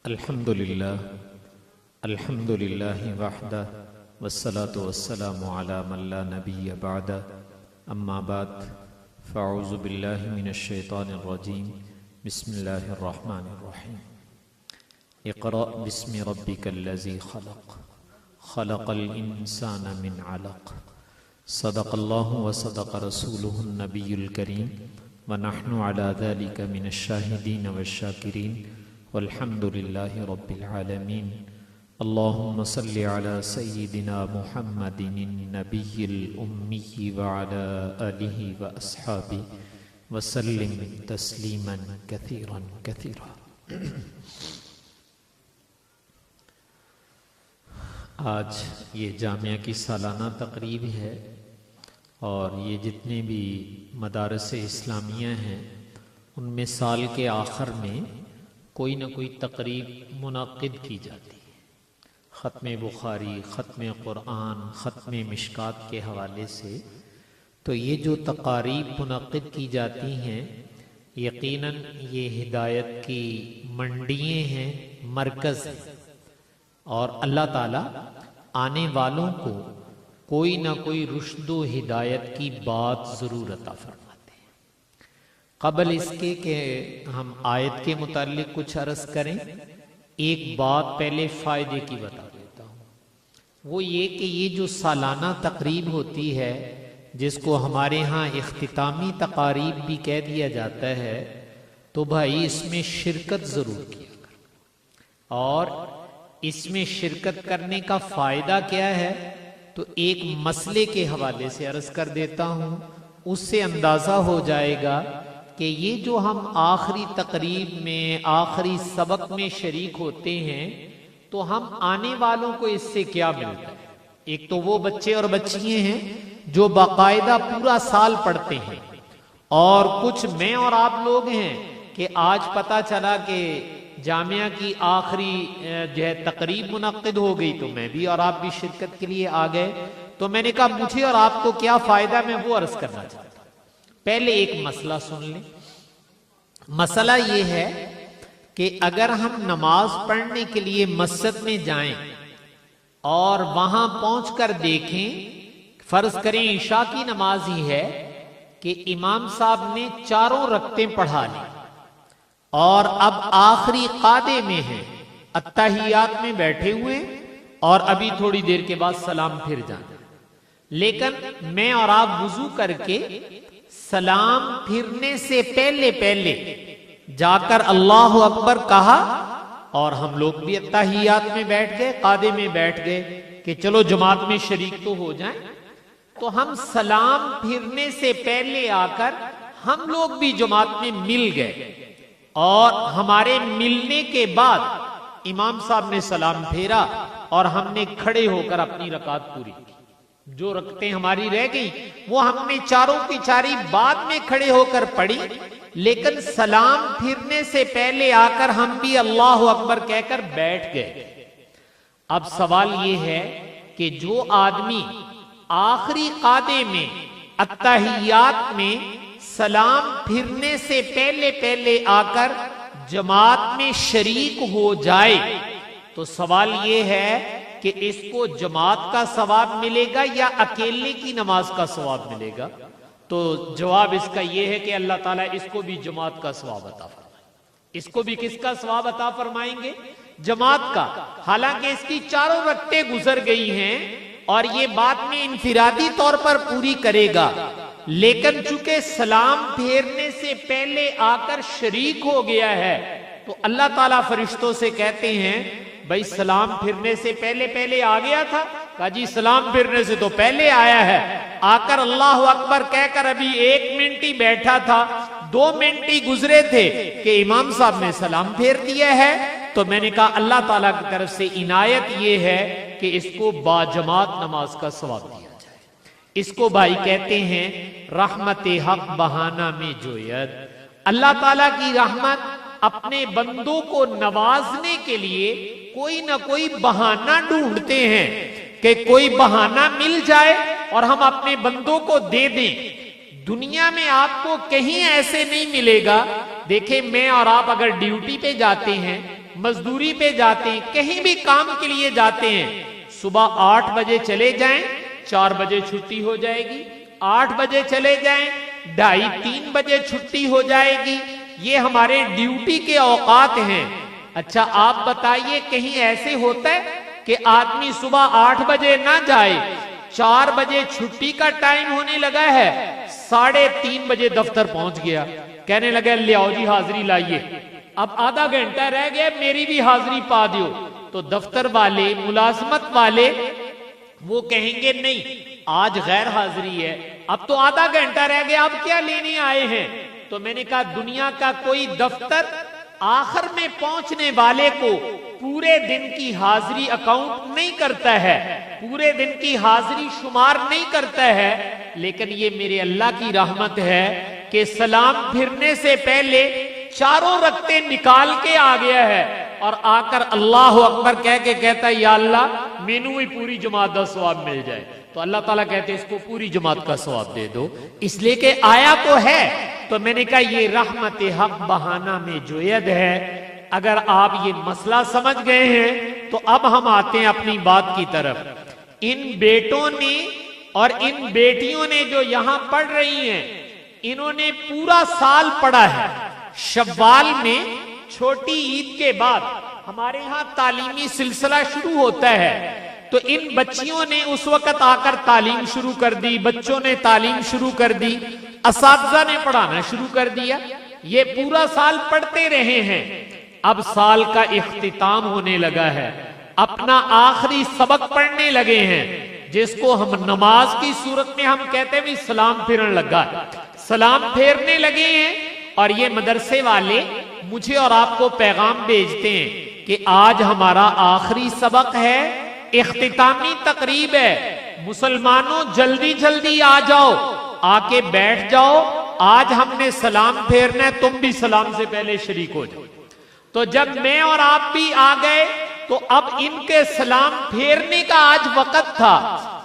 الحمد للہ وحدہ والصلاة والسلام علی من لا نبی بعدہ اما بعد فاعوذ باللہ من الشیطان الرجیم بسم اللہ الرحمن الرحیم اقرأ بسم ربک الذی خلق خلق الانسان من علق صدق اللہ وصدق رسولہ النبی الکریم ونحن علی ذلک من الشاہدین والشاکرین والحمد للہ رب العالمین اللہم صلی علی سیدنا محمد النبی الأمی وعلی آلہ واصحابہ وسلم تسلیما کثیرا کثیرا۔ آج یہ جامعہ کی سالانہ تقریب ہے اور یہ جتنے بھی مدارس اسلامیہ ہیں ان میں سال کے آخر میں کوئی نہ کوئی تقریب منعقد کی جاتی ہے، ختم بخاری، ختم قرآن، ختم مشکات کے حوالے سے۔ تو یہ جو تقاریب منعقد کی جاتی ہیں یقیناً یہ ہدایت کی منڈیاں ہیں، مرکز ہیں، اور اللہ تعالیٰ آنے والوں کو کوئی نہ کوئی رشد و ہدایت کی بات ضرور عطا فرماتے ہیں۔ قبل اس کے کہ ہم آیت کے متعلق کچھ عرض کریں، ایک بات پہلے فائدے کی بتا دیتا ہوں، وہ یہ کہ یہ جو سالانہ تقریب ہوتی ہے جس کو ہمارے ہاں اختتامی تقاریب بھی کہہ دیا جاتا ہے، تو بھائی اس میں شرکت ضرور کیا کرو۔ اور اس میں شرکت کرنے کا فائدہ کیا ہے تو ایک مسئلے کے حوالے سے عرض کر دیتا ہوں، اس سے اندازہ ہو جائے گا کہ یہ جو ہم آخری تقریب میں، آخری سبق میں شریک ہوتے ہیں تو ہم آنے والوں کو اس سے کیا ملتا ہے۔ ایک تو وہ بچے اور بچیاں ہیں جو باقاعدہ پورا سال پڑھتے ہیں، اور کچھ میں اور آپ لوگ ہیں کہ آج پتہ چلا کہ جامعہ کی آخری جو ہے تقریب منعقد ہو گئی تو میں بھی اور آپ بھی شرکت کے لیے آ گئے، تو میں نے کہا مجھے اور آپ کو کیا فائدہ، میں وہ عرض کرنا چاہتا ہوں۔ پہلے ایک مسئلہ سن لیں۔ مسئلہ یہ ہے کہ اگر ہم نماز پڑھنے کے لیے مسجد میں جائیں اور وہاں پہنچ کر دیکھیں، فرض کریں عشاء کی نماز ہی ہے، کہ امام صاحب نے 4 رکعتیں پڑھا لی اور اب آخری قعدے میں ہیں، اتحیات میں بیٹھے ہوئے اور ابھی تھوڑی دیر کے بعد سلام پھر جانا، لیکن میں اور آپ وضو کر کے سلام پھرنے سے پہلے جا کر اللہ اکبر کہا اور ہم لوگ بھی اتحیات میں بیٹھ گئے، قعدے میں بیٹھ گئے کہ چلو جماعت میں شریک تو ہو جائیں، تو ہم سلام پھرنے سے پہلے آ کر ہم لوگ بھی جماعت میں مل گئے، اور ہمارے ملنے کے بعد امام صاحب نے سلام پھیرا اور ہم نے کھڑے ہو کر اپنی رکعت پوری کی۔ جو رکعتیں ہماری رہ گئی وہ ہم نے 4 کی 4 بعد میں کھڑے ہو کر پڑھی، لیکن سلام پھرنے سے پہلے آ کر ہم بھی اللہ اکبر کہہ کر بیٹھ گئے۔ اب سوال یہ ہے کہ جو آدمی آخری قعدے میں، اتحیات میں سلام پھرنے سے پہلے آ کر جماعت میں شریک ہو جائے، تو سوال یہ ہے کہ اس کو جماعت کا ثواب ملے گا یا اکیلے کی نماز کا ثواب ملے گا؟ تو جواب اس کا یہ ہے کہ اللہ تعالیٰ اس کو بھی جماعت کا ثواب عطا فرمائیں۔ اس کو بھی کس کا ثواب عطا فرمائیں گے؟ جماعت کا۔ حالانکہ اس کی 4 رکعتیں گزر گئی ہیں اور یہ بعد میں انفرادی طور پر پوری کرے گا، لیکن چونکہ سلام پھیرنے سے پہلے آ کر شریک ہو گیا ہے تو اللہ تعالیٰ فرشتوں سے کہتے ہیں بھائی سلام پھرنے سے پہلے آ گیا تھا؟ کہا جی سلام پھرنے سے تو پہلے آیا ہے، آ کر اللہ اکبر کہہ کر ابھی 1 منٹ ہی بیٹھا تھا، 2 منٹ ہی گزرے تھے کہ امام صاحب نے سلام پھیر دیا ہے۔ تو میں نے کہا اللہ تعالیٰ کی طرف سے عنایت یہ ہے کہ اس کو باجماعت نماز کا ثواب دیا جائے۔ اس کو بھائی کہتے ہیں رحمت حق بہانہ میں جوید۔ اللہ تعالیٰ کی رحمت اپنے بندوں کو نوازنے کے لیے کوئی نہ کوئی بہانہ ڈھونڈتے ہیں کہ کوئی بہانہ مل جائے اور ہم اپنے بندوں کو دے دیں۔ دنیا میں آپ کو کہیں ایسے نہیں ملے گا۔ دیکھیں میں اور آپ اگر ڈیوٹی پہ جاتے ہیں مزدوری پہ جاتے ہیں، کہیں بھی کام کے لیے جاتے ہیں، صبح 8 بجے چلے جائیں، 4 بجے چھٹی ہو جائے گی، 8 بجے چلے جائیں، 2:30-3 بجے چھٹی ہو جائے گی، یہ ہمارے ڈیوٹی کے اوقات ہیں۔ اچھا آپ بتائیے کہیں ایسے ہوتا ہے کہ آدمی صبح 8 بجے نہ جائے، 4 بجے چھٹی کا ٹائم ہونے لگا ہے، 3:30 بجے دفتر پہنچ گیا، کہنے لگا لیاؤ جی حاضری لائیے، اب آدھا گھنٹہ رہ گیا میری بھی حاضری پا دیو، تو دفتر والے، ملازمت والے وہ کہیں گے نہیں آج غیر حاضری ہے، اب تو آدھا گھنٹہ رہ گیا، اب کیا لینے آئے ہیں؟ تو میں نے کہا دنیا کا کوئی دفتر آخر میں پہنچنے والے کو پورے دن کی حاضری اکاؤنٹ نہیں کرتا ہے، پورے دن کی حاضری شمار نہیں کرتا ہے، لیکن یہ میرے اللہ کی رحمت ہے کہ سلام پھرنے سے پہلے 4 رکعتیں نکال کے آ گیا ہے اور آ کر اللہ اکبر کہہ کے کہتا ہے یا اللہ مینوں ہی پوری جماعت کا ثواب مل جائے، تو اللہ تعالیٰ کہتے ہیں اس کو پوری جماعت کا ثواب دے دو، اس لیے کہ آیا تو ہے۔ تو میں نے کہا یہ رحمت حق بہانہ میں جوید ہے۔ اگر آپ یہ مسئلہ سمجھ گئے ہیں تو اب ہم آتے ہیں اپنی بات کی طرف۔ ان بیٹوں نے اور ان بیٹیوں نے جو یہاں پڑھ رہی ہیں، انہوں نے پورا سال پڑھا ہے۔ شوال میں چھوٹی عید کے بعد ہمارے ہاں تعلیمی سلسلہ شروع ہوتا ہے، تو ان بچیوں نے اس وقت آ کر تعلیم شروع کر دی، بچوں نے تعلیم شروع کر دی، اساتذہ نے پڑھانا شروع کر دیا، یہ پورا سال پڑھتے رہے ہیں۔ اب سال کا اختتام ہونے لگا ہے، اپنا آخری سبق پڑھنے لگے ہیں، جس کو ہم نماز کی صورت میں ہم کہتے ہیں بھی سلام پھیرن لگا، سلام پھیرنے لگے ہیں۔ اور یہ مدرسے والے مجھے اور آپ کو پیغام بھیجتے ہیں کہ آج ہمارا آخری سبق ہے، اختتامی تقریب ہے، مسلمانوں جلدی جلدی آ جاؤ، آ کے بیٹھ جاؤ، آج ہم نے سلام پھیرنا ہے، تم بھی سلام سے پہلے شریک ہو جاؤ۔ تو جب میں اور آپ بھی آ گئے تو اب ان کے سلام پھیرنے کا آج وقت تھا،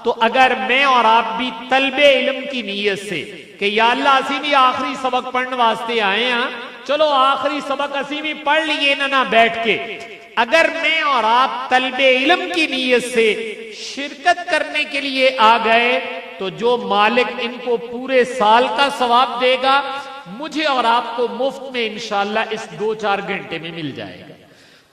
تو اگر میں اور آپ بھی طلب علم کی نیت سے کہ یا اللہ اسی بھی آخری سبق پڑھنے واسطے آئے ہیں، چلو آخری سبق اسی بھی پڑھ لیے نہ بیٹھ کے، اگر میں اور آپ طلب علم کی نیت سے شرکت کرنے کے لیے آ گئے تو جو مالک ان کو پورے سال کا ثواب دے گا مجھے اور آپ کو مفت میں انشاءاللہ اس 2-4 گھنٹے میں مل جائے گا۔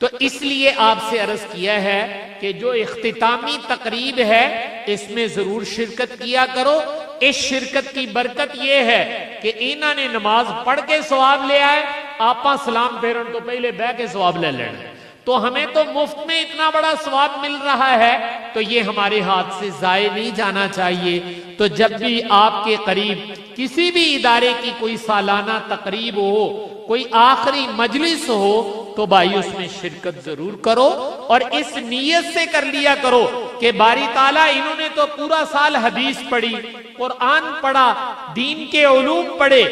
تو اس لیے آپ سے عرض کیا ہے کہ جو اختتامی تقریب ہے اس میں ضرور شرکت کیا کرو۔ اس شرکت کی برکت یہ ہے کہ انہوں نے نماز پڑھ کے ثواب لے آئے، آپا سلام پھیرن تو پہلے بہ کے ثواب لے لینا، تو ہمیں تو مفت میں اتنا بڑا ثواب مل رہا ہے، تو یہ ہمارے ہاتھ سے ضائع نہیں جانا چاہیے۔ تو جب بھی آپ کے قریب کسی بھی ادارے کی کوئی سالانہ تقریب ہو، کوئی آخری مجلس ہو، تو بھائی اس میں شرکت ضرور کرو، اور اس نیت سے کر لیا کرو کہ باری تعالیٰ انہوں نے تو پورا سال حدیث پڑھی، قرآن پڑھا، دین کے علوم پڑھے،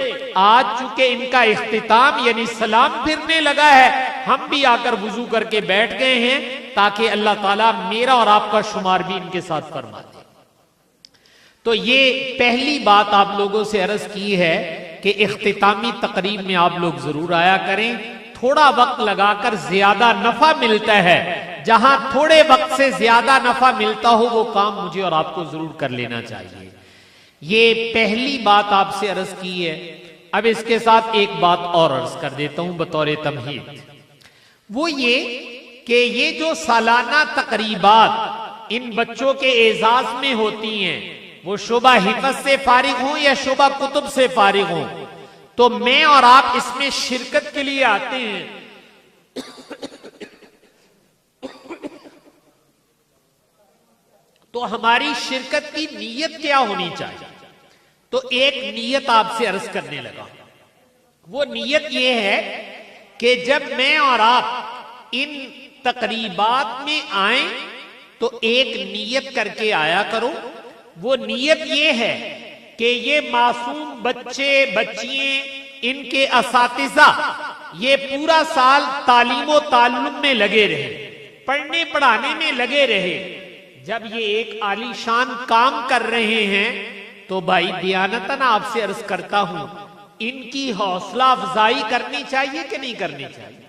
آج چونکہ ان کا اختتام یعنی سلام پھرنے لگا ہے، ہم بھی آ کر وضو کر کے بیٹھ گئے ہیں تاکہ اللہ تعالیٰ میرا اور آپ کا شمار بھی ان کے ساتھ فرما دے۔ تو یہ پہلی بات آپ لوگوں سے عرض کی ہے کہ اختتامی تقریب میں آپ لوگ ضرور آیا کریں، تھوڑا وقت لگا کر زیادہ نفع ملتا ہے، جہاں تھوڑے وقت سے زیادہ نفع ملتا ہو وہ کام مجھے اور آپ کو ضرور کر لینا چاہیے۔ یہ پہلی بات آپ سے عرض کی ہے۔ اب اس کے ساتھ ایک بات اور عرض کر دیتا ہوں بطور تمہید، وہ یہ کہ یہ جو سالانہ تقریبات ان بچوں کے اعزاز میں ہوتی ہیں، وہ شعبہ حفظ سے فارغ ہوں یا شعبہ کتب سے فارغ ہوں، تو میں اور آپ اس میں شرکت کے لیے آتے ہیں۔ تو ہماری شرکت کی نیت کیا ہونی چاہیے؟ تو ایک نیت آپ سے عرض کرنے لگا، وہ نیت یہ ہے کہ جب میں اور آپ ان تقریبات میں آئیں تو ایک نیت کر کے آیا کرو۔ وہ نیت یہ ہے کہ یہ معصوم بچے بچیاں، ان کے اساتذہ یہ پورا سال تعلیم و تعلم میں لگے رہے، پڑھنے پڑھانے میں لگے رہے۔ جب یہ ایک عالی شان کام کر رہے ہیں تو بھائی دیانتاً آپ سے عرض کرتا ہوں، ان کی حوصلہ افزائی کرنی چاہیے کہ نہیں کرنی چاہیے؟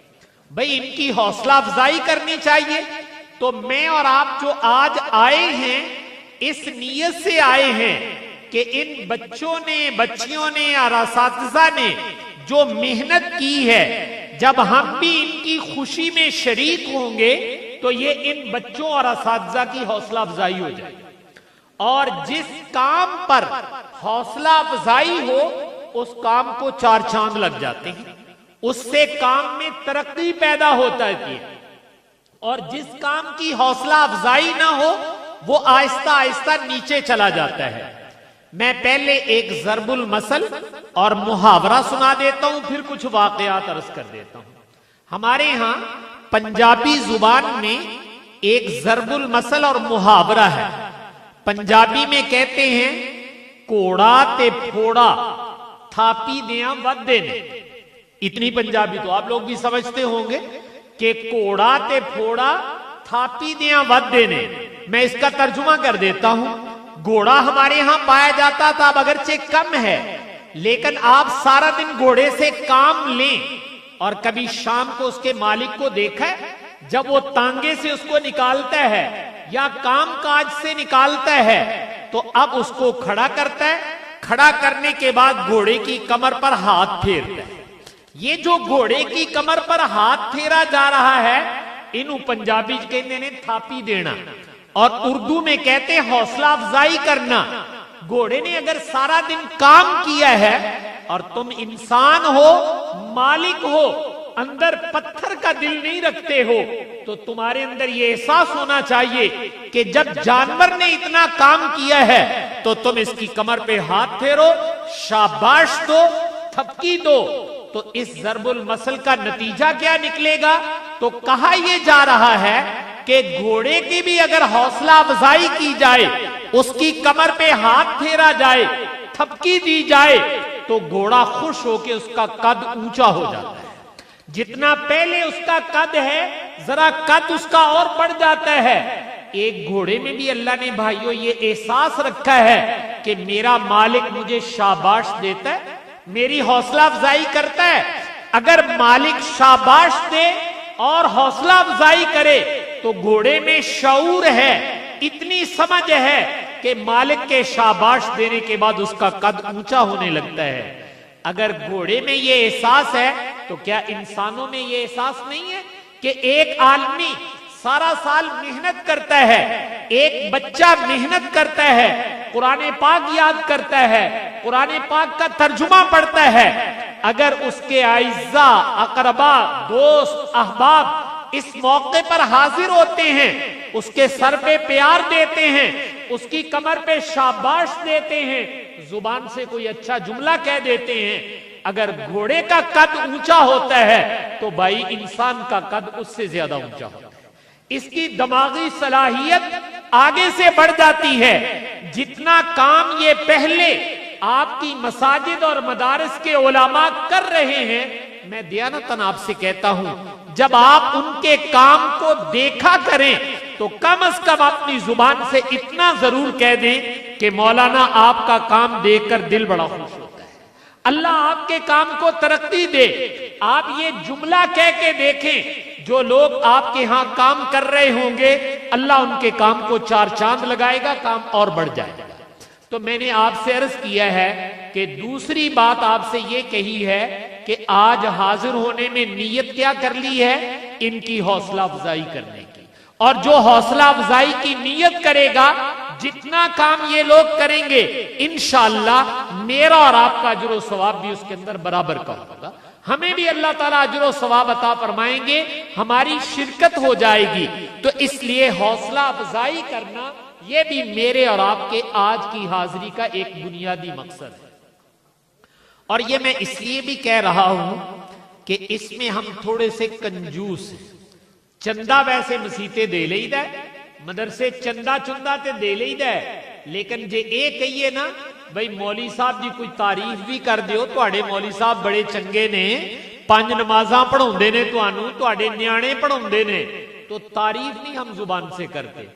بھئی ان کی حوصلہ افزائی کرنی چاہیے. تو میں اور آپ جو آج آئے ہیں اس نیت سے آئے ہیں کہ ان بچوں نے بچیوں نے اور اساتذہ نے جو محنت کی ہے جب ہم بھی ان کی خوشی میں شریک ہوں گے تو یہ ان بچوں اور اساتذہ کی حوصلہ افزائی ہو جائے. اور جس کام پر حوصلہ افزائی ہو اس کام کو 4 چاند لگ جاتے ہیں, اس سے کام میں ترقی پیدا ہوتا ہے. اور جس کام کی حوصلہ افزائی نہ ہو وہ آہستہ آہستہ نیچے چلا جاتا ہے. میں پہلے ایک ضرب المثل اور محاورہ سنا دیتا ہوں, پھر کچھ واقعات عرض کر دیتا ہوں. ہمارے ہاں پنجابی زبان میں ایک ضرب المثل اور محاورہ ہے. پنجابی میں کہتے ہیں کوڑا تے پھوڑا تھاپی دیاں ود دینے. اتنی پنجابی تو آپ لوگ بھی سمجھتے ہوں گے کہ کوڑا تے پھوڑا تھاپی دیاں ود دینے. میں اس کا ترجمہ کر دیتا ہوں. گھوڑا ہمارے ہاں پایا جاتا تھا, اب اگرچہ کم ہے, لیکن آپ سارا دن گھوڑے سے کام لیں اور کبھی شام کو اس کے مالک کو دیکھا ہے جب وہ تانگے سے اس کو نکالتا ہے یا کام کاج سے نکالتا ہے تو اب اس کو کھڑا کرتا ہے. کھڑا کرنے کے بعد گھوڑے کی کمر پر ہاتھ پھیرتا ہے. یہ جو گھوڑے کی کمر پر ہاتھ پھیرا جا رہا ہے انہوں پنجابی کہتے ہیں تھاپی دینا, اور اردو میں کہتے ہیں حوصلہ افزائی کرنا. گھوڑے نے اگر سارا دن کام کیا ہے اور تم انسان ہو, مالک ہو, اندر پتھر کا دل نہیں رکھتے ہو, تو تمہارے اندر یہ احساس ہونا چاہیے کہ جب جانور نے اتنا کام کیا ہے تو تم اس کی کمر پہ ہاتھ پھیرو, شاباش دو, تھپکی دو. تو اس ضرب المثل کا نتیجہ کیا نکلے گا؟ تو کہا یہ جا رہا ہے کہ گھوڑے کی بھی اگر حوصلہ افزائی کی جائے, اس کی کمر پہ ہاتھ پھیرا جائے, تھپکی دی جائے, تو گھوڑا خوش ہو کے اس کا قد اونچا ہو جاتا ہے. جتنا پہلے اس کا قد ہے ذرا قد اس کا اور بڑھ جاتا ہے. ایک گھوڑے میں بھی اللہ نے بھائیوں یہ احساس رکھا ہے کہ میرا مالک مجھے شاباش دیتا ہے, میری حوصلہ افزائی کرتا ہے. اگر مالک شاباش دے اور حوصلہ افزائی کرے تو گھوڑے میں شعور ہے, اتنی سمجھ ہے کہ مالک کے شاباش دینے کے بعد اس کا قد اونچا ہونے لگتا ہے. اگر گھوڑے میں یہ احساس ہے تو کیا انسانوں میں یہ احساس نہیں ہے کہ ایک آدمی سارا سال محنت کرتا ہے, ایک بچہ محنت کرتا ہے, قرآن پاک یاد کرتا ہے, قرآن پاک کا ترجمہ پڑھتا ہے, اگر اس کے اعزاء, اقربا, دوست, احباب اس موقع پر حاضر ہوتے ہیں, اس کے سر پہ پیار دیتے ہیں, اس کی کمر پہ شاباش دیتے ہیں, زبان سے کوئی اچھا جملہ کہہ دیتے ہیں, اگر گھوڑے کا قد اونچا ہوتا ہے تو بھائی انسان کا قد اس سے زیادہ اونچا ہوتا ہے. اس کی دماغی صلاحیت آگے سے بڑھ جاتی ہے. جتنا کام یہ پہلے آپ کی مساجد اور مدارس کے علماء کر رہے ہیں, میں دیانتاً آپ سے کہتا ہوں جب آپ ان کے کام کو دیکھا کریں تو کم از کم اپنی زبان سے اتنا ضرور کہہ دیں کہ مولانا آپ کا کام دیکھ کر دل بڑا خوش ہوتا ہے, اللہ آپ کے کام کو ترقی دے. آپ یہ جملہ کہہ کے دیکھیں, جو لوگ آپ کے ہاں کام کر رہے ہوں گے اللہ ان کے کام کو 4 چاند لگائے گا, کام اور بڑھ جائے گا. تو میں نے آپ سے عرض کیا ہے کہ دوسری بات آپ سے یہ کہی ہے کہ آج حاضر ہونے میں نیت کیا کر لی ہے, ان کی حوصلہ افزائی کرنے کی. اور جو حوصلہ افزائی کی نیت کرے گا, جتنا کام یہ لوگ کریں گے انشاءاللہ میرا اور آپ کا اجر و ثواب بھی اس کے اندر برابر کا ہوگا. ہمیں بھی اللہ تعالیٰ اجر و ثواب عطا فرمائیں گے, ہماری شرکت ہو جائے گی. تو اس لیے حوصلہ افزائی کرنا یہ بھی میرے اور آپ کے آج کی حاضری کا ایک بنیادی مقصد ہے. اور یہ میں اس لیے بھی کہہ رہا ہوں کہ اس میں ہم تھوڑے سے کنجوس ہیں. چندہ ویسے مسیطے دے لئی دا ہے, مدرسے چندہ چندہ تے دے لئی دا ہے, لیکن جے اے کہیے نا بھئی مولوی صاحب دی کوئی تعریف بھی کر دیو, تواڈے مولوی صاحب بڑے چنگے نے, 5 نمازاں پڑھاوندے نے تانوں, تواڈے نیانے پڑھاوندے نے, تو تعریف نہیں ہم زبان سے کرتے.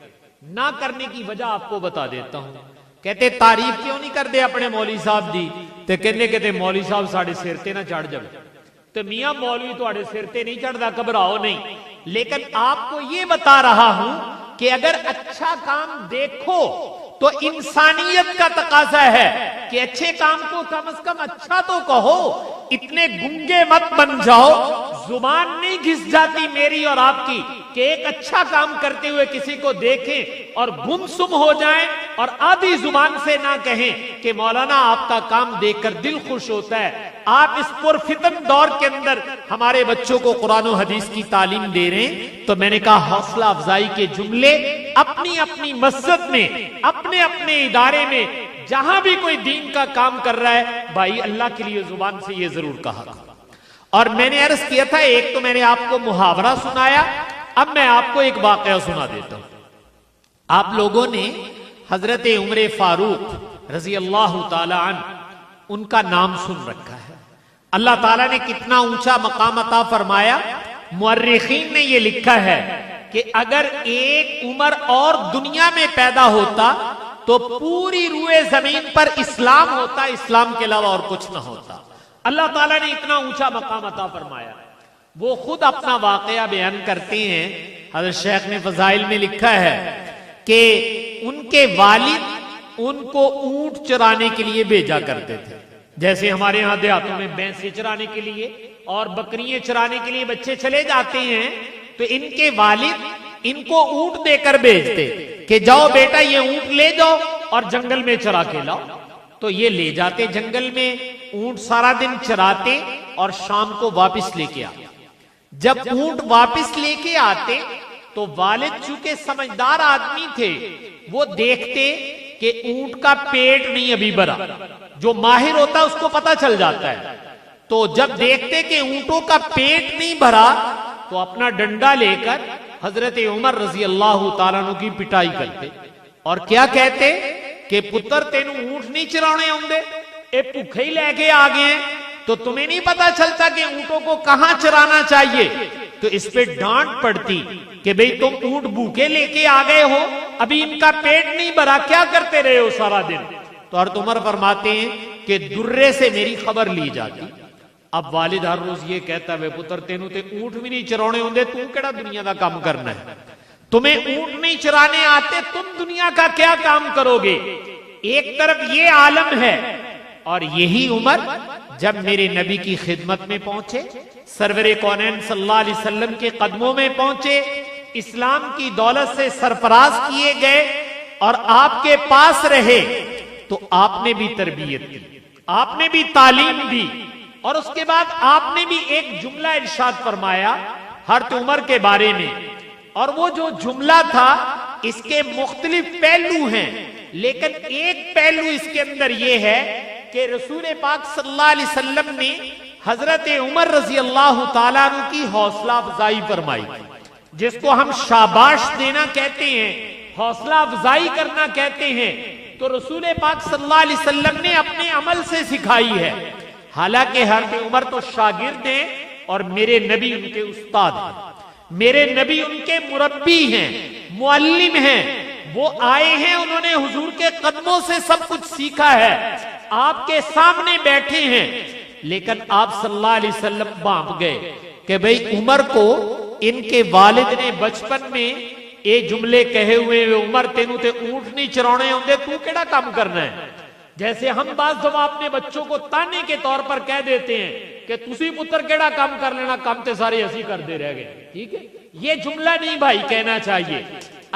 نہ کرنے کی وجہ آپ کو بتا دیتا ہوں. کہتے تعریف کیوں نہیں کرتے اپنے مولوی صاحب دی, تے کہندے کہتے مولوی صاحب ساڈے سر تے نہ چڑھ جاوے. تو میاں مولوی تواڈے سر تے نہیں چڑھدا، گھبراؤ نہیں، لیکن آپ کو یہ بتا رہا ہوں کہ اگر اچھا کام دیکھو تو انسانیت کا تقاضا ہے کہ اچھے کام کو کم از کم اچھا تو کہو، اتنے گنگے مت بن جاؤ۔ زبان نہیں گھس جاتی میری اور آپ کی کہ ایک اچھا کام کرتے ہوئے کسی کو دیکھیں اور گم سم ہو جائیں اور آدھی زبان سے نہ کہیں کہ مولانا آپ کا کام دیکھ کر دل خوش ہوتا ہے۔ آپ اس پرفتن دور کے اندر ہمارے بچوں کو قرآن و حدیث کی تعلیم دے رہے ہیں، تو میں نے کہا حوصلہ افزائی کے جملے اپنی اپنی مسجد میں، اپنے اپنے ادارے میں، جہاں بھی کوئی دین کا کام کر رہا ہے، بھائی اللہ کے لیے زبان سے یہ ضرور کہا۔ اور میں نے عرض کیا تھا، ایک تو میں نے آپ کو محاورہ سنایا، اب میں آپ کو ایک واقعہ سنا دیتا ہوں۔ آپ لوگوں نے حضرت عمر فاروق رضی اللہ تعالی عنہ ان کا نام سن رکھا ہے۔ اللہ تعالیٰ نے کتنا اونچا مقام عطا فرمایا۔ مورخین نے یہ لکھا ہے کہ اگر ایک عمر اور دنیا میں پیدا ہوتا تو پوری روئے زمین پر اسلام ہوتا، اسلام کے علاوہ اور کچھ نہ ہوتا۔ اللہ تعالیٰ نے اتنا اونچا مقام عطا فرمایا۔ وہ خود اپنا واقعہ بیان کرتے ہیں، حضرت شیخ نے فضائل میں لکھا ہے کہ ان کے والد ان کو اونٹ چرانے کے لیے بھیجا کرتے تھے، جیسے ہمارے ہاں دیہاتوں میں بھینسیں چرانے کے لیے اور بکریاں چرانے کے لیے بچے چلے جاتے ہیں، تو ان کے والد ان کو اونٹ دے کر بھیجتے کہ جاؤ بیٹا یہ اونٹ لے جاؤ اور جنگل میں چرا کے لاؤ۔ تو یہ لے جاتے جنگل میں، اونٹ سارا دن چراتے اور شام کو واپس لے کے آتے۔ جب اونٹ واپس لے کے آتے تو والد چونکہ سمجھدار آدمی تھے، وہ دیکھتے کہ اونٹ کا پیٹ نہیں ابھی بھرا، جو ماہر ہوتا ہے اس کو پتا چل جاتا ہے۔ تو جب دیکھتے کہ اونٹوں کا پیٹ نہیں بھرا تو اپنا ڈنڈا لے کر حضرت عمر رضی اللہ تعالیٰ عنہ کی پٹائی کرتے اور کیا کہتے کہ پتر تینوں اونٹ نہیں چرانے ہوندے، اے بھوکے ہی لے کے آ گئے، تو تمہیں نہیں پتا چلتا کہ اونٹوں کو کہاں چرانا چاہیے۔ تو اس پہ ڈانٹ پڑتی کہ بھئی تم اونٹ بھوکے لے کے آ گئے ہو، ابھی ان کا پیٹ نہیں بھرا، کیا کرتے رہے ہو سارا دن؟ تو حضرت عمر فرماتے ہیں کہ درے سے میری خبر لی جاتی۔ اب والد ہر روز یہ کہتا ہے پتر تینوں تے اونٹ بھی نہیں چرانے ہوندے، تو کیڑا دنیا دا کام کرنا ہے؟ تمہیں اونٹ نہیں چرانے آتے، تم دنیا کا کیا کام کرو گے؟ ایک طرف یہ عالم ہے، اور یہی عمر جب میرے نبی کی خدمت میں پہنچے، سرور کونین صلی اللہ علیہ وسلم کے قدموں میں پہنچے، اسلام کی دولت سے سرفراز کیے گئے اور آپ کے پاس رہے، تو آپ نے بھی تربیت دی، آپ نے بھی تعلیم دی، اور اس کے بعد آپ نے بھی ایک جملہ ارشاد فرمایا حضرت عمر کے بارے میں، اور وہ جو جملہ تھا اس کے مختلف پہلو ہیں، لیکن ایک پہلو اس کے اندر یہ ہے کہ رسول پاک صلی اللہ علیہ وسلم نے حضرت عمر رضی اللہ تعالیٰ عنہ کی حوصلہ افزائی فرمائی، جس کو ہم شاباش دینا کہتے ہیں، حوصلہ افزائی کرنا کہتے ہیں، تو رسول پاک صلی اللہ علیہ وسلم نے اپنے عمل سے سکھائی ہے۔ حالانکہ حضرت عمر تو شاگرد ہیں اور میرے نبی ان کے استاد ہیں، میرے نبی ان کے مربی ہیں، معلم ہیں، وہ آئے ہیں، انہوں نے حضور کے قدموں سے سب کچھ سیکھا ہے، آپ کے سامنے بیٹھے ہیں، لیکن آپ صلی اللہ علیہ وسلم بانپ گئے کہ بھئی عمر کو ان کے والد نے بچپن میں اے جملے کہے ہوئے، عمر تینوں تے اونٹ نہیں چرانے ہوندے، تو کیڑا کام کرنا ہے؟ جیسے ہم بعض دفعہ اپنے بچوں کو تانے کے طور پر کہہ دیتے ہیں کہ تسی پتر کیڑا کام کر لینا، کام تے سارے ایسی کر دے رہ گئے، ٹھیک ہے؟ یہ جملہ نہیں بھائی کہنا چاہیے۔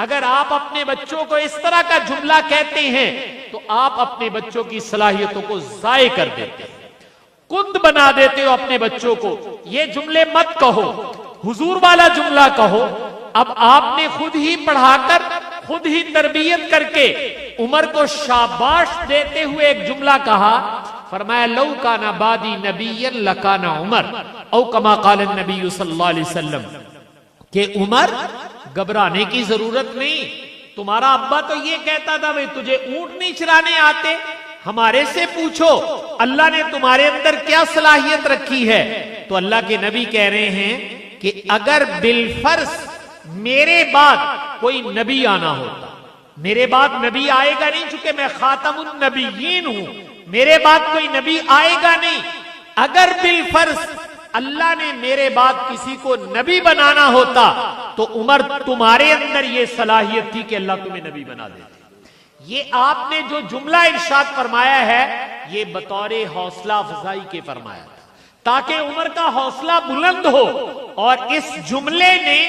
اگر آپ اپنے بچوں کو اس طرح کا جملہ کہتے ہیں تو آپ اپنے بچوں کی صلاحیتوں کو ضائع کر دیتے ہیں، کند بنا دیتے ہو اپنے بچوں کو۔ یہ جملے مت کہو، حضور والا جملہ کہو۔ اب آپ نے خود ہی پڑھا کر، خود ہی تربیت کر کے عمر کو شاباش دیتے ہوئے ایک جملہ کہا، فرمایا لو کانا بادی نبی لکانا عمر، او کما قال النبی صلی اللہ علیہ وسلم، کہ عمر گھبرانے کی ضرورت نہیں، تمہارا ابا تو یہ کہتا تھا بھئی تجھے اونٹ نہیں چرانے آتے، ہمارے سے پوچھو اللہ نے تمہارے اندر کیا صلاحیت رکھی ہے۔ تو اللہ کے نبی کہہ رہے ہیں کہ اگر بالفرض میرے بعد کوئی نبی آنا ہوتا، میرے بعد نبی آئے گا نہیں، چونکہ میں خاتم النبیین ہوں، میرے بعد کوئی نبی آئے گا نہیں، اگر بالفرض اللہ نے میرے بعد کسی کو نبی بنانا ہوتا تو عمر تمہارے اندر یہ صلاحیت تھی کہ اللہ تمہیں نبی بنا دیتے. یہ آپ نے جو جملہ ارشاد فرمایا ہے یہ بطور حوصلہ افزائی کے فرمایا تھا تاکہ عمر کا حوصلہ بلند ہو, اور اس جملے نے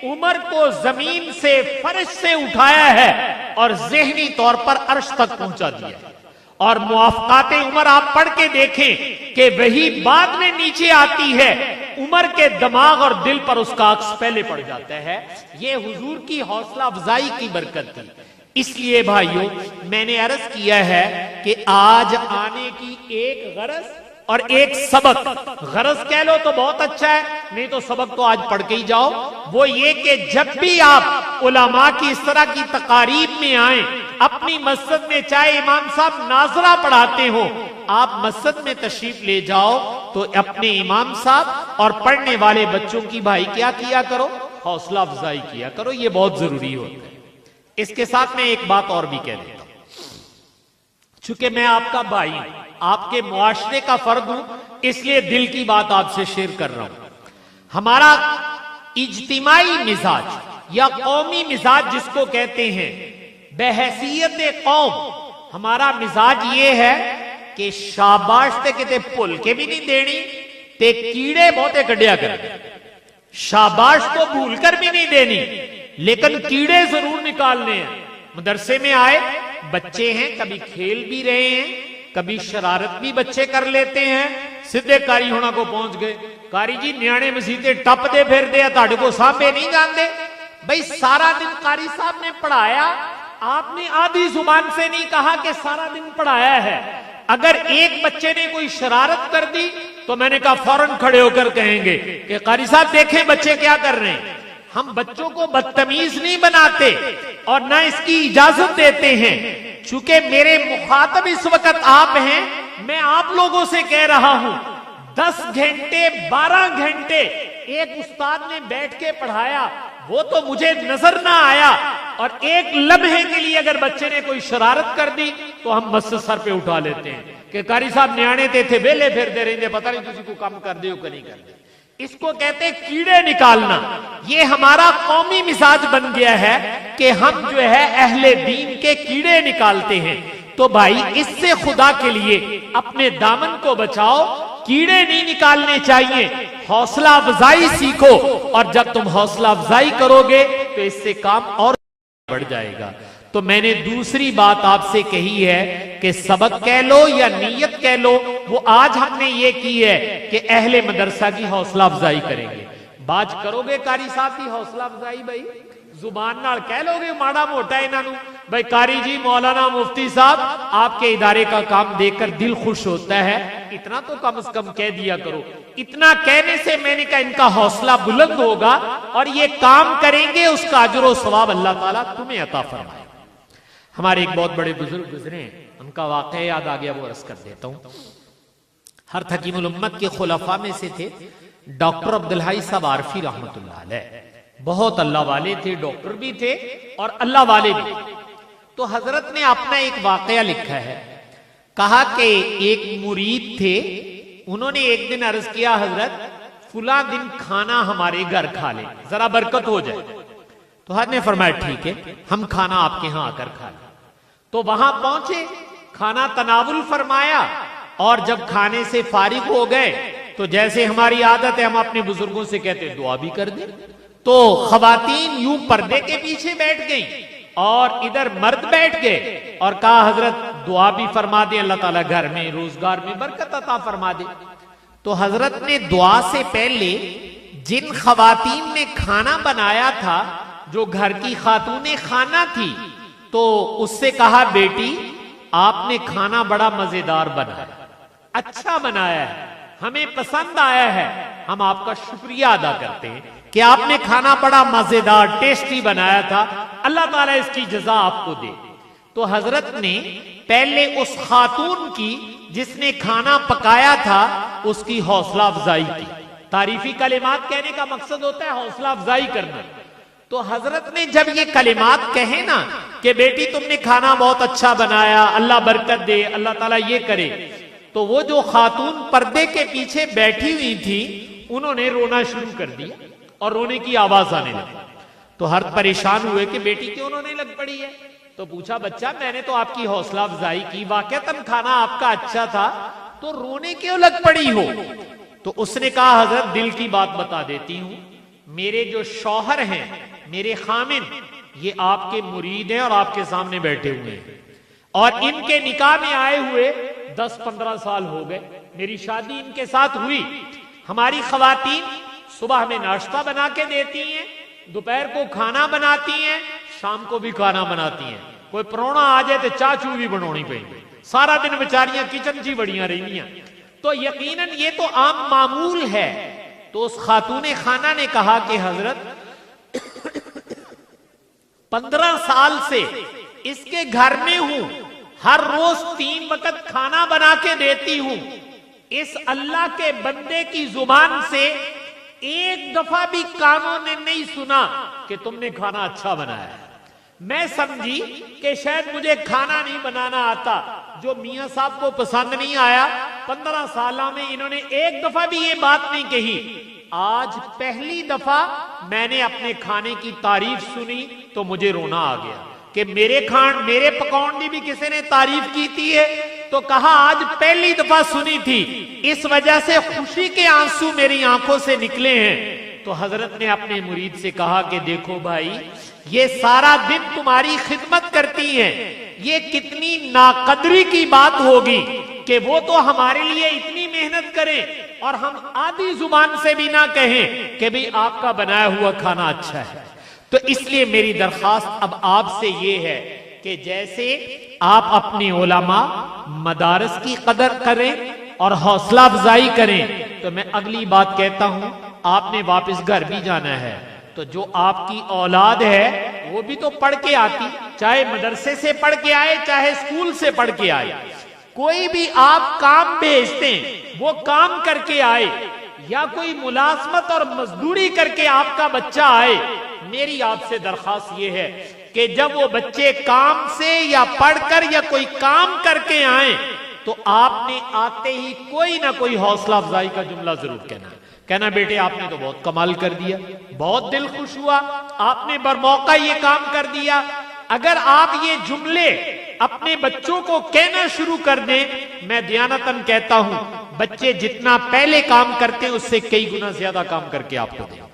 عمر کو زمین سے فرش سے اٹھایا ہے اور ذہنی طور پر عرش تک پہنچا دیا ہے. اور موافقات عمر آپ پڑھ کے دیکھیں کہ وہی بعد میں نیچے آتی ہے, عمر کے دماغ اور دل پر اس کا عکس پہلے پڑ جاتا ہے. یہ حضور کی حوصلہ افزائی کی برکت تھی. اس لیے بھائیوں میں نے عرض کیا ہے کہ آج آنے کی ایک غرض اور ایک سبق, غرض کہہ لو تو بہت اچھا ہے, نہیں تو سبق تو آج پڑھ کے ہی جاؤ, وہ یہ کہ جب بھی آپ علماء کی اس طرح کی تقاریب میں آئیں, اپنی مسجد میں چاہے امام صاحب ناظرہ پڑھاتے ہو, آپ مسجد میں تشریف لے جاؤ تو اپنے امام صاحب اور پڑھنے والے بچوں کی بھائی کیا کیا کرو, حوصلہ افزائی کیا کرو. یہ بہت ضروری ہوتا ہے. اس کے ساتھ میں ایک بات اور بھی کہہ دیتا ہوں, چونکہ میں آپ کا بھائی ہوں, آپ کے معاشرے کا فرد ہوں, اس لیے دل کی بات آپ سے شیئر کر رہا ہوں. ہمارا اجتماعی مزاج یا قومی مزاج جس کو کہتے ہیں, بحیثیت قوم ہمارا مزاج یہ ہے کہ شاباش تے کتے پل کے بھی نہیں دینی تے کیڑے بہتے کڈیا کر, شاباش تو بھول کر بھی نہیں دینی لیکن کیڑے ضرور نکالنے ہیں. مدرسے میں آئے بچے ہیں, کبھی کھیل بھی رہے ہیں, کبھی شرارت بھی بچے کر لیتے ہیں, سدھے کاری ہونا کو پہنچ گئے, کاری جی نیانے مسیتے ٹپ دے پھر دے, تاڑے کو سامنے نہیں جان دے. بھئی سارا دن قاری صاحب نے پڑھایا, آپ نے آدھی زبان سے نہیں کہا کہ سارا دن پڑھایا ہے. اگر ایک بچے نے کوئی شرارت کر دی تو میں نے کہا فوراً کھڑے ہو کر کہیں گے کہ قاری صاحب دیکھیں بچے کیا کر رہے ہیں. ہم بچوں کو بدتمیز نہیں بناتے اور نہ اس کی اجازت دیتے ہیں. چونکہ میرے مخاطب اس وقت آپ ہیں, میں آپ لوگوں سے کہہ رہا ہوں 10 گھنٹے 12 گھنٹے ایک استاد نے بیٹھ کے پڑھایا, وہ تو مجھے نظر نہ آیا, اور ایک لمحے کے لیے اگر بچے نے کوئی شرارت کر دی تو ہم مسجد سر پہ اٹھا لیتے ہیں کہ قاری صاحب نیانے تھے ویلے پھر دے رہے, پتہ نہیں کسی کو کام کر دے ہو کہ نہیں کر دے. اس کو کہتے ہیں کیڑے نکالنا. یہ ہمارا قومی مزاج بن گیا ہے کہ ہم جو ہے اہل دین کے کیڑے نکالتے ہیں. تو بھائی اس سے خدا کے لیے اپنے دامن کو بچاؤ, کیڑے نہیں نکالنے چاہیے, حوصلہ افزائی سیکھو, اور جب تم حوصلہ افزائی کرو گے تو اس سے کام اور بڑھ جائے گا. تو میں نے دوسری بات آپ سے کہی ہے کہ سبق کہہ لو یا نیت کہہ لو, وہ آج ہم نے یہ کی ہے کہ اہل مدرسہ کی حوصلہ افزائی کریں گے. باج کرو گے قاری صاحب کی حوصلہ افزائی, بھائی زبان نال کہہ لو گے ماڑا موٹا انہاں نو, بھائی قاری جی مولانا مفتی صاحب آپ کے ادارے کا کام دیکھ کر دل خوش ہوتا ہے, اتنا تو کم از کم کہہ دیا کرو. اتنا کہنے سے میں نے کہا ان کا حوصلہ بلند ہوگا اور یہ کام کریں گے, اس کا اجر و ثواب اللہ تعالیٰ تمہیں عطا فرمائے. ہمارے ایک بہت بڑے بزرگ گزرے ہیں, ان کا واقعہ یاد آ گیا, وہ عرض کر دیتا ہوں. حضرت حکیم الامت کے خلفاء میں سے تھے ڈاکٹر عبدالحی صاحب عارفی رحمت اللہ علیہ. بہت اللہ والے تھے, ڈاکٹر بھی تھے اور اللہ والے بھی. تو حضرت نے اپنا ایک واقعہ لکھا ہے, کہا کہ ایک مرید تھے, انہوں نے ایک دن عرض کیا حضرت فلاں دن کھانا ہمارے گھر کھا لیں, ذرا برکت ہو جائے. تو حضرت نے فرمایا ٹھیک ہے, ہم کھانا آپ کے ہاں آ کر کھا لیں. تو وہاں پہنچے, کھانا تناول فرمایا, اور جب کھانے سے فارغ ہو گئے تو جیسے ہماری عادت ہے ہم اپنے بزرگوں سے کہتے ہیں دعا بھی کر دیں. تو خواتین یوں پردے کے پیچھے بیٹھ گئیں اور ادھر مرد بیٹھ گئے اور کہا حضرت دعا بھی فرما دیں, اللہ تعالیٰ گھر میں روزگار میں برکت عطا فرما دے. تو حضرت نے دعا سے پہلے جن خواتین نے کھانا بنایا تھا, جو گھر کی خاتون خانہ تھی, تو اس سے کہا بیٹی آپ نے کھانا بڑا مزیدار بنایا, اچھا بنایا ہے, ہمیں پسند آیا ہے, ہم آپ کا شکریہ ادا کرتے ہیں کہ آپ نے کھانا بڑا مزیدار ٹیسٹی بنایا تھا, اللہ تعالیٰ اس کی جزا آپ کو دے. تو حضرت نے پہلے اس خاتون کی جس نے کھانا پکایا تھا اس کی حوصلہ افزائی کی. تعریفی کلمات کہنے کا مقصد ہوتا ہے حوصلہ افزائی کرنا. تو حضرت نے جب یہ کلمات کہے نا کہ بیٹی تم نے کھانا بہت اچھا بنایا, اللہ برکت دے, اللہ تعالیٰ یہ کرے, تو وہ جو خاتون پردے کے پیچھے بیٹھی ہوئی تھی انہوں نے رونا شروع کر دیا اور رونے کی آواز آنے لگی. تو ہر پریشان ہوئے کہ بیٹی کیوں رونے لگ پڑی ہے. تو پوچھا بچہ میں نے تو آپ کی حوصلہ افزائی کی, واقعتاً کھانا آپ کا اچھا تھا, تو رونے کیوں لگ پڑی ہو. تو اس نے کہا حضرت دل کی بات بتا دیتی ہوں, میرے جو شوہر ہیں میرے خامن یہ آپ کے مرید ہیں اور آپ کے سامنے بیٹھے ہوئے ہیں, اور ان کے نکاح میں آئے ہوئے 10-15 سال ہو گئے, میری شادی ان کے ساتھ ہوئی. ہماری خواتین صبح ہمیں ناشتہ بنا کے دیتی ہیں, دوپہر کو کھانا بناتی ہیں, شام کو بھی کھانا بناتی ہیں. کوئی پرونا آ جائے تو چاچو بھی بنونی پڑیں گے, سارا دن بیچاریاں کچن چی بڑیاں رہی ہیں. تو یقیناً یہ تو عام معمول ہے. تو اس خاتون خانہ نے کہا کہ حضرت 15 سال سے اس کے گھر میں ہوں, ہر روز 3 وقت کھانا بنا کے دیتی ہوں, اس اللہ کے بندے کی زبان سے ایک دفعہ بھی کانوں نے نہیں سنا کہ تم نے کھانا اچھا بنایا ہے. میں سمجھی کہ شاید مجھے کھانا نہیں بنانا آتا, جو میاں صاحب کو پسند نہیں آیا. 15 سالہ میں انہوں نے ایک دفعہ بھی یہ بات نہیں کہی. آج پہلی دفعہ میں نے اپنے کھانے کی تعریف سنی تو مجھے رونا آ گیا کہ میرے پکوان کی بھی کسی نے تعریف کی تھی ہے. تو کہا آج پہلی دفعہ سنی تھی, اس وجہ سے خوشی کے آنسو میری آنکھوں سے نکلے ہیں. تو حضرت نے اپنے مرید سے کہا کہ دیکھو بھائی, یہ سارا دن تمہاری خدمت کرتی ہیں, یہ کتنی ناقدری کی بات ہوگی کہ وہ تو ہمارے لیے اتنی محنت کریں اور ہم آدھی زبان سے بھی نہ کہیں کہ بھی آپ کا بنایا ہوا کھانا اچھا ہے. تو اس لیے میری درخواست اب آپ سے یہ ہے کہ جیسے آپ اپنے علماء مدارس کی قدر کریں اور حوصلہ افزائی کریں, تو میں اگلی بات کہتا ہوں, آپ نے واپس گھر بھی جانا ہے, تو جو آپ کی اولاد ہے وہ بھی تو پڑھ کے آتی, چاہے مدرسے سے پڑھ کے آئے چاہے اسکول سے پڑھ کے آئے. کوئی بھی آپ کام بھیجتے ہیں وہ کام کر کے آئے, یا کوئی ملازمت اور مزدوری کر کے آپ کا بچہ آئے. میری آپ سے درخواست یہ ہے کہ جب وہ بچے کام سے یا پڑھ کر یا کوئی کام کر کے آئیں تو آپ نے آتے ہی کوئی نہ کوئی حوصلہ افزائی کا جملہ ضرور کہنا بیٹے آپ نے تو بہت کمال کر دیا, بہت دل خوش ہوا, آپ نے برموقع یہ کام کر دیا. اگر آپ یہ جملے اپنے بچوں کو کہنا شروع کر دیں, میں دیانتاً کہتا ہوں بچے جتنا پہلے کام کرتے ہیں اس سے کئی گنا زیادہ کام کر کے آپ کو دیں.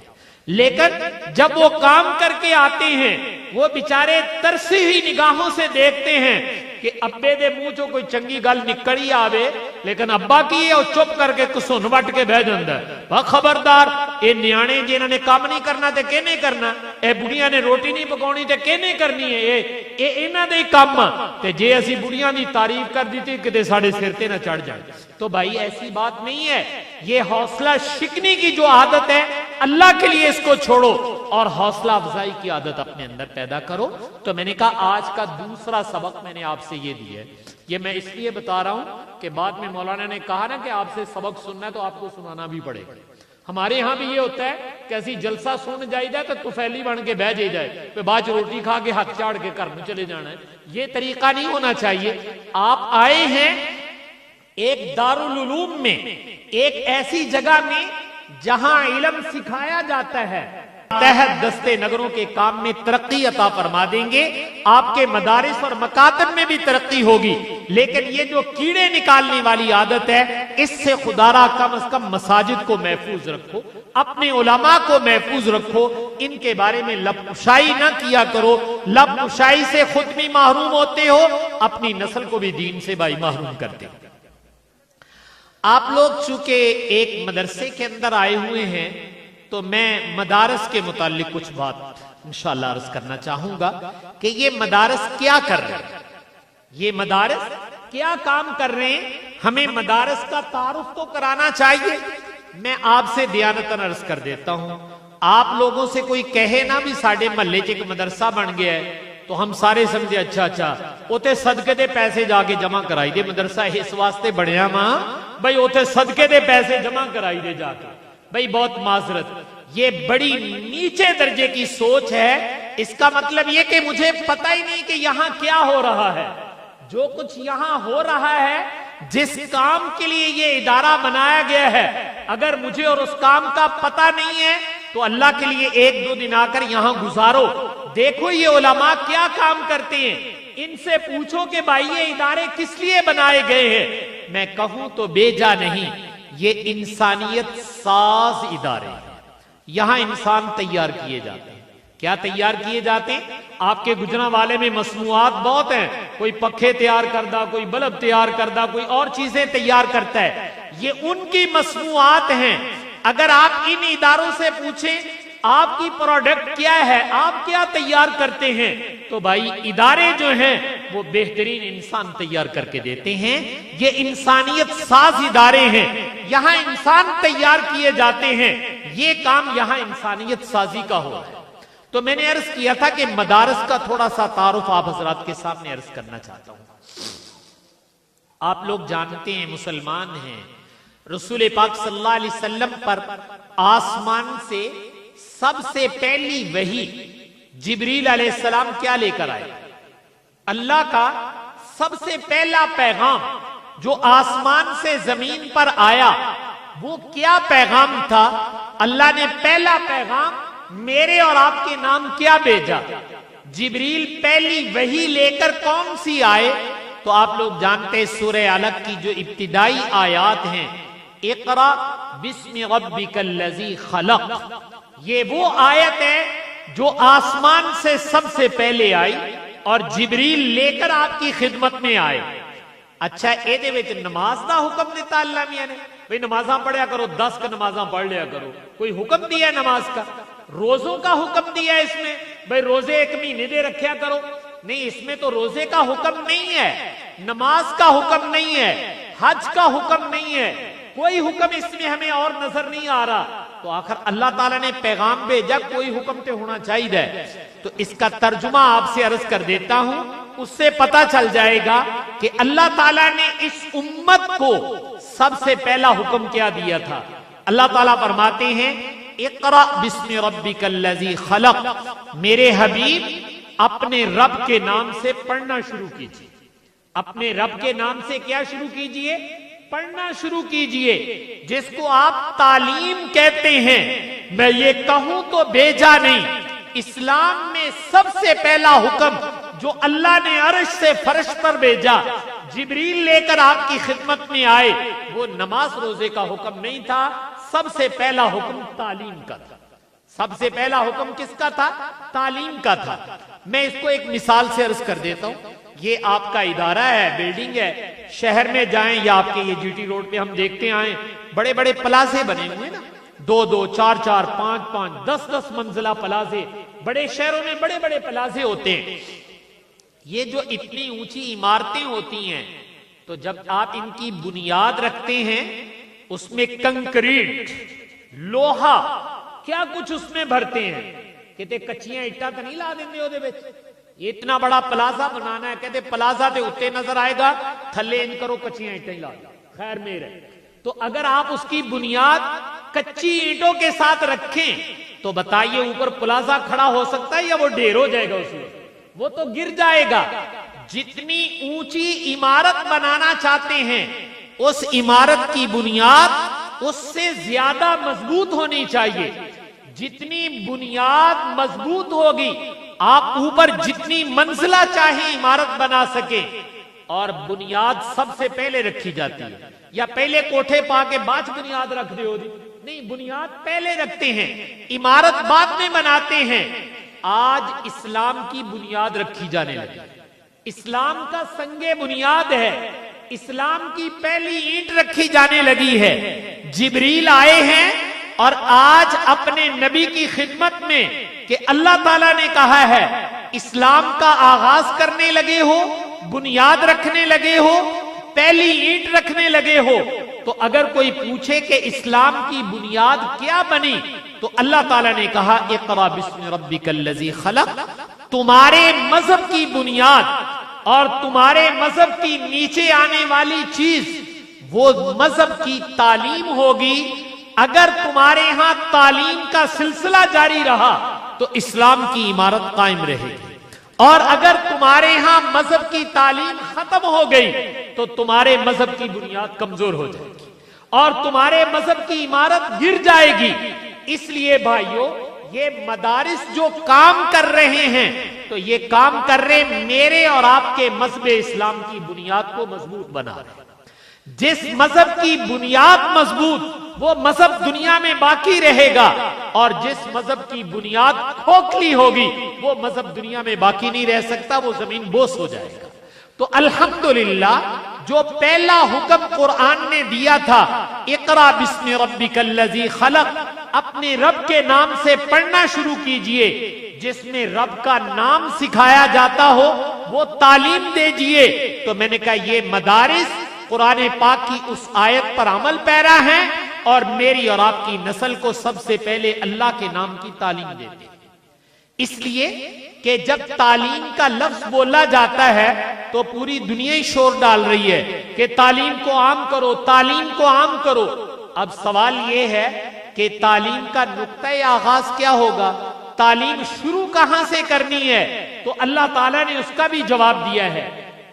لیکن جب وہ کام کر کے آتے ہیں وہ بیچارے ترسی ہوئی نگاہوں سے دیکھتے ہیں کہ ابے دے منہ چوں کوئی چنگی گل نکلی آوے, لیکن ابا کی ہے وہ چپ کر کے کسن وٹ کے بہ جاندا ہے. خبردار, اے نیانے جنہاں نے کام نہیں کرنا تے کہنے کرنا, اے بڑیاں نے روٹی نہیں پکاونی تے کہنے کرنی ہے, اے انہاں دے کام تے جے اسی بڑیاں دی تعریف کر دیتی کتے ساڈے سر تے نہ چڑھ جائے. تو بھائی ایسی بات نہیں ہے. یہ حوصلہ شکنی کی جو عادت ہے اللہ کے لیے اس کو چھوڑو اور حوصلہ افزائی کی عادت اپنے اندر پیدا کرو. تو میں نے کہا آج کا دوسرا سبق میں نے آپ سے یہ دیا ہے. یہ میں اس لیے بتا رہا ہوں کہ بعد میں مولانا نے کہا نا کہ آپ سے سبق سننا ہے تو آپ کو سنانا بھی پڑے گا. ہمارے ہاں بھی یہ ہوتا ہے کہ ایسی جلسہ سن جائی جائے تو طفیلی بن کے بہ جائے, پھر بعد روٹی کھا کے ہاتھ چاڑ کے گھر میں چلے جانا ہے. یہ طریقہ نہیں ہونا چاہیے. آپ آئے ہیں ایک دارالعلوم میں, ایک ایسی جگہ میں جہاں علم سکھایا جاتا ہے, تحت دستے نگروں کے کام میں ترقی عطا فرما دیں گے. آپ کے مدارس اور مکاتب میں بھی ترقی ہوگی. لیکن یہ جو کیڑے نکالنے والی عادت ہے اس سے خدارا کم از کم مساجد کو محفوظ رکھو, اپنے علماء کو محفوظ رکھو. ان کے بارے میں لب کشائی نہ کیا کرو. لب کشائی سے خود بھی محروم ہوتے ہو, اپنی نسل کو بھی دین سے بھائی محروم کرتے ہو. آپ لوگ چونکہ ایک مدرسے کے اندر آئے ہوئے ہیں تو میں مدارس کے متعلق کچھ بات انشاءاللہ عرض کرنا چاہوں گا کہ یہ مدارس کیا کر رہے ہیں, یہ مدارس کیا کام کر رہے ہیں. ہمیں مدارس کا تعارف تو کرانا چاہیے. میں آپ سے دیانتاً عرض کر دیتا ہوں, آپ لوگوں سے کوئی کہے نا بھی ساڑھے محلے چ ایک مدرسہ بن گیا ہے تو ہم سارے سمجھے اچھا اوتے صدقے دے پیسے جا کے جمع کرائی دے. مدرسہ اس واسطے بڑھیا ماں بھائی اوتے صدقے دے پیسے جمع کرائی دے جا کے. بھائی بہت معذرت, یہ بڑی نیچے درجے کی سوچ ہے. اس کا مطلب یہ کہ مجھے پتہ ہی نہیں کہ یہاں کیا ہو رہا ہے. جو کچھ یہاں ہو رہا ہے جس کام کے لیے یہ ادارہ بنایا گیا ہے اگر مجھے اور اس کام کا پتہ نہیں ہے تو اللہ کے لیے 1-2 دن آ کر یہاں گزارو، دیکھو یہ علماء کیا کام کرتے ہیں، ان سے پوچھو کہ بھائی یہ ادارے کس لیے بنائے گئے ہیں۔ میں کہوں تو بے جا نہیں، یہ انسانیت ساز ادارے ہیں، یہاں انسان تیار کیے جاتے ہیں۔ کیا تیار کیے جاتے ہیں؟ آپ کے گجرانوالے میں مصنوعات بہت ہیں، کوئی پکھے تیار کردہ، کوئی بلب تیار کردہ، کوئی اور چیزیں تیار کرتا ہے، یہ ان کی مصنوعات ہیں۔ اگر آپ ان اداروں سے پوچھیں آپ کی پروڈکٹ کیا ہے، آپ کیا تیار کرتے ہیں، تو بھائی ادارے جو ہیں وہ بہترین انسان تیار کر کے دیتے ہیں۔ یہ انسانیت ساز ادارے ہیں، یہاں انسان تیار کیے جاتے ہیں، یہ کام یہاں انسانیت سازی کا ہو ہے۔ تو میں نے عرض کیا تھا کہ مدارس کا تھوڑا سا تعارف آپ حضرات کے سامنے عرض کرنا چاہتا ہوں۔ آپ لوگ جانتے ہیں، مسلمان ہیں، رسول پاک صلی اللہ علیہ وسلم پر آسمان سے سب سے پہلی وحی جبریل علیہ السلام کیا لے کر آئے؟ اللہ کا سب سے پہلا پیغام جو آسمان سے زمین پر آیا وہ کیا پیغام تھا؟ اللہ نے پہلا پیغام میرے اور آپ کے نام کیا بھیجا؟ جبریل پہلی وحی لے کر کون سی آئے؟ تو آپ لوگ جانتے سورہ علق کی جو ابتدائی آیات ہیں، اقرا بسم ربک الذی خلق، یہ وہ آیت ہے جو آسمان سے سب سے پہلے آئی اور جبریل لے کر آپ کی خدمت میں آئے۔ اچھا اے دے وچ نماز دا حکم دیتا اللہ میاں نے، بھئی نمازاں پڑھیا کرو، 10 کا نمازاں پڑھ لیا کرو، کوئی حکم دیا ہے نماز کا؟ روزوں کا حکم دیا ہے اس میں، بھئی روزے 1 مہینے دے رکھیا کرو؟ نہیں، اس میں تو روزے کا حکم نہیں ہے، نماز کا حکم نہیں ہے، حج کا حکم نہیں ہے، کوئی حکم اس میں ہمیں اور نظر نہیں آ رہا۔ تو آخر اللہ تعالیٰ نے پیغام بھیجا، کوئی حکم تے ہونا چاہیے۔ تو اس کا ترجمہ آپ سے عرض کر دیتا ہوں، اس سے پتہ چل جائے گا کہ اللہ تعالیٰ نے اس امت کو سب سے پہلا حکم کیا دیا تھا۔ اللہ تعالیٰ فرماتے ہیں اقرأ بسم ربک الذی خلق، میرے حبیب اپنے رب کے نام سے پڑھنا شروع کیجیے، اپنے رب کے نام سے کیا شروع کیجیے؟ پڑھنا شروع کیجئے، جس کو آپ تعلیم کہتے ہیں۔ میں یہ کہوں تو بے جا نہیں، اسلام میں سب سے پہلا حکم جو اللہ نے عرش سے فرش پر بھیجا، جبریل لے کر آپ کی خدمت میں آئے، وہ نماز روزے کا حکم نہیں تھا، سب سے پہلا حکم تعلیم کا تھا۔ سب سے پہلا حکم کس کا تھا؟ تعلیم کا تھا۔ میں اس کو ایک مثال سے عرض کر دیتا ہوں۔ یہ آپ کا ادارہ ہے، بلڈنگ ہے، شہر میں جائیں یا آپ کے یہ جی ٹی روڈ پہ ہم دیکھتے آئیں، بڑے بڑے پلازے بنے ہوئے نا، 2-2 4-4 5-5 10-10 منزلہ پلازے، بڑے شہروں میں بڑے بڑے پلازے ہوتے ہیں۔ یہ جو اتنی اونچی عمارتیں ہوتی ہیں تو جب آپ ان کی بنیاد رکھتے ہیں اس میں کنکریٹ، لوہا، کیا کچھ اس میں بھرتے ہیں، کہتے کچیاں اٹا تو نہیں لا دیندے ہو دے بچ، یہ اتنا بڑا پلازا بنانا ہے، کہتے پلازا تے اتے نظر آئے گا، تھلے ان کرو کچیاں اٹیں لا دو، خیر میرے۔ تو اگر آپ اس کی بنیاد کچی اینٹوں کے ساتھ رکھیں تو بتائیے اوپر پلازا کھڑا ہو سکتا ہے یا وہ ڈھیر ہو جائے گا؟ اس میں وہ تو گر جائے گا۔ جتنی اونچی عمارت بنانا چاہتے ہیں اس عمارت کی بنیاد اس سے زیادہ مضبوط ہونی چاہیے۔ جتنی بنیاد مضبوط ہوگی آپ اوپر جتنی منزلہ چاہیں عمارت بنا سکیں۔ اور بنیاد سب سے پہلے رکھی جاتی ہے، یا پہلے کوٹھے پا کے بعد بنیاد رکھ دے ہو دی؟ نہیں، بنیاد پہلے رکھتے ہیں، عمارت بعد میں بناتے ہیں۔ آج اسلام کی بنیاد رکھی جانے لگی، اسلام کا سنگ بنیاد ہے، اسلام کی پہلی اینٹ رکھی جانے لگی ہے۔ جبریل آئے ہیں اور آج اپنے نبی کی خدمت میں کہ اللہ تعالیٰ نے کہا ہے اسلام کا آغاز کرنے لگے ہو، بنیاد رکھنے لگے ہو، پہلی اینٹ رکھنے لگے ہو، تو اگر کوئی پوچھے کہ اسلام کی بنیاد کیا بنی تو اللہ تعالیٰ نے کہا اقرا بسم ربک الذی خلق۔ تمہارے مذہب کی بنیاد اور تمہارے مذہب کی نیچے آنے والی چیز وہ مذہب کی تعلیم ہوگی۔ اگر تمہارے ہاں تعلیم کا سلسلہ جاری رہا تو اسلام کی عمارت قائم رہے گی، اور اگر تمہارے ہاں مذہب کی تعلیم ختم ہو گئی تو تمہارے مذہب کی بنیاد کمزور ہو جائے گی اور تمہارے مذہب کی عمارت گر جائے گی. اس لیے بھائیو یہ مدارس جو کام کر رہے ہیں تو یہ کام کر رہے میرے اور آپ کے مذہب اسلام کی بنیاد کو مضبوط بنا رہے ہیں. جس مذہب کی بنیاد مضبوط وہ مذہب دنیا میں باقی رہے گا اور جس مذہب کی بنیاد کھوکھلی ہوگی وہ مذہب دنیا میں باقی نہیں رہ سکتا، وہ زمین بوس ہو جائے گا. تو الحمدللہ جو پہلا حکم قرآن نے دیا تھا اقرا بسم ربک الذی خلق، اپنے رب کے نام سے پڑھنا شروع کیجئے. جس میں رب کا نام سکھایا جاتا ہو وہ تعلیم دیجئے. تو میں نے کہا یہ مدارس قرآن پاک کی اس آیت پر عمل پیرا ہیں اور میری اور آپ کی نسل کو سب سے پہلے اللہ کے نام کی تعلیم دیتے ہیں. اس لیے کہ جب تعلیم کا لفظ بولا جاتا ہے تو پوری دنیا ہی شور ڈال رہی ہے کہ تعلیم کو عام کرو، تعلیم کو عام کرو. اب سوال یہ ہے کہ تعلیم کا نقطۂ آغاز کیا ہوگا، تعلیم شروع کہاں سے کرنی ہے؟ تو اللہ تعالیٰ نے اس کا بھی جواب دیا ہے.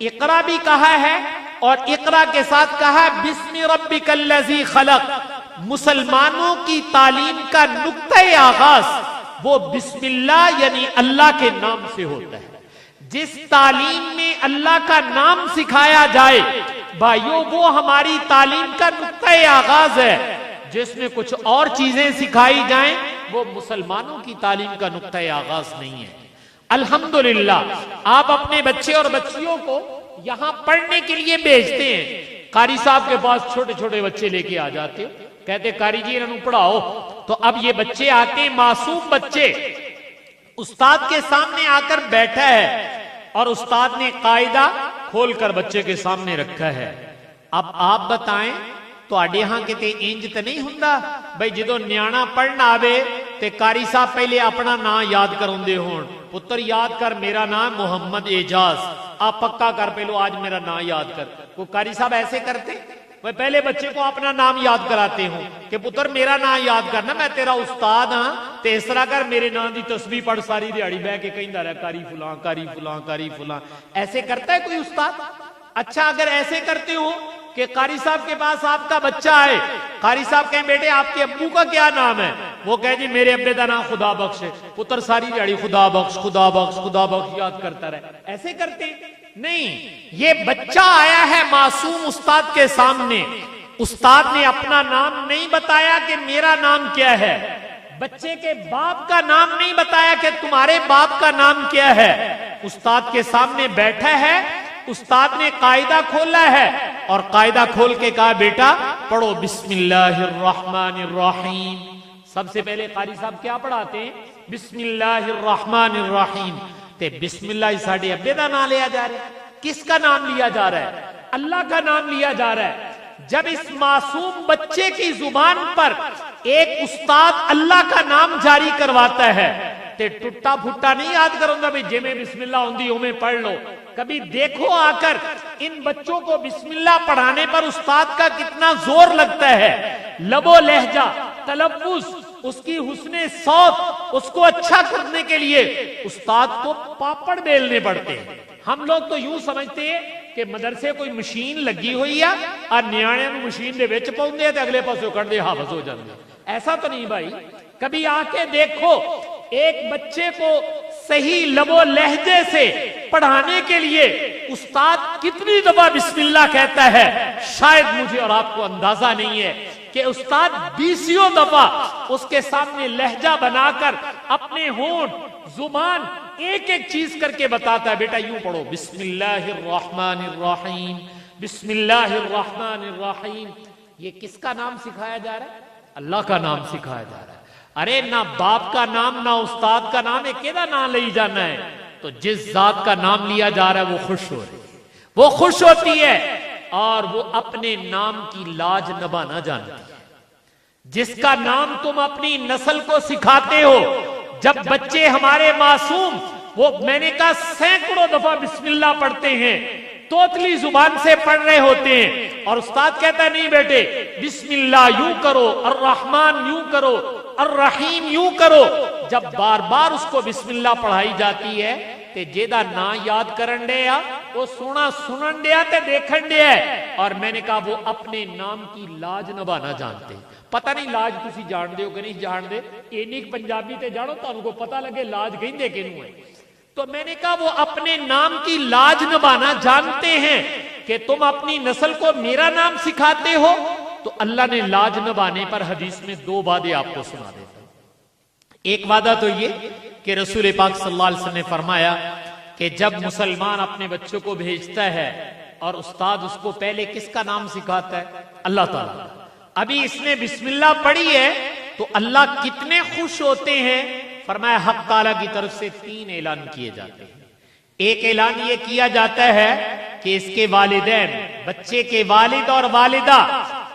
اقرا بھی کہا ہے اور اقرا کے ساتھ کہا بسم ربک الذی خلق. مسلمانوں کی تعلیم کا نقطۂ آغاز وہ بسم اللہ یعنی اللہ کے نام سے ہوتا ہے. جس تعلیم میں اللہ کا نام سکھایا جائے بھائیو وہ ہماری تعلیم کا نقطۂ آغاز ہے. جس میں کچھ اور چیزیں سکھائی جائیں وہ مسلمانوں کی تعلیم کا نقطۂ آغاز نہیں ہے. الحمدللہ آپ اپنے بچے اور بچیوں کو یہاں پڑھنے کے لیے بھیجتے ہیں. قاری صاحب کے پاس چھوٹے چھوٹے بچے لے کے آ جاتے ہو، کہتے قاری جی انہوں پڑھاؤ. تو اب یہ بچے آتے ہیں، معصوم بچے، استاد کے سامنے آ کر بیٹھا ہے اور استاد نے قاعدہ کھول کر بچے کے سامنے رکھا ہے. اب آپ بتائیں تو ہاں کہتے انج تو نہیں ہوندا بھائی جدو نیانا پڑھنا آوے تے قاری صاحب پہلے اپنا نام یاد کروندے ہون، پتر یاد کر میرا نام محمد اعجاز، آپ پکا کر پہلو آج میرا نام یاد کر. وہ قاری صاحب ایسے کرتے وہ پہلے بچے کو اپنا نام یاد کراتے ہوں کہ پتر میرا نام یاد کرنا، میں تیرا استاد ہاں تے اس طرح کر میرے نام دی تسبیح پڑھ ساری دیہڑی بہ کے کہندا رہے قاری فلاں قاری فلاں قاری فلاں. ایسے کرتا ہے کوئی استاد؟ اچھا اگر ایسے کرتے ہو کہ قاری صاحب کے پاس آپ کا بچہ آئے، قاری صاحب کہیں بیٹے آپ کے ابو کا کیا نام ہے؟ وہ کہے جی میرے ابے کا نام خدا بخش ہے. پتر ساری دیہڑی خدا بخش خدا بخش خدا بخش یاد کرتا رہے. ایسے کرتے نہیں. یہ بچہ آیا ہے معصوم استاد کے سامنے، استاد نے اپنا نام نہیں بتایا کہ میرا نام کیا ہے، بچے کے باپ کا نام نہیں بتایا کہ تمہارے باپ کا نام کیا ہے. استاد کے سامنے بیٹھا ہے، استاد نے قاعدہ کھولا ہے اور قاعدہ کھول کے کہا بیٹا پڑھو بسم اللہ الرحمن الرحیم. سب سے پہلے قاری صاحب کیا پڑھاتے ہیں؟ بسم اللہ الرحمن الرحیم. تے بسم اللہ ساڑھے ابے دا نام لیا جا رہا ہے. کس کا نام لیا جا رہا ہے؟ اللہ کا نام لیا جا رہا ہے. جب اس معصوم بچے کی زبان پر ایک استاد اللہ کا نام جاری کرواتا ہے تے ٹوٹا پھٹا نہیں یاد کروں گا بھئی جے میں بسم اللہ ہوندی ہوں میں پڑھ لو. کبھی دیکھو آ کر ان بچوں کو بسم اللہ پڑھانے پر استاد کا کتنا زور لگتا ہے. لب و لہجہ، تلفظ، اس کی حسن صوت، اس کو اچھا کرنے کے لیے استاد کو پاپڑ بیلنے پڑتے ہیں. ہم لوگ تو یوں سمجھتے ہیں کہ مدرسے کوئی مشین لگی ہوئی ہے اور نیانے نو مشین دے وچ پاؤندے تے اگلے پاسوں کڈ دے حافظ ہو جاندے. ایسا تو نہیں بھائی. کبھی آ کے دیکھو ایک بچے کو صحیح لب و لہجے سے پڑھانے کے لیے استاد کتنی دفعہ بسم اللہ کہتا ہے. شاید مجھے اور آپ کو اندازہ نہیں ہے کہ استاد 20 دفعہ اس کے سامنے لہجہ بنا کر اپنے ہونٹ زبان ایک ایک چیز کر کے بتاتا ہے بیٹا یوں پڑھو بسم اللہ الرحمن الرحیم بسم اللہ الرحمن الرحیم. یہ کس کا نام سکھایا جا رہا ہے؟ اللہ کا نام سکھایا جا رہا ہے. ارے نہ باپ کا نام نہ استاد کا نام ہے، کیدا نام لئی جانا ہے. تو جس ذات کا نام لیا جا رہا ہے وہ خوش ہو رہی ہے، وہ خوش ہوتی ہے اور وہ اپنے نام کی لاج نبھانا جانتی ہے. جس کا نام تم اپنی نسل کو سکھاتے ہو، جب بچے ہمارے معصوم وہ میں نے کہا سینکڑوں دفعہ بسم اللہ پڑھتے ہیں، توتلی زبان سے پڑھ رہے ہوتے ہیں اور استاد کہتا ہے نہیں بیٹے بسم اللہ یوں کرو، الرحمن یوں کرو، الرحیم یوں کرو. جب بار بار اس کو بسم اللہ پڑھائی جاتی ہے تے جیدہ نا یاد کرن دے یا وہ سونا سنن دیا تے دیکھن دیا ہے. اور میں نے کہا وہ اپنے نام کی لاج نبھانا جانتے. پتہ نہیں لاج تسی جان دے ہو کہ نہیں جان دے, اینی پنجابی تے جانو تو ان کو پتہ لگے لاج کہندے کینوں ہے. تو میں نے کہا وہ اپنے نام کی لاج نبھانا جانتے ہیں کہ تم اپنی نسل کو میرا نام سکھاتے ہو. تو اللہ نے لاج نبھانے پر حدیث میں 2 وعدے آپ کو سنا دیتا ہوں. ایک وعدہ تو یہ کہ رسول پاک صلی اللہ علیہ وسلم نے فرمایا کہ جب مسلمان اپنے بچوں کو بھیجتا ہے اور استاد اس کو پہلے کس کا نام سکھاتا ہے؟ اللہ تعالیٰ. ابھی اس نے بسم اللہ پڑھی ہے تو اللہ کتنے خوش ہوتے ہیں. فرمایا حق تعالیٰ کی طرف سے 3 اعلان کیے جاتے ہیں. ایک اعلان یہ کیا جاتا ہے کہ اس کے والدین, بچے کے والد اور والدہ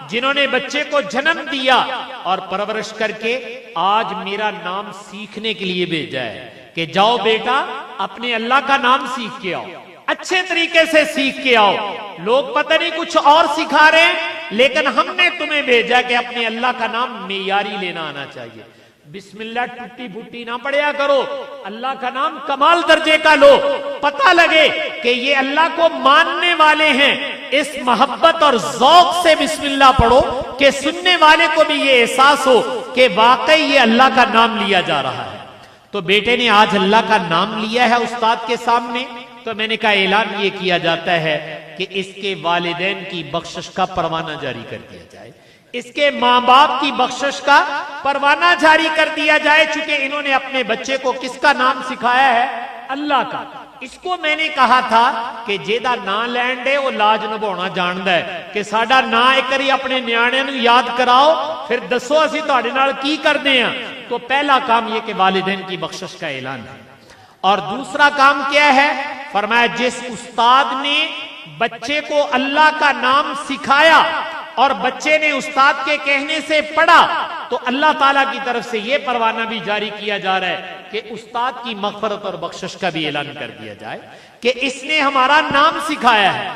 جنہوں نے بچے کو جنم دیا اور پرورش کر کے آج میرا نام سیکھنے کے لیے بھیجا ہے کہ جاؤ بیٹا اپنے اللہ کا نام سیکھ کے آؤ, اچھے طریقے سے سیکھ کے آؤ. لوگ پتہ نہیں کچھ اور سکھا رہے ہیں لیکن ہم نے تمہیں بھیجا کہ اپنے اللہ کا نام معیاری لینا آنا چاہیے. بسم اللہ ٹوٹی پھوٹی نہ پڑھیا کرو, اللہ کا نام کمال درجے کا لو, پتہ لگے کہ یہ اللہ کو ماننے والے ہیں. اس محبت اور ذوق سے بسم اللہ پڑھو کہ سننے والے کو بھی یہ احساس ہو کہ واقعی یہ اللہ کا نام لیا جا رہا ہے. تو بیٹے نے آج اللہ کا نام لیا ہے استاد کے سامنے, تو میں نے کہا اعلان یہ کیا جاتا ہے کہ اس کے والدین کی بخشش کا پروانہ جاری کر دیا جائے, اس کے ماں باپ کی بخشش کا پروانہ جاری کر دیا جائے, چونکہ انہوں نے اپنے بچے کو کس کا نام سکھایا ہے؟ اللہ کا. اس کو میں نے کہا تھا کہ جیدہ نا لینڈ ہے وہ لاج نبھانا جاندا ہے کہ ساڈا نا ایک کری اپنے نیانے نو یاد کراؤ پھر دسو اسی تہاڈے نال کی کردے ہیں. تو پہلا کام یہ کہ والدین کی بخشش کا اعلان ہے. اور دوسرا کام کیا ہے؟ فرمایا جس استاد نے بچے کو اللہ کا نام سکھایا اور بچے نے استاد کے کہنے سے پڑھا تو اللہ تعالیٰ کی طرف سے یہ پروانہ بھی جاری کیا جا رہا ہے کہ استاد کی مغفرت اور بخشش کا بھی اعلان کر دیا جائے کہ اس نے ہمارا نام سکھایا ہے.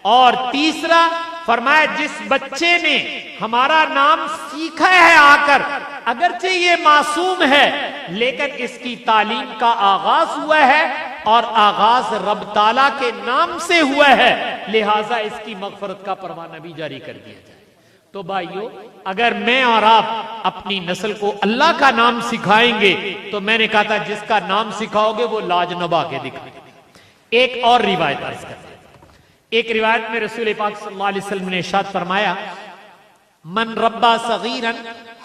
اور تیسرا فرمایا جس بچے نے ہمارا نام سیکھا ہے آ کر, اگرچہ یہ معصوم ہے لیکن اس کی تعلیم کا آغاز ہوا ہے اور آغاز رب تعالیٰ کے نام سے ہوا ہے, لہٰذا اس کی مغفرت کا پروانہ بھی جاری کر دیا جائے. تو بھائیو اگر میں اور آپ اپنی نسل کو اللہ کا نام سکھائیں گے تو میں نے کہا تھا جس کا نام سکھاؤ گے وہ لاج نبھا کے دکھائے. ایک اور روایت عرض کرتے ہیں. ایک روایت میں رسول پاک صلی اللہ علیہ وسلم نے ارشاد فرمایا من ربا صغیرا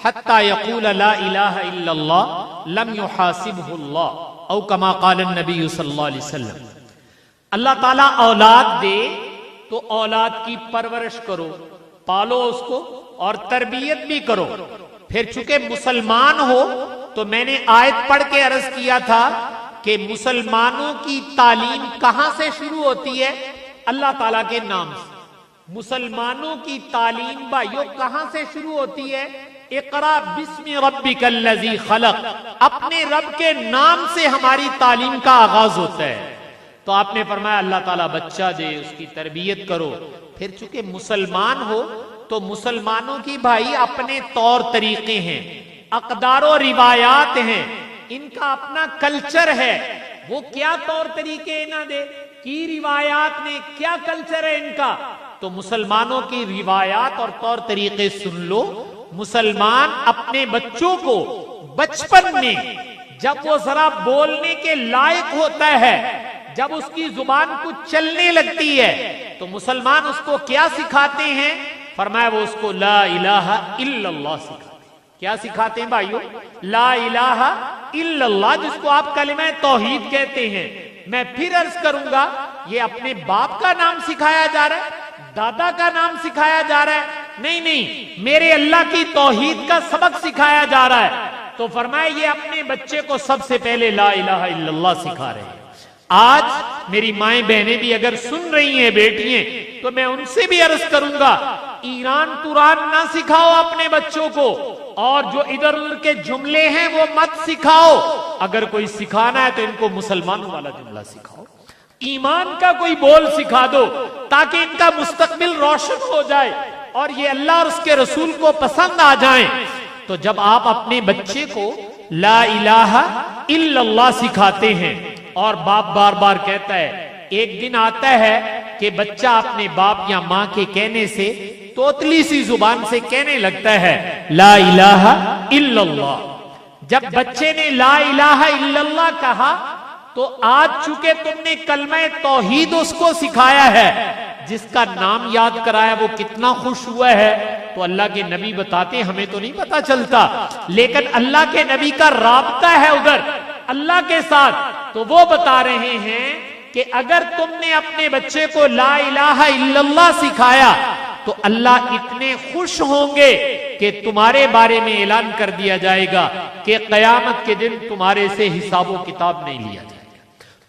حتی یقول لا الہ الا اللہ لم یحاسبہ اللہ او کما قال النبی صلی اللہ علیہ وسلم. اللہ تعالیٰ اولاد دے تو اولاد کی پرورش کرو, پالو اس کو اور تربیت بھی کرو. پھر چونکہ مسلمان ہو تو میں نے آیت پڑھ کے عرض کیا تھا کہ مسلمانوں کی تعلیم کہاں سے شروع ہوتی ہے؟ اللہ تعالیٰ کے نام سے. مسلمانوں کی تعلیم بھائیو کہاں سے شروع ہوتی ہے؟ اقرا بسم ربک الذی خلق, اپنے رب کے نام سے ہماری تعلیم کا آغاز ہوتا ہے. تو آپ نے فرمایا اللہ تعالیٰ بچہ دے, اس کی تربیت کرو. پھر چونکہ مسلمان ہو تو مسلمانوں کی بھائی اپنے طور طریقے ہیں, اقدار و روایات ہیں, ان کا اپنا کلچر ہے. وہ کیا طور طریقے نہ دے کی روایات نے کیا کلچر ہے ان کا, تو مسلمانوں کی روایات اور طور طریقے سن لو. مسلمان اپنے بچوں کو بچپن میں جب وہ ذرا بولنے کے لائق ہوتا ہے, جب اس کی زبان کچھ چلنے لگتی ہے تو مسلمان اس کو کیا سکھاتے ہیں؟ فرمایا وہ اس کو لا الہ الا اللہ سکھاتے ہیں. کیا سکھاتے ہیں بھائیو؟ لا الہ الا اللہ, جس کو آپ کلمہ توحید کہتے ہیں. میں پھر عرض کروں گا یہ اپنے باپ کا نام سکھایا جا رہا ہے, دادا کا نام سکھایا جا رہا ہے؟ نہیں, میرے اللہ کی توحید کا سبق سکھایا جا رہا ہے. تو فرمایا یہ اپنے بچے کو سب سے پہلے لا الہ الا اللہ سکھا رہے ہیں. آج میری مائیں بہنیں بھی اگر سن رہی ہیں بیٹیاں تو میں ان سے بھی عرض کروں گا ایران توران نہ سکھاؤ اپنے بچوں کو, اور جو ادھر ادھر کے جملے ہیں وہ مت سکھاؤ. اگر کوئی سکھانا ہے تو ان کو مسلمانوں والا جملہ سکھاؤ, ایمان کا کوئی بول سکھا دو تاکہ ان کا مستقبل روشن ہو جائے اور یہ اللہ اور اس کے رسول کو پسند آ جائیں. تو جب آپ اپنے بچے کو لا الہ الا اللہ سکھاتے ہیں اور باپ بار بار کہتا ہے ایک دن آتا ہے کہ بچہ اپنے باپ یا ماں کے کہنے سے توتلی سی زبان سے کہنے لگتا ہے لا الہ الا اللہ. جب بچے نے لا الہ الا اللہ کہا تو آج چونکہ تم نے کلمہ توحید اس کو سکھایا ہے، جس کا نام یاد کرایا وہ کتنا خوش ہوا ہے. تو اللہ کے نبی بتاتے ہمیں تو نہیں پتا چلتا، لیکن اللہ کے نبی کا رابطہ ہے ادھر اللہ کے ساتھ. تو وہ بتا رہے ہیں کہ اگر تم نے اپنے بچے کو لا الہ الا اللہ سکھایا تو اللہ اتنے خوش ہوں گے کہ تمہارے بارے میں اعلان کر دیا جائے گا کہ قیامت کے دن تمہارے سے حساب و کتاب نہیں لیا جائے گا.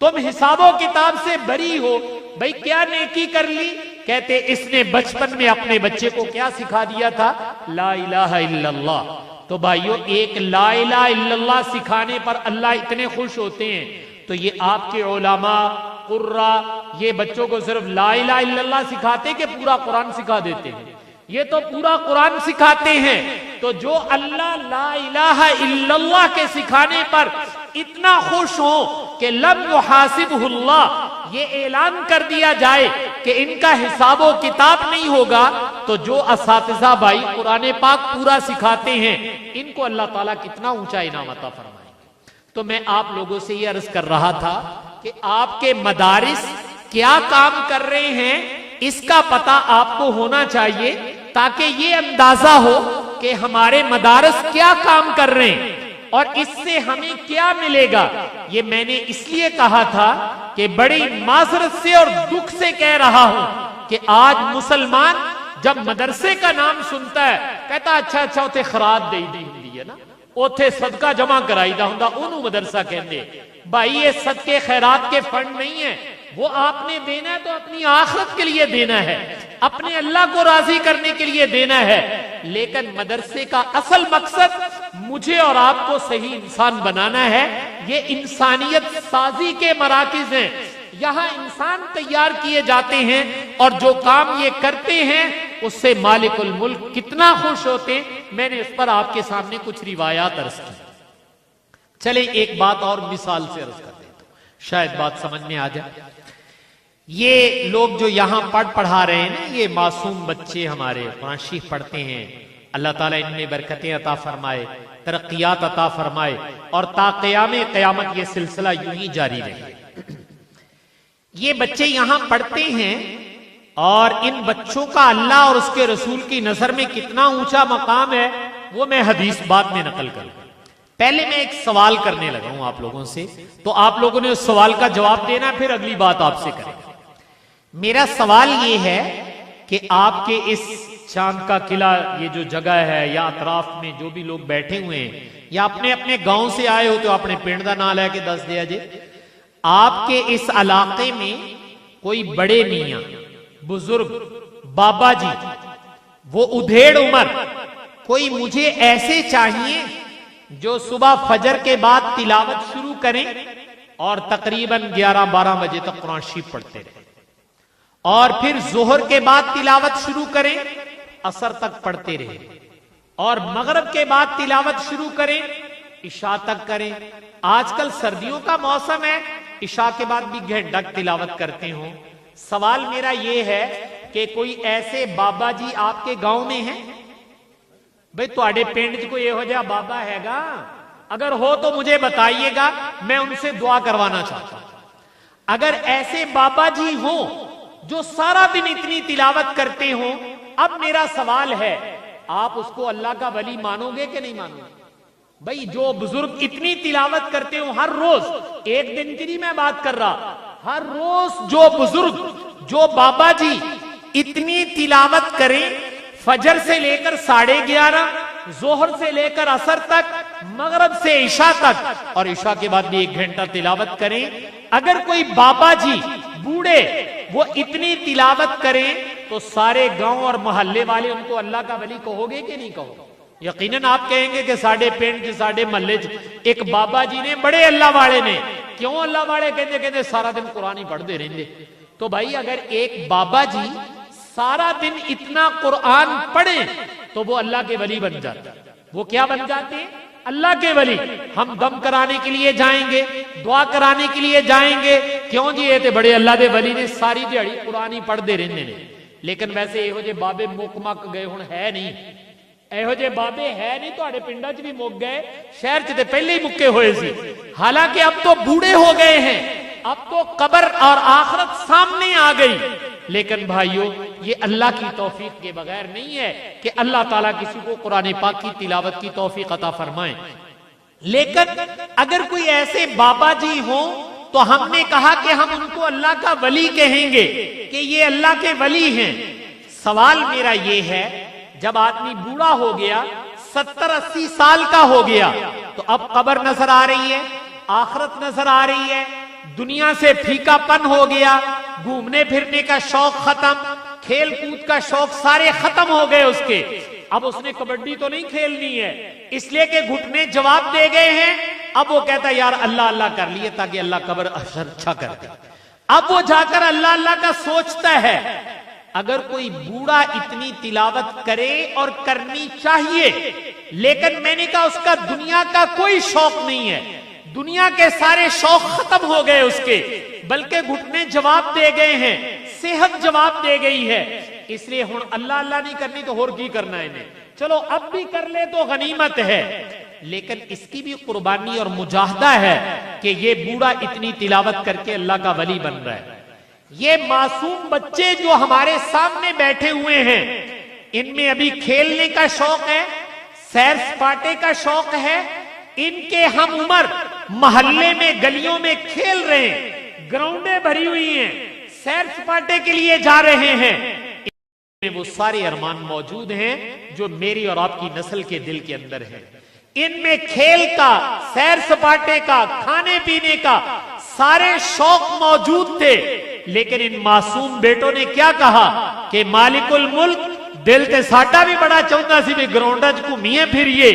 تم حساب و کتاب سے بری ہو. بھئی کیا نیکی کر لی؟ کہتے اس نے بچپن میں اپنے بچے کو کیا سکھا دیا تھا؟ لا الہ الا اللہ. تو بھائیو ایک لا الہ الا اللہ سکھانے پر اللہ اتنے خوش ہوتے ہیں. تو یہ آپ کے علماء قرہ یہ بچوں کو صرف لا الہ الا اللہ سکھاتے کہ پورا قرآن سکھا دیتے ہیں؟ یہ تو پورا قرآن سکھاتے ہیں. تو جو اللہ لا الہ الا اللہ کے سکھانے پر اتنا خوش ہو کہ لم یحاسبہ اللہ، یہ اعلان کر دیا جائے کہ ان کا حساب و کتاب نہیں ہوگا، تو جو اساتذہ بھائی قرآن پاک پورا سکھاتے ہیں ان کو اللہ تعالیٰ کتنا اونچا انعام عطا فرمائے گا. تو میں آپ لوگوں سے یہ عرض کر رہا تھا کہ آپ کے مدارس کیا کام کر رہے ہیں اس کا پتہ آپ کو ہونا چاہیے، تاکہ یہ اندازہ ہو کہ ہمارے مدارس کیا کام کر رہے ہیں اور اس سے ہمیں کیا ملے گا. یہ میں نے اس لیے کہا تھا کہ بڑی معذرت سے اور دکھ سے کہہ رہا ہوں کہ آج مسلمان جب مدرسے کا نام سنتا ہے کہتا اچھا اوتھے خراج دئی دی ہوندی ہے نا، اوتھے صدقہ جمع کرائی دا ہوندا، اونوں مدرسہ کہندے. بھائی یہ صدقے خیرات کے فنڈ نہیں ہے، وہ آپ نے دینا ہے تو اپنی آخرت کے لیے دینا ہے، اپنے اللہ کو راضی کرنے کے لیے دینا ہے. لیکن مدرسے کا اصل مقصد مجھے اور آپ کو صحیح انسان بنانا ہے. یہ انسانیت سازی کے مراکز ہیں، یہاں انسان تیار کیے جاتے ہیں اور جو کام یہ کرتے ہیں اس سے مالک الملک کتنا خوش ہوتے ہیں. میں نے اس پر آپ کے سامنے کچھ روایات عرض کی. چلیں ایک بات اور مثال سے عرض کر دیتا ہوں، شاید بات سمجھ میں آ جائے. یہ لوگ جو یہاں پڑھا رہے ہیں نا، یہ معصوم بچے ہمارے قرآن شریف پڑھتے ہیں، اللہ تعالیٰ ان میں برکتیں عطا فرمائے، ترقیات عطا فرمائے اور تا قیام قیامت یہ سلسلہ یوں ہی جاری رہے. یہ بچے یہاں پڑھتے ہیں اور ان بچوں کا اللہ اور اس کے رسول کی نظر میں کتنا اونچا مقام ہے وہ میں حدیث بعد میں نقل کروں. پہلے میں ایک سوال کرنے لگا ہوں آپ لوگوں سے، تو آپ لوگوں نے اس سوال کا جواب دینا، پھر اگلی بات آپ سے کریں. میرا سوال یہ ہے کہ آپ کے اس چاند کا قلعہ یہ جو جگہ ہے یا اطراف میں جو بھی لوگ بیٹھے ہوئے ہیں یا اپنے اپنے گاؤں سے آئے ہو تو اپنے پنڈ دا نام لے کے دس دیا جے، آپ کے اس علاقے میں کوئی بڑے میاں بزرگ بابا جی وہ ادھیڑ عمر کوئی مجھے ایسے چاہیے جو صبح فجر کے بعد تلاوت شروع کریں اور تقریباً 11-12 بجے تک قرآن شریف پڑھتے رہیں، اور پھر ظہر کے بعد تلاوت شروع کریں عصر تک پڑھتے رہیں، اور مغرب کے بعد تلاوت شروع کریں عشاء تک کریں. آج کل سردیوں کا موسم ہے، عشاء کے بعد بھی گھنٹہ تلاوت کرتے ہوں. سوال میرا یہ ہے کہ کوئی ایسے بابا جی آپ کے گاؤں میں ہیں؟ بھئی تواڈے پنڈ وچ کوئی یہو جہا بابا ہے گا؟ اگر ہو تو مجھے بتائیے گا، میں ان سے دعا کروانا چاہتا ہوں. اگر ایسے بابا جی ہوں جو سارا دن اتنی تلاوت کرتے ہوں، اب میرا سوال ہے آپ اس کو اللہ کا ولی مانو گے کہ نہیں مانو گے؟ بھئی جو بزرگ اتنی تلاوت کرتے ہوں ہر روز، ایک دن کی نہیں میں بات کر رہا، ہر روز جو بزرگ جو بابا جی اتنی تلاوت کریں، فجر سے لے کر 11:30، ظہر سے لے کر عصر تک، مغرب سے عشاء تک، اور عشاء کے بعد بھی 1 گھنٹہ تلاوت کریں، اگر کوئی بابا جی بوڑھے وہ اتنی تلاوت کریں تو سارے گاؤں اور محلے والے ان کو اللہ کا ولی کہو گے کہ نہیں کہو گے؟ یقیناً آپ کہیں گے کہ ساڑھے پینڈ کی ساڑھے محلے ایک بابا جی نے بڑے اللہ والے نے. کیوں اللہ والے کہتے سارا دن قرآن ہی پڑھتے رہیں گے. تو بھائی اگر ایک بابا جی سارا دن اتنا قرآن پڑھیں تو وہ اللہ کے ولی بن جاتے. وہ کیا بن جاتے ہیں؟ اللہ کے ولی. ہم دم کرانے کے لیے جائیں گے، دعا کرانے کے لیے جائیں گے، کیوں جی یہ تے بڑے اللہ دے ولی نے ساری دیہڑی قرآن ہی پڑھتے رہتے ہیں، لیکن ویسے یہو جے بابے مک مک گئے ہن ہے نہیں، یہو جے بابے ہے نہیں، تہاڈے پنڈاں چ بھی مک گئے، شہر چ تے پہلے ہی مکے ہوئے سی، حالانکہ اب تو بوڑھے ہو گئے ہیں، اب تو قبر اور آخرت سامنے آ گئی، لیکن بھائیو یہ اللہ کی توفیق کے بغیر نہیں ہے کہ اللہ تعالیٰ کسی کو قرآن پاک کی تلاوت کی توفیق عطا فرمائے۔ لیکن اگر کوئی ایسے بابا جی ہوں تو ہم نے کہا کہ ہم ان کو اللہ کا ولی کہیں گے کہ یہ اللہ کے ولی ہیں۔ سوال میرا یہ ہے، جب آدمی بوڑھا ہو گیا، 70-80 سال کا ہو گیا، تو اب قبر نظر آ رہی ہے، آخرت نظر آ رہی ہے، دنیا سے پھیکا پن ہو گیا، گھومنے پھرنے کا شوق ختم، کھیل کود کا شوق سارے ختم ہو گئے اس کے، اب اس نے کبڈی تو نہیں کھیلنی ہے، اس لیے کہ گھٹنے جواب دے گئے ہیں، اب وہ کہتا ہے یار اللہ اللہ کر لیے تاکہ اللہ قبر اچھا کر دے، اب وہ جا کر اللہ اللہ کا سوچتا ہے۔ اگر کوئی بوڑھا اتنی تلاوت کرے اور کرنی چاہیے، لیکن میں نے کہا اس کا دنیا کا کوئی شوق نہیں ہے، دنیا کے سارے شوق ختم ہو گئے اس کے، بلکہ گھٹنے جواب دے گئے ہیں، صحت جواب دے گئی ہے، اس لیے ہن اللہ اللہ نہیں کرنی تو اور کی کرنا ہے، چلو اب بھی کر لے تو غنیمت ہے، لیکن اس کی بھی قربانی اور مجاہدہ ہے کہ یہ بوڑھا اتنی تلاوت کر کے اللہ کا ولی بن رہا ہے۔ یہ معصوم بچے جو ہمارے سامنے بیٹھے ہوئے ہیں، ان میں ابھی کھیلنے کا شوق ہے، سیر سپاٹے کا شوق ہے، ان کے ہم عمر محلے میں گلیوں میں کھیل رہے ہیں، گراؤنڈیں بھری ہوئی ہیں، سیر سپاٹے کے لیے جا رہے ہیں، ان میں وہ سارے ارمان موجود ہیں جو میری اور آپ کی نسل کے دل کے اندر ہے، ان میں کھیل کا، سیر سپاٹے کا، کھانے پینے کا سارے شوق موجود تھے، لیکن ان معصوم بیٹوں نے کیا کہا کہ مالک الملک دل تے ساڈا بھی بڑا چاہتا سی بھی گراؤنڈاں چ گھومیے پھریے،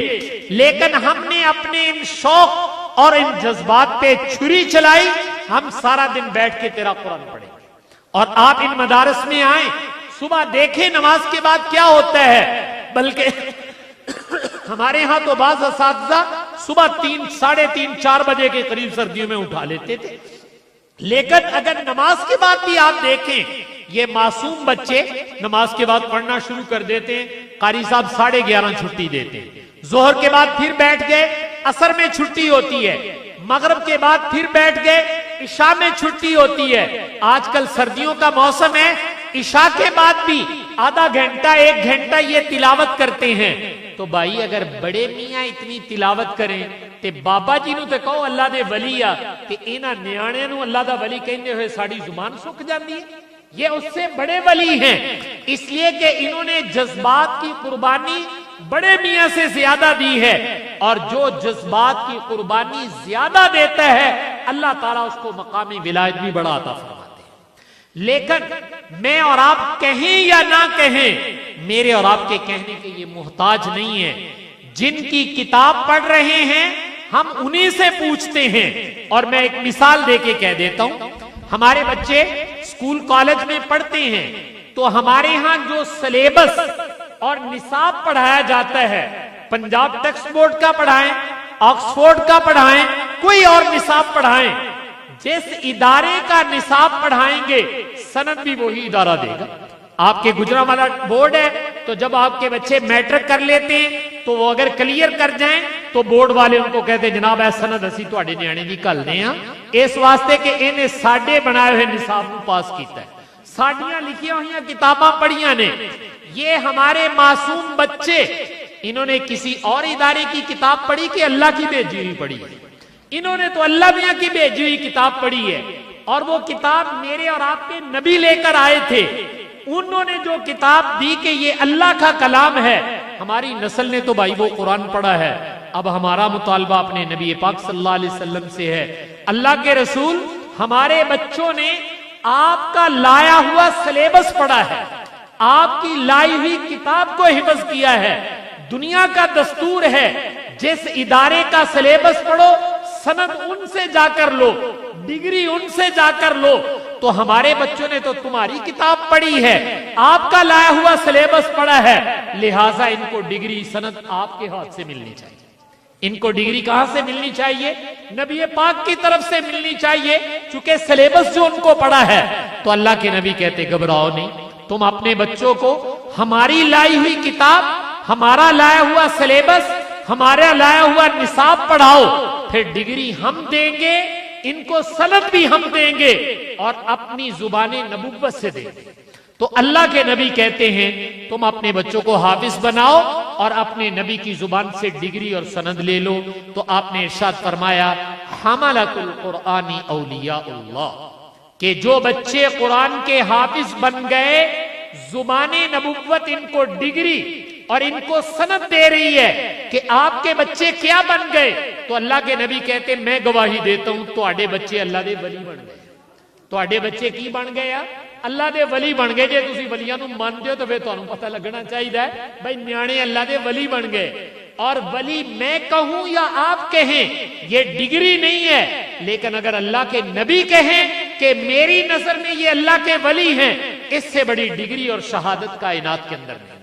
لیکن ہم نے اپنے ان شوق اور ان جذبات پہ چھری چلائی، ہم سارا دن بیٹھ کے تیرا قرآن پڑھیں گے۔ اور آپ ان مدارس میں آئیں، صبح دیکھیں نماز کے بعد کیا ہوتا ہے، بلکہ ہمارے ہاں تو بعض اساتذہ صبح 3، 3:30، 4 بجے کے قریب سردیوں میں اٹھا لیتے تھے، لیکن اگر نماز کے بعد بھی آپ دیکھیں، یہ معصوم بچے نماز کے بعد پڑھنا شروع کر دیتے ہیں، قاری صاحب 11:30 چھٹی دیتے ہیں، ظہر کے بعد پھر بیٹھ گئے، عصر میں چھٹی ہوتی ہے، مغرب کے بعد پھر بیٹھ گئے، عشاء میں چھٹی ہوتی ہے، آج کل سردیوں کا موسم ہے، عشاء کے بعد بھی آدھا گھنٹہ 1 گھنٹہ یہ تلاوت کرتے ہیں۔ تو بھائی اگر بڑے میاں اتنی تلاوت کریں تے بابا جی نو تے کہو اللہ دے ولی آ، تے انہاں نیانے نو اللہ دا ولی کہندے ہوئے ساڈی زبان سک جاندی ہے، یہ اس سے بڑے ولی ہیں، اس لیے کہ انہوں نے جذبات کی قربانی بڑے میاں سے زیادہ دی ہے، اور جو جذبات کی قربانی زیادہ دیتا ہے اللہ تعالیٰ اس کو مقام ولایت بھی بڑا عطا فرماتے ہیں۔ لیکن میں اور آپ کہیں یا نہ کہیں، میرے اور آپ کے کہنے کے یہ محتاج نہیں ہے، جن کی کتاب پڑھ رہے ہیں ہم انہی سے پوچھتے ہیں۔ اور میں ایک مثال دے کے کہہ دیتا ہوں، ہمارے بچے اسکول کالج میں پڑھتے ہیں تو ہمارے ہاں جو سلیبس اور نصاب پڑھایا جاتا ہے، پنجاب ٹیکسٹ بورڈ کا پڑھائیں، آکسفورڈ کا پڑھائیں، کوئی اور نصاب پڑھائیں، جس ادارے کا نصاب پڑھائیں گے سند بھی وہی ادارہ دے گا۔ آپ کے گجرانوالہ بورڈ ہے تو جب آپ کے بچے میٹرک کر لیتے ہیں تو وہ اگر کلیئر کر جائیں تو بورڈ والے ان کو کہتے ہیں جناب اے سند اسی تواڈے نیانے دی گل دے ہاں، اس واسطے کہ انہیں ساڈے بنائے ہوئے نصاب کو پاس کیتا ہے، ساڈیاں لکھیاں ہوئیاں کتاباں پڑھیاں نے۔ یہ ہمارے معصوم بچے، انہوں نے کسی اور ادارے کی کتاب پڑھی کہ اللہ کی بھیجی ہوئی پڑھی ہے؟ انہوں نے تو اللہ میاں کی بھیجی ہوئی کتاب پڑھی ہے، اور وہ کتاب میرے اور آپ کے نبی لے کر آئے تھے، انہوں نے جو کتاب دی کہ یہ اللہ کا کلام ہے، ہماری نسل نے تو بھائی وہ قرآن پڑھا ہے، اب ہمارا مطالبہ اپنے نبی پاک صلی اللہ علیہ وسلم سے ہے۔ اللہ کے رسول ہمارے بچوں نے آپ کا لایا ہوا سلیبس پڑھا ہے، آپ کی لائی ہوئی کتاب کو حفظ کیا ہے۔ دنیا کا دستور ہے جس ادارے کا سلیبس پڑھو سند ان سے جا کر لو، ڈگری ان سے جا کر لو، تو ہمارے بچوں نے تو تمہاری کتاب پڑھی ہے، آپ کا لایا ہوا سلیبس پڑھا ہے، لہٰذا ان کو ڈگری سند آپ کے ہاتھ سے ملنی چاہیے۔ ان کو ڈگری کہاں سے ملنی چاہیے؟ نبی پاک کی طرف سے ملنی چاہیے چونکہ سلیبس جو ان کو پڑا ہے. تو اللہ کے نبی کہتے گھبراؤ نہیں, تم اپنے بچوں کو ہماری لائی ہوئی کتاب, ہمارا لایا ہوا سلیبس, ہمارا لایا ہوا نصاب پڑھاؤ, پھر ڈگری ہم دیں گے, ان کو سند بھی ہم دیں گے, اور اپنی زبان نبوت سے دیں گے. تو اللہ کے نبی کہتے ہیں تم اپنے بچوں کو حافظ بناؤ اور اپنے نبی کی زبان سے ڈگری اور سند لے لو. تو آپ نے ارشاد فرمایا حملۃ القرآن اولیاء اللہ, کہ جو بچے قرآن کے حافظ بن گئے, زبان نبوت ان کو ڈگری اور ان کو سند دے رہی ہے کہ آپ کے بچے کیا بن گئے. تو اللہ کے نبی کہتے میں گواہی دیتا ہوں تواڈے بچے اللہ دے ولی بن گئے. تواڈے بچے کی بن گئے؟ اللہ دے ولی بن گئے. جے تسی ولیاں نوں مانتے ہو تو پھر تانوں پتہ لگنا چاہیے بھائی نیانے اللہ دے ولی بن گئے. اور ولی میں کہوں یا آپ کہیں یہ ڈگری نہیں ہے, لیکن اگر اللہ کے نبی کہیں کہ میری نظر میں یہ اللہ کے ولی ہیں, اس سے بڑی ڈگری اور شہادت کائنات کے اندر نہیں ہے.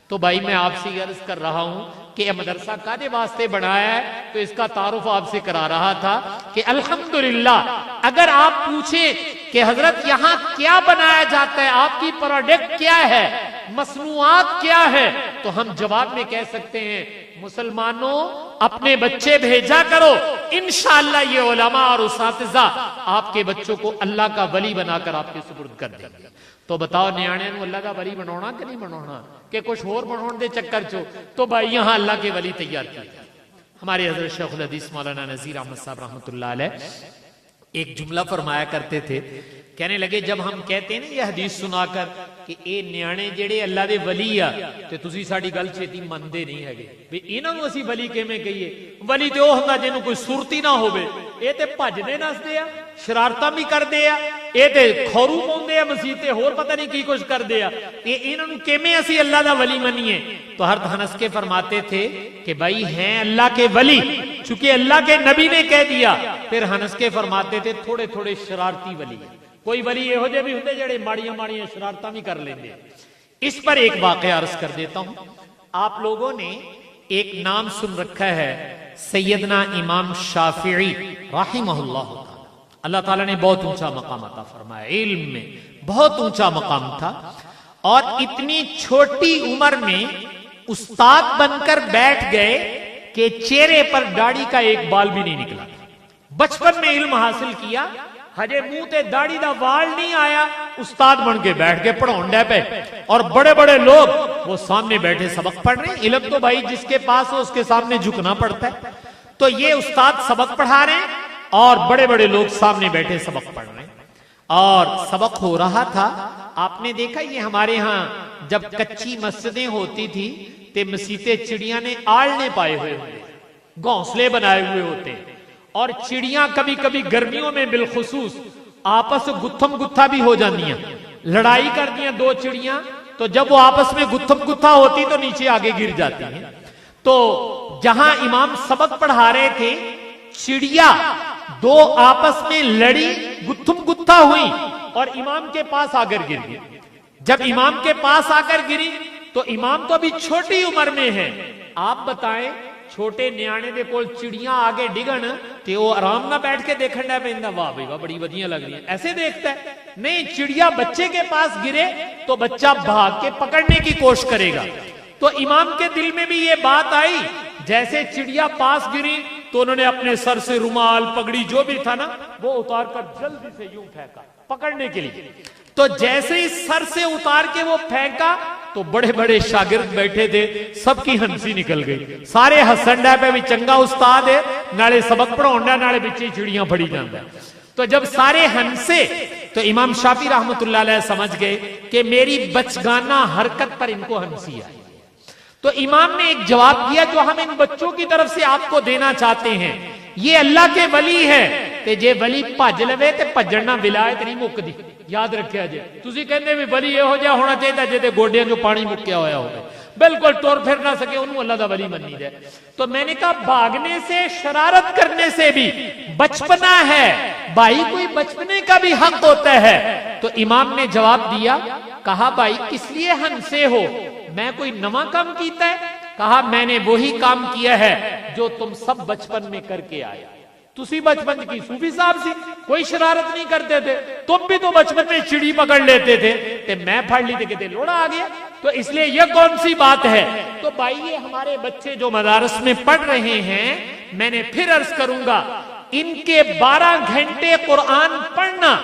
تو بھائی میں آپ سے عرض کر رہا ہوں کہ یہ مدرسہ کادے واسطے بنایا ہے, تو اس کا تعارف آپ سے کرا رہا تھا کہ الحمدللہ اگر آپ پوچھیں کہ حضرت یہاں کیا بنایا جاتا ہے, آپ کی پروڈکٹ کیا ہے, مصنوعات کیا ہے, تو ہم جواب میں کہہ سکتے ہیں مسلمانوں اپنے بچے بھیجا کرو, انشاءاللہ یہ علماء اور اساتذہ آپ کے بچوں کو اللہ کا ولی بنا کر آپ کے سپرد کر دیں گے. تو بتاؤ نیانے نو اللہ کا ولی بناونا کہ نہیں بناونا, کہ کچھ اور بناون دے چکر چو. تو بھائی یہاں اللہ کے ولی تیار کیے جائیں. ہمارے حضرت شیخ الحدیث مولانا نذیر احمد صاحب رحمۃ اللہ علیہ ایک جملہ فرمایا کرتے تھے, کہنے لگے جب ہم کہتے ہیں نا یہ حدیث سنا کر کہ اے نیانے جڑے اللہ دے ولی آ, تے تسی ساڈی گل چھتی مندے نہیں ہے بھی انہاں نوں اسی ولی کیویں کہیے. ولی تے او ہوندا جنوں کوئی صورتی نہ ہوے, اے تے بھجدے نسدے آ, شرارتاں بھی کردے آ, اے تے کھورو پاوندے آ مسیح تے, ہور پتہ نہیں کی کچھ کردے آ, تے انہاں نوں کیویں اسی اللہ دا ولی منیے. تو حضرت ہنس کے فرماتے تھے کہ بھائی ہیں اللہ کے ولی, چونکہ اللہ کے نبی نے کہہ دیا. پھر ہنس کے فرماتے تھے تھوڑے تھوڑے شرارتی ولی, کوئی ولی یہو جے بھی ہوندے جڑے ماڑیاں ماڑیاں شرارتاں بھی کر لیندے. اس پر ایک واقعہ عرض کر دیتا ہوں. آپ لوگوں نے ایک نام سن رکھا ہے سیدنا امام شافعی رحمہ اللہ تعالی. اللہ تعالیٰ نے بہت اونچا مقام عطا فرمایا, علم میں بہت اونچا مقام تھا, اور اتنی چھوٹی عمر میں استاد بن کر بیٹھ گئے کہ چہرے پر داڑھی کا ایک بال بھی نہیں نکلا. بچپن میں علم حاصل کیا, ہجے منہ تے داڑھی دا وال نہیں آیا, استاد بن کے بیٹھ کے پڑھاون ڈے پے, اور بڑے بڑے لوگ وہ سامنے بیٹھے سبق پڑھ رہے ہیں. علم تو بھائی جس کے پاس ہو اس کے سامنے جھکنا پڑتا ہے. تو یہ استاد سبق پڑھا رہے ہیں اور بڑے بڑے لوگ سامنے بیٹھے سبق پڑھ رہے ہیں, اور سبق ہو رہا تھا. آپ نے دیکھا یہ ہمارے ہاں جب کچی مسجدیں ہوتی تھی تے مسیتے چڑیاں نے آلنے پائے ہوئے ہوتے, گھونسلے بنائے ہوئے ہوتے, اور چڑیاں کبھی کبھی گرمیوں میں بالخصوص آپس گتھم گتھا بھی ہو جاندیاں, لڑائی کر دیا دو چڑیاں, تو جب وہ آپس میں گتھم گتھا ہوتی تو نیچے آگے گر جاتی ہیں. تو جہاں امام سبق پڑھا رہے تھے چڑیا دو آپس میں لڑی, گتھم گتھا ہوئی اور امام کے پاس آ کر گر گئی. جب امام کے پاس آ کر گری تو امام تو ابھی چھوٹی عمر میں ہے, آپ بتائیں چھوٹے نیانے دے کول چڑیاں آگے ڈگن تے وہ آرام نہ بیٹھ کے دیکھن ڈے پیندا, واہ بھائی واہ بڑی ودیاں لگ رہی ہیں, ایسے دیکھتا ہے نہیں. چڑیا بچے کے پاس گرے تو بچہ بھاگ کے پکڑنے کی کوشش کرے گا. تو امام کے دل میں بھی یہ بات آئی, جیسے چڑیا پاس گری تو انہوں نے اپنے سر سے رومال پگڑی جو بھی تھا نا وہ اتار کر جلدی سے یوں پھینکا پکڑنے کے لیے. تو جیسے ہی سر سے اتار کے وہ پھینکا تو بڑے بڑے شاگرد بیٹھے تھے, سب کی ہنسی نکل گئی. سارے ہسن ڈے پہ بھی چنگا استاد ہے, نالے سبق پڑھاؤن ڈے نالے بچے چڑیاں پڑھی جاندا ہے. تو جب سارے ہنسے تو امام شافعی رحمۃ اللہ علیہ سمجھ گئے کہ میری بچگانہ حرکت پر ان کو ہنسی آئی. تو امام نے ایک جواب دیا جو ہم ان بچوں کی طرف سے آپ کو دینا چاہتے ہیں. یہ اللہ کے ولی ہے تے جے ولی بھج لوے تے بھجنا ولایت نہیں مکدی, یاد رکھیا جے. تسی کہندے بھی ولی یہو جہا ہونا چاہیے جے تے گوڈیاں جو پانی مکیا ہویا ہوگا, بالکل ٹور پھر نہ سکے انہوں اللہ دا ولی منی جائے. تو میں نے کہا بھاگنے سے شرارت کرنے سے بھی بچپنا ہے بھائی, کوئی بچپنے کا بھی حق ہوتا ہے. تو امام نے جواب دیا, کہا بھائی کس لیے ہنسے ہو, میں کوئی نواں کام کیتا ہے؟ کہا میں نے وہی کام کیا ہے جو تم سب بچپن میں کر کے آئے. تسی بچپن کی صوفی صاحب سی کوئی شرارت نہیں کرتے تھے, تم بھی تو بچپن میں چڑی پکڑ لیتے تھے, تے میں پھڑ لی تھی کہ لوڑا آ گیا. تو اس لیے یہ کون سی بات ہے؟ تو بھائی یہ ہمارے بچے جو مدارس میں پڑھ رہے ہیں, میں نے پھر عرض کروں گا, ان کے 12 گھنٹے قرآن پڑھنا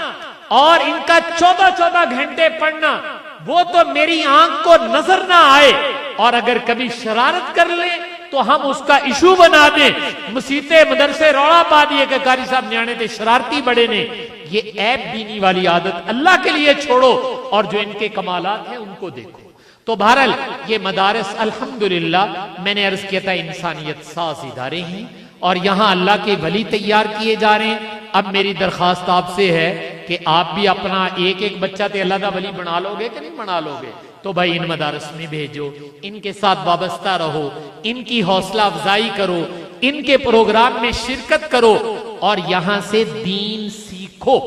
اور ان کا 14 گھنٹے پڑھنا, وہ تو میری آنکھ کو نظر نہ آئے, اور اگر کبھی شرارت کر لیں تو ہم اس کا ایشو بنا دیں, مسیتے مدرسے روڑا پا دیے کہ قاری صاحب نیانے تھے شرارتی بڑے نے. یہ عیب بینی والی عادت اللہ کے لیے چھوڑو, اور جو ان کے کمالات ہیں ان کو دیکھو. تو بہرحال یہ مدارس الحمدللہ میں نے عرض کیا تھا انسانیت ساز ادارے ہیں, اور یہاں اللہ کے ولی تیار کیے جا رہے ہیں. اب میری درخواست آپ سے ہے کہ آپ بھی اپنا ایک بچہ تے اللہ دا ولی بنا لو گے کہ نہیں بنا لو گے؟ تو بھائی ان مدارس میں بھیجو, ان کے ساتھ وابستہ رہو, ان کی حوصلہ افزائی کرو, ان کے پروگرام میں شرکت کرو, اور یہاں سے دین سیکھو,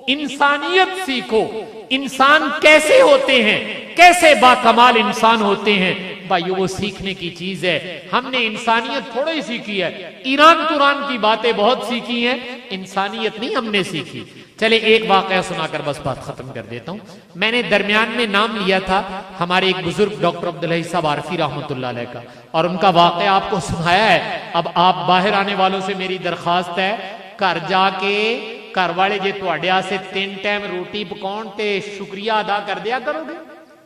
انسانیت سیکھو, انسان کیسے ہوتے ہیں, کیسے باکمال انسان ہوتے ہیں. بھائی وہ سیکھنے کی چیز ہے. ہم نے انسانیت تھوڑا ہی سیکھی ہے, ایران توران کی باتیں بہت سیکھی ہیں, انسانیت نہیں ہم نے سیکھی. چلے ایک واقعہ سنا کر بس بات ختم کر دیتا ہوں. میں نے درمیان میں نام لیا تھا ہمارے ایک بزرگ ڈاکٹر عبدالحی صاحب عارفی رحمۃ اللہ علیہ کا, اور ان کا واقعہ آپ کو سنایا ہے. اب آپ باہر آنے والوں سے میری درخواست ہے, گھر جا کے گھر والے جے تواڈے واسطے 3 ٹائم روٹی پکاؤن تے شکریہ ادا کر دیا کرو گے,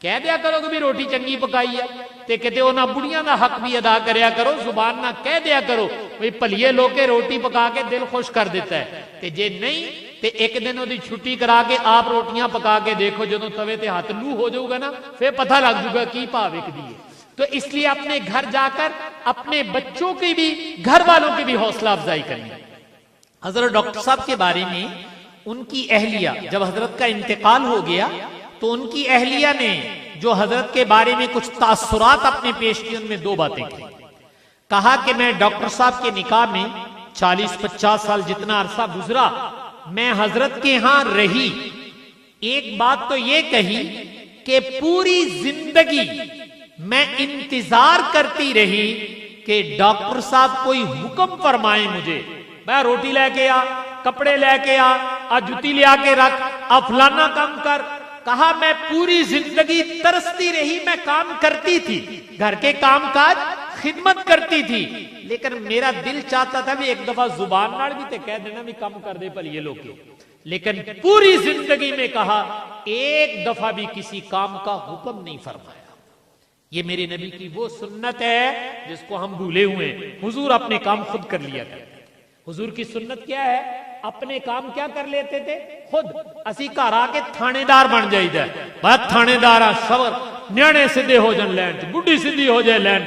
کہہ دیا کرو گے بھی روٹی چنگی پکائی ہے, تے کہتے انہاں بڑیاں دا حق بھی ادا کریا کرو, زبان نہ کہہ دیا کرو بھئی پلیے لو کے روٹی پکا کے دل خوش کر دیتا ہے. تے جے نہیں تے ایک دن وہ چھٹی کرا کے آپ روٹیاں پکا کے دیکھو, جدوں توے تے ہاتھ لو ہو جاؤ گا نا, پھر پتہ لگ جائے گا کی پا وک دیے. تو اس لیے اپنے گھر جا کر اپنے بچوں کی بھی, گھر والوں کی بھی حوصلہ افزائی کریں. حضرت ڈاکٹر صاحب کے بارے میں ان کی اہلیہ, جب حضرت کا انتقال ہو گیا تو ان کی اہلیہ نے جو حضرت کے بارے میں کچھ تاثرات اپنے پیش کی, ان میں 2 باتیں کی. کہا کہ میں ڈاکٹر صاحب کے نکاح میں 40-50 سال جتنا عرصہ گزرا میں حضرت کے ہاں رہی, ایک بات تو یہ کہی کہ پوری زندگی میں انتظار کرتی رہی کہ ڈاکٹر صاحب کوئی حکم فرمائے مجھے, میں روٹی لے کے آ, کپڑے لے کے آ, جوتی لے آ کے رکھ, فلانا کام کر. کہا میں پوری زندگی ترستی رہی, میں کام کرتی تھی, گھر کے کام کاج خدمت کرتی تھی, لیکن میرا دل چاہتا تھا بھی ایک دفعہ زبان نال بھی تے کہہ دینا بھی کم کر دے پلیے لوگ, لیکن پوری زندگی میں کہا ایک دفعہ بھی کسی کام کا حکم نہیں فرمایا. یہ میرے نبی کی وہ سنت ہے جس کو ہم بھولے ہوئے. حضور اپنے کام خود کر لیا کرتے. حضور کی سنت کیا ہے؟ اپنے کام کیا کر لیتے تھے خود. اسی گھر آ کے تھانے دار بن جائیدا ہے, بس تھانے دار صبر, نیانے سیدھے ہو جان لین, بڈھی سیدھی ہو جائے لین.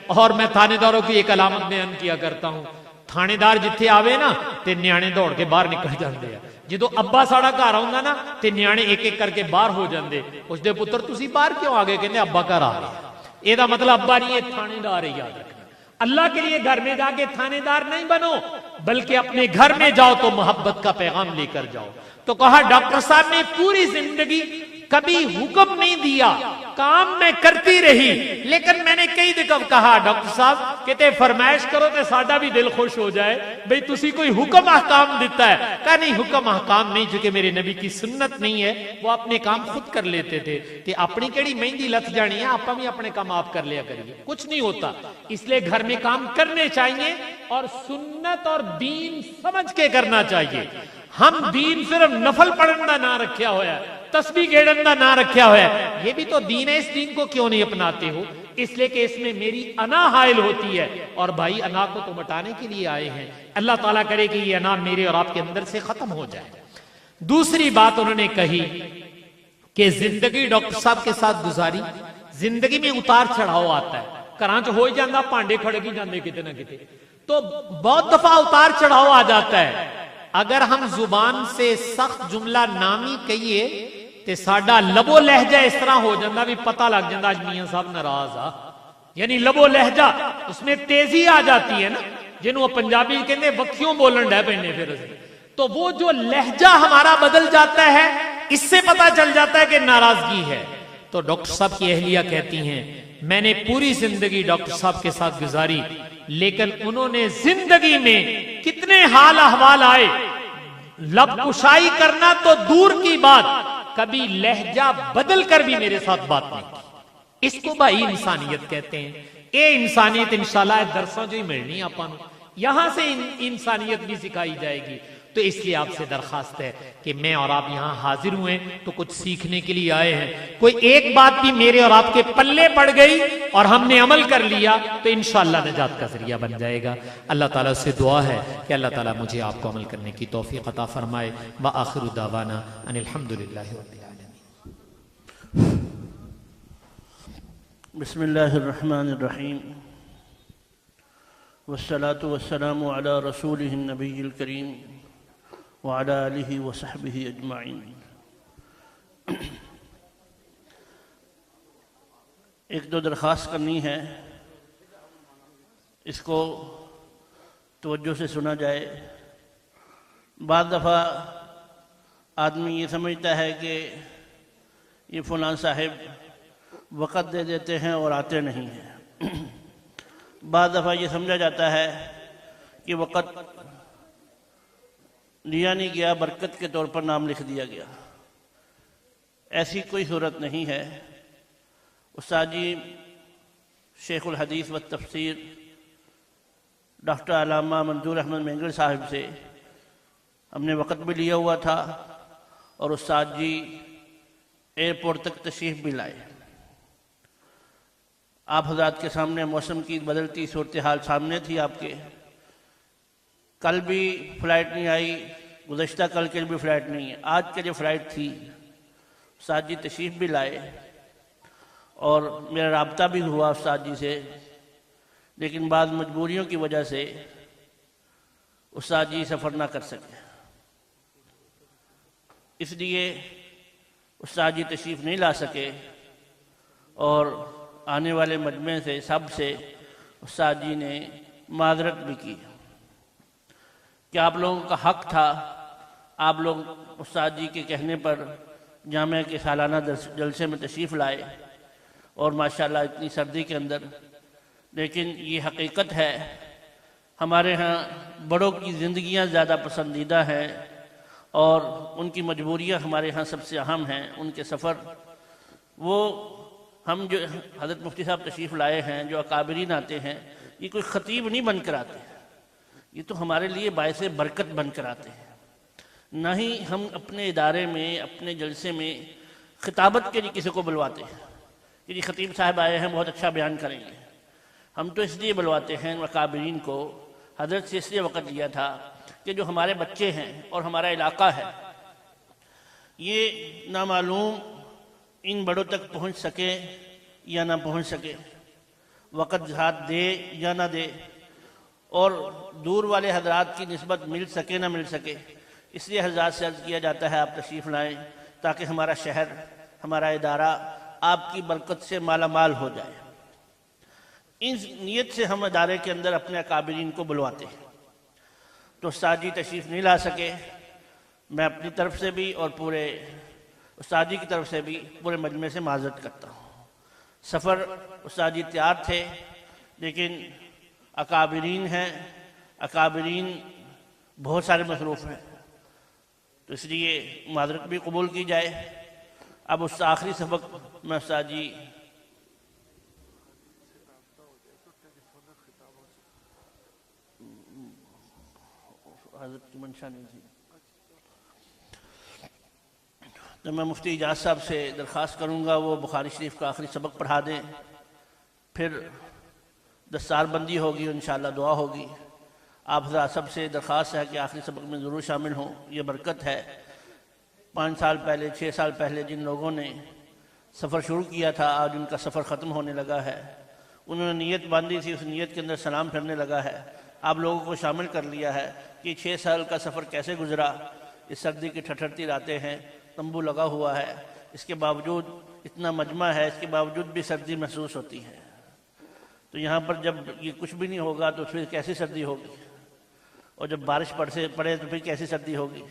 اور میں تھانے داروں کی ایک علامت بیان کیا کرتا ہوں, تھانے دار جتھے آوے نا تے نیانے دوڑ کے باہر نکل جاندے ہیں. جدو ابا ساڑا گھر آؤندا نا تے نیانے ایک ایک کر کے باہر ہو جاندے. اس دے پتر تسی باہر کیوں آ گئے؟ کہندے ابا گھر آ گئے. یہ دا مطلب ابا نہیں, یہ تھانے دار ہے. یاد رکھنا, اللہ کے لیے گھر میں جا کے تھانے دار نہیں بنو, بلکہ اپنے گھر میں جاؤ تو محبت کا پیغام لے کر جاؤ. تو کہا ڈاکٹر صاحب نے پوری زندگی کبھی حکم نہیں دیا, کام میں کرتی رہی, لیکن میں نے کئی دفعہ کہا ڈاکٹر صاحب کہتے فرمائش کرو تو ساڈا بھی دل خوش ہو جائے, بھئی تسی کوئی حکم احکام دیتا ہے. کہا نہیں, حکم احکام نہیں, چونکہ میرے نبی کی سنت نہیں ہے, وہ اپنے کام خود کر لیتے تھے. کہ اپنی کیڑی مہندی لت جانی ہے, آپ بھی اپنے کام آپ کر لیا کریے, کچھ نہیں ہوتا. اس لیے گھر میں کام کرنے چاہیے اور سنت اور دین سمجھ کے کرنا چاہیے. ہم دین صرف نفل پڑھن دا نہ رکھیا ہوا ہے, تسبیح گھڑن دا نہ رکھیا ہوا ہے. یہ بھی تو دین ہے, اس دین کو کیوں نہیں اپناتے ہو؟ اس لیے کہ اس میں میری انا حائل ہوتی ہے, اور بھائی انا کو تو مٹانے کے لیے آئے ہیں. اللہ تعالیٰ کرے کہ یہ انا میرے اور آپ کے اندر سے ختم ہو جائے. دوسری بات انہوں نے کہی کہ زندگی ڈاکٹر صاحب کے ساتھ گزاری, زندگی میں اتار چڑھاؤ آتا ہے, کراں چ ہو ہی جاندہ, پانڈے کھڑے کی جاندے کتے نہ کتے, تو بہت دفعہ اتار چڑھاؤ آ جاتا ہے. اگر ہم زبان سے سخت جملہ نامی کہیے تے ساڈا لبو لہجہ اس طرح ہو جاندہ بھی پتہ لگ جاندہ آج میاں صاحب ناراض آ, یعنی لبو لہجہ اس میں تیزی آ جاتی ہے نا, جنہوں پنجابی کہنے وکھیوں بولن ڈے پہنے پھر اسے, تو وہ جو لہجہ ہمارا بدل جاتا ہے, اس سے پتہ چل جاتا ہے کہ ناراضگی ہے. تو ڈاکٹر صاحب کی اہلیہ کہتی ہیں میں نے پوری زندگی ڈاکٹر صاحب کے ساتھ گزاری, لیکن انہوں نے زندگی میں کتنے کتنے حال احوال آئے، لب کشائی کرنا تو دور کی بات، کبھی لہجہ بدل کر بھی میرے ساتھ بات نہیں کی۔ اس کو بھائی انسانیت کہتے ہیں۔ اے انسانیت انشاءاللہ درسوں جو ہی ملنی اپن یہاں سے انسانیت بھی سکھائی جائے گی۔ تو اس لیے آپ سے درخواست ہے کہ میں اور آپ یہاں حاضر ہوئے تو کچھ سیکھنے کے لیے آئے ہیں، کوئی ایک بات بھی میرے اور آپ کے پلے پڑ گئی اور ہم نے عمل کر لیا تو انشاءاللہ نجات کا ذریعہ بن جائے گا۔ اللہ تعالیٰ سے دعا ہے کہ اللہ تعالیٰ مجھے آپ کو عمل کرنے کی توفیق عطا فرمائے۔ وآخر دعوانا ان الحمدللہ رب العالمین۔ بسم اللہ الرحمن الرحیم، والصلاة والسلام علی رسولہ النبی الکریم وعلی آلہ وصحبہ اجمعین۔ ایک دو درخواست کرنی ہے، اس کو توجہ سے سنا جائے۔ بعض دفعہ آدمی یہ سمجھتا ہے کہ یہ فلاں صاحب وقت دے دیتے ہیں اور آتے نہیں ہیں۔ بعض دفعہ یہ سمجھا جاتا ہے کہ وقت لیا نہیں گیا، برکت کے طور پر نام لکھ دیا گیا۔ ایسی کوئی صورت نہیں ہے۔ استاد جی شیخ الحدیث و تفسیر ڈاکٹر علامہ منظور احمد مینگل صاحب سے ہم نے وقت بھی لیا ہوا تھا اور استاد جی ایئرپورٹ تک تشریف بھی لائے۔ آپ حضرات کے سامنے موسم کی بدلتی صورتحال سامنے تھی آپ کے۔ کل بھی فلائٹ نہیں آئی، گزشتہ کل کے بھی فلائٹ نہیں ہے، آج کے جو فلائٹ تھی استاد جی تشریف بھی لائے اور میرا رابطہ بھی ہوا استاد جی سے، لیکن بعض مجبوریوں کی وجہ سے استاد جی سفر نہ کر سکے، اس لیے استاد جی تشریف نہیں لا سکے اور آنے والے مجمع سے سب سے استاد جی نے معذرت بھی کی کہ آپ لوگوں کا حق تھا، آپ لوگ استاد جی کے کہنے پر جامعہ کے سالانہ جلسے میں تشریف لائے اور ماشاءاللہ اتنی سردی کے اندر، لیکن یہ حقیقت ہے ہمارے ہاں بڑوں کی زندگیاں زیادہ پسندیدہ ہیں اور ان کی مجبوریاں ہمارے ہاں سب سے اہم ہیں، ان کے سفر۔ وہ ہم جو حضرت مفتی صاحب تشریف لائے ہیں، جو اکابرین آتے ہیں، یہ کوئی خطیب نہیں بن کر آتے، یہ تو ہمارے لیے باعث برکت بن کر آتے ہیں۔ نہ ہی ہم اپنے ادارے میں اپنے جلسے میں خطابت کے لیے کسی کو بلواتے ہیں کہ جی خطیب صاحب آئے ہیں بہت اچھا بیان کریں گے۔ ہم تو اس لیے بلواتے ہیں اکابرین کو، حضرت سے اس لیے وقت لیا تھا کہ جو ہمارے بچے ہیں اور ہمارا علاقہ ہے یہ نامعلوم ان بڑوں تک پہنچ سکے یا نہ پہنچ سکے، وقت ساتھ دے یا نہ دے، اور دور والے حضرات کی نسبت مل سکے نہ مل سکے، اس لیے حضرات سے عرض کیا جاتا ہے آپ تشریف لائیں تاکہ ہمارا شہر، ہمارا ادارہ آپ کی برکت سے مالا مال ہو جائے۔ اس نیت سے ہم ادارے کے اندر اپنے اکابرین کو بلواتے ہیں۔ تو استاد جی تشریف نہیں لا سکے، میں اپنی طرف سے بھی اور پورے استاد جی کی طرف سے بھی پورے مجمع سے معذرت کرتا ہوں۔ سفر استاد جی تیار تھے لیکن اکابرین ہیں، اکابرین بہت سارے مصروف ہیں، تو اس لیے معذرت بھی قبول کی جائے۔ اب اس آخری سبق میں استاد جی حضرت کی منشا نہیں تھی، تو میں مفتی اجاز صاحب سے درخواست کروں گا وہ بخاری شریف کا آخری سبق پڑھا دیں، پھر دستار بندی ہوگی، انشاءاللہ دعا ہوگی۔ آپ حضرات سب سے درخواست ہے کہ آخری سبق میں ضرور شامل ہوں، یہ برکت ہے۔ 5 سال پہلے 6 سال پہلے جن لوگوں نے سفر شروع کیا تھا آج ان کا سفر ختم ہونے لگا ہے، انہوں نے نیت باندھی تھی، اس نیت کے اندر سلام پھرنے لگا ہے، آپ لوگوں کو شامل کر لیا ہے کہ 6 سال کا سفر کیسے گزرا، اس سردی کی ٹھٹھرتی راتیں ہیں، تمبو لگا ہوا ہے، اس کے باوجود اتنا مجمع ہے، اس کے باوجود بھی سردی محسوس ہوتی ہے، تو یہاں پر جب یہ کچھ بھی نہیں ہوگا تو پھر کیسی سردی ہوگی، اور جب بارش پڑے تو پھر کیسی سردی ہوگی۔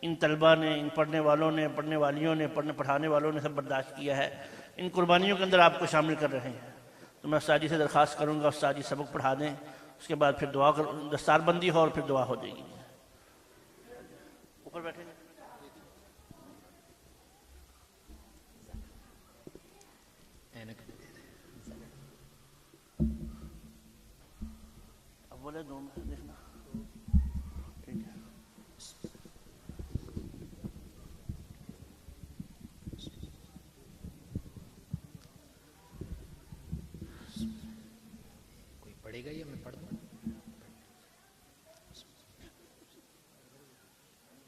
ان طلبہ نے، ان پڑھنے والوں نے، پڑھنے والیوں نے، پڑھانے والوں نے سب برداشت کیا ہے، ان قربانیوں کے اندر آپ کو شامل کر رہے ہیں۔ تو میں استاد جی سے درخواست کروں گا استاد جی سبق پڑھا دیں اس کے بعد پھر دعا دستار بندی ہو اور پھر دعا ہو جائے گی. اوپر بیٹھے اب بولے دو میں دیکھنا. ٹھیک ہے. کوئی پڑھے گا یا میں پڑھ دوں؟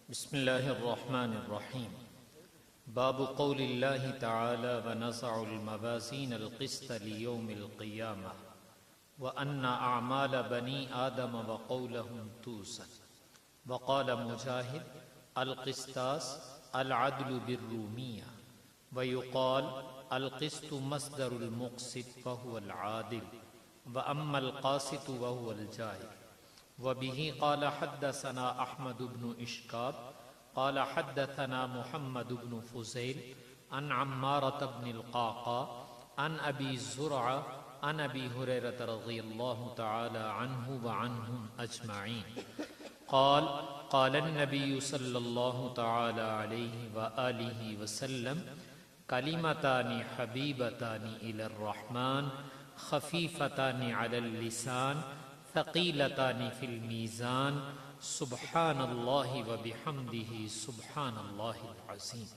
بسم اللہ الرحمن الرحیم. باب قول اللہ تعالی ونضع الموازین القسط لیوم القیامہ وأن أعمال بني آدم وقولهم توزن. وقال مجاهد القسطاس العدل بالرومية. ويقال القسط مصدر المقسط فهو العادل. وأما القاسط وهو الجائر. وبه قال حدثنا أحمد بن إشكاب قال حدثنا محمد بن فزيل عن عمارة بن القعقاع عن أبي زرعة عن ابی ہریرہ رضی اللہ تعالی عنہ وعنہم اجمعین قال قال النبی صلی اللہ تعالی علیہ وآلہ وسلم کلمتان حبیبتان الی الرحمن خفیفتان علی اللسان ثقیلتان فی المیزان سبحان اللہ وبحمدہ سبحان اللہ العظیم.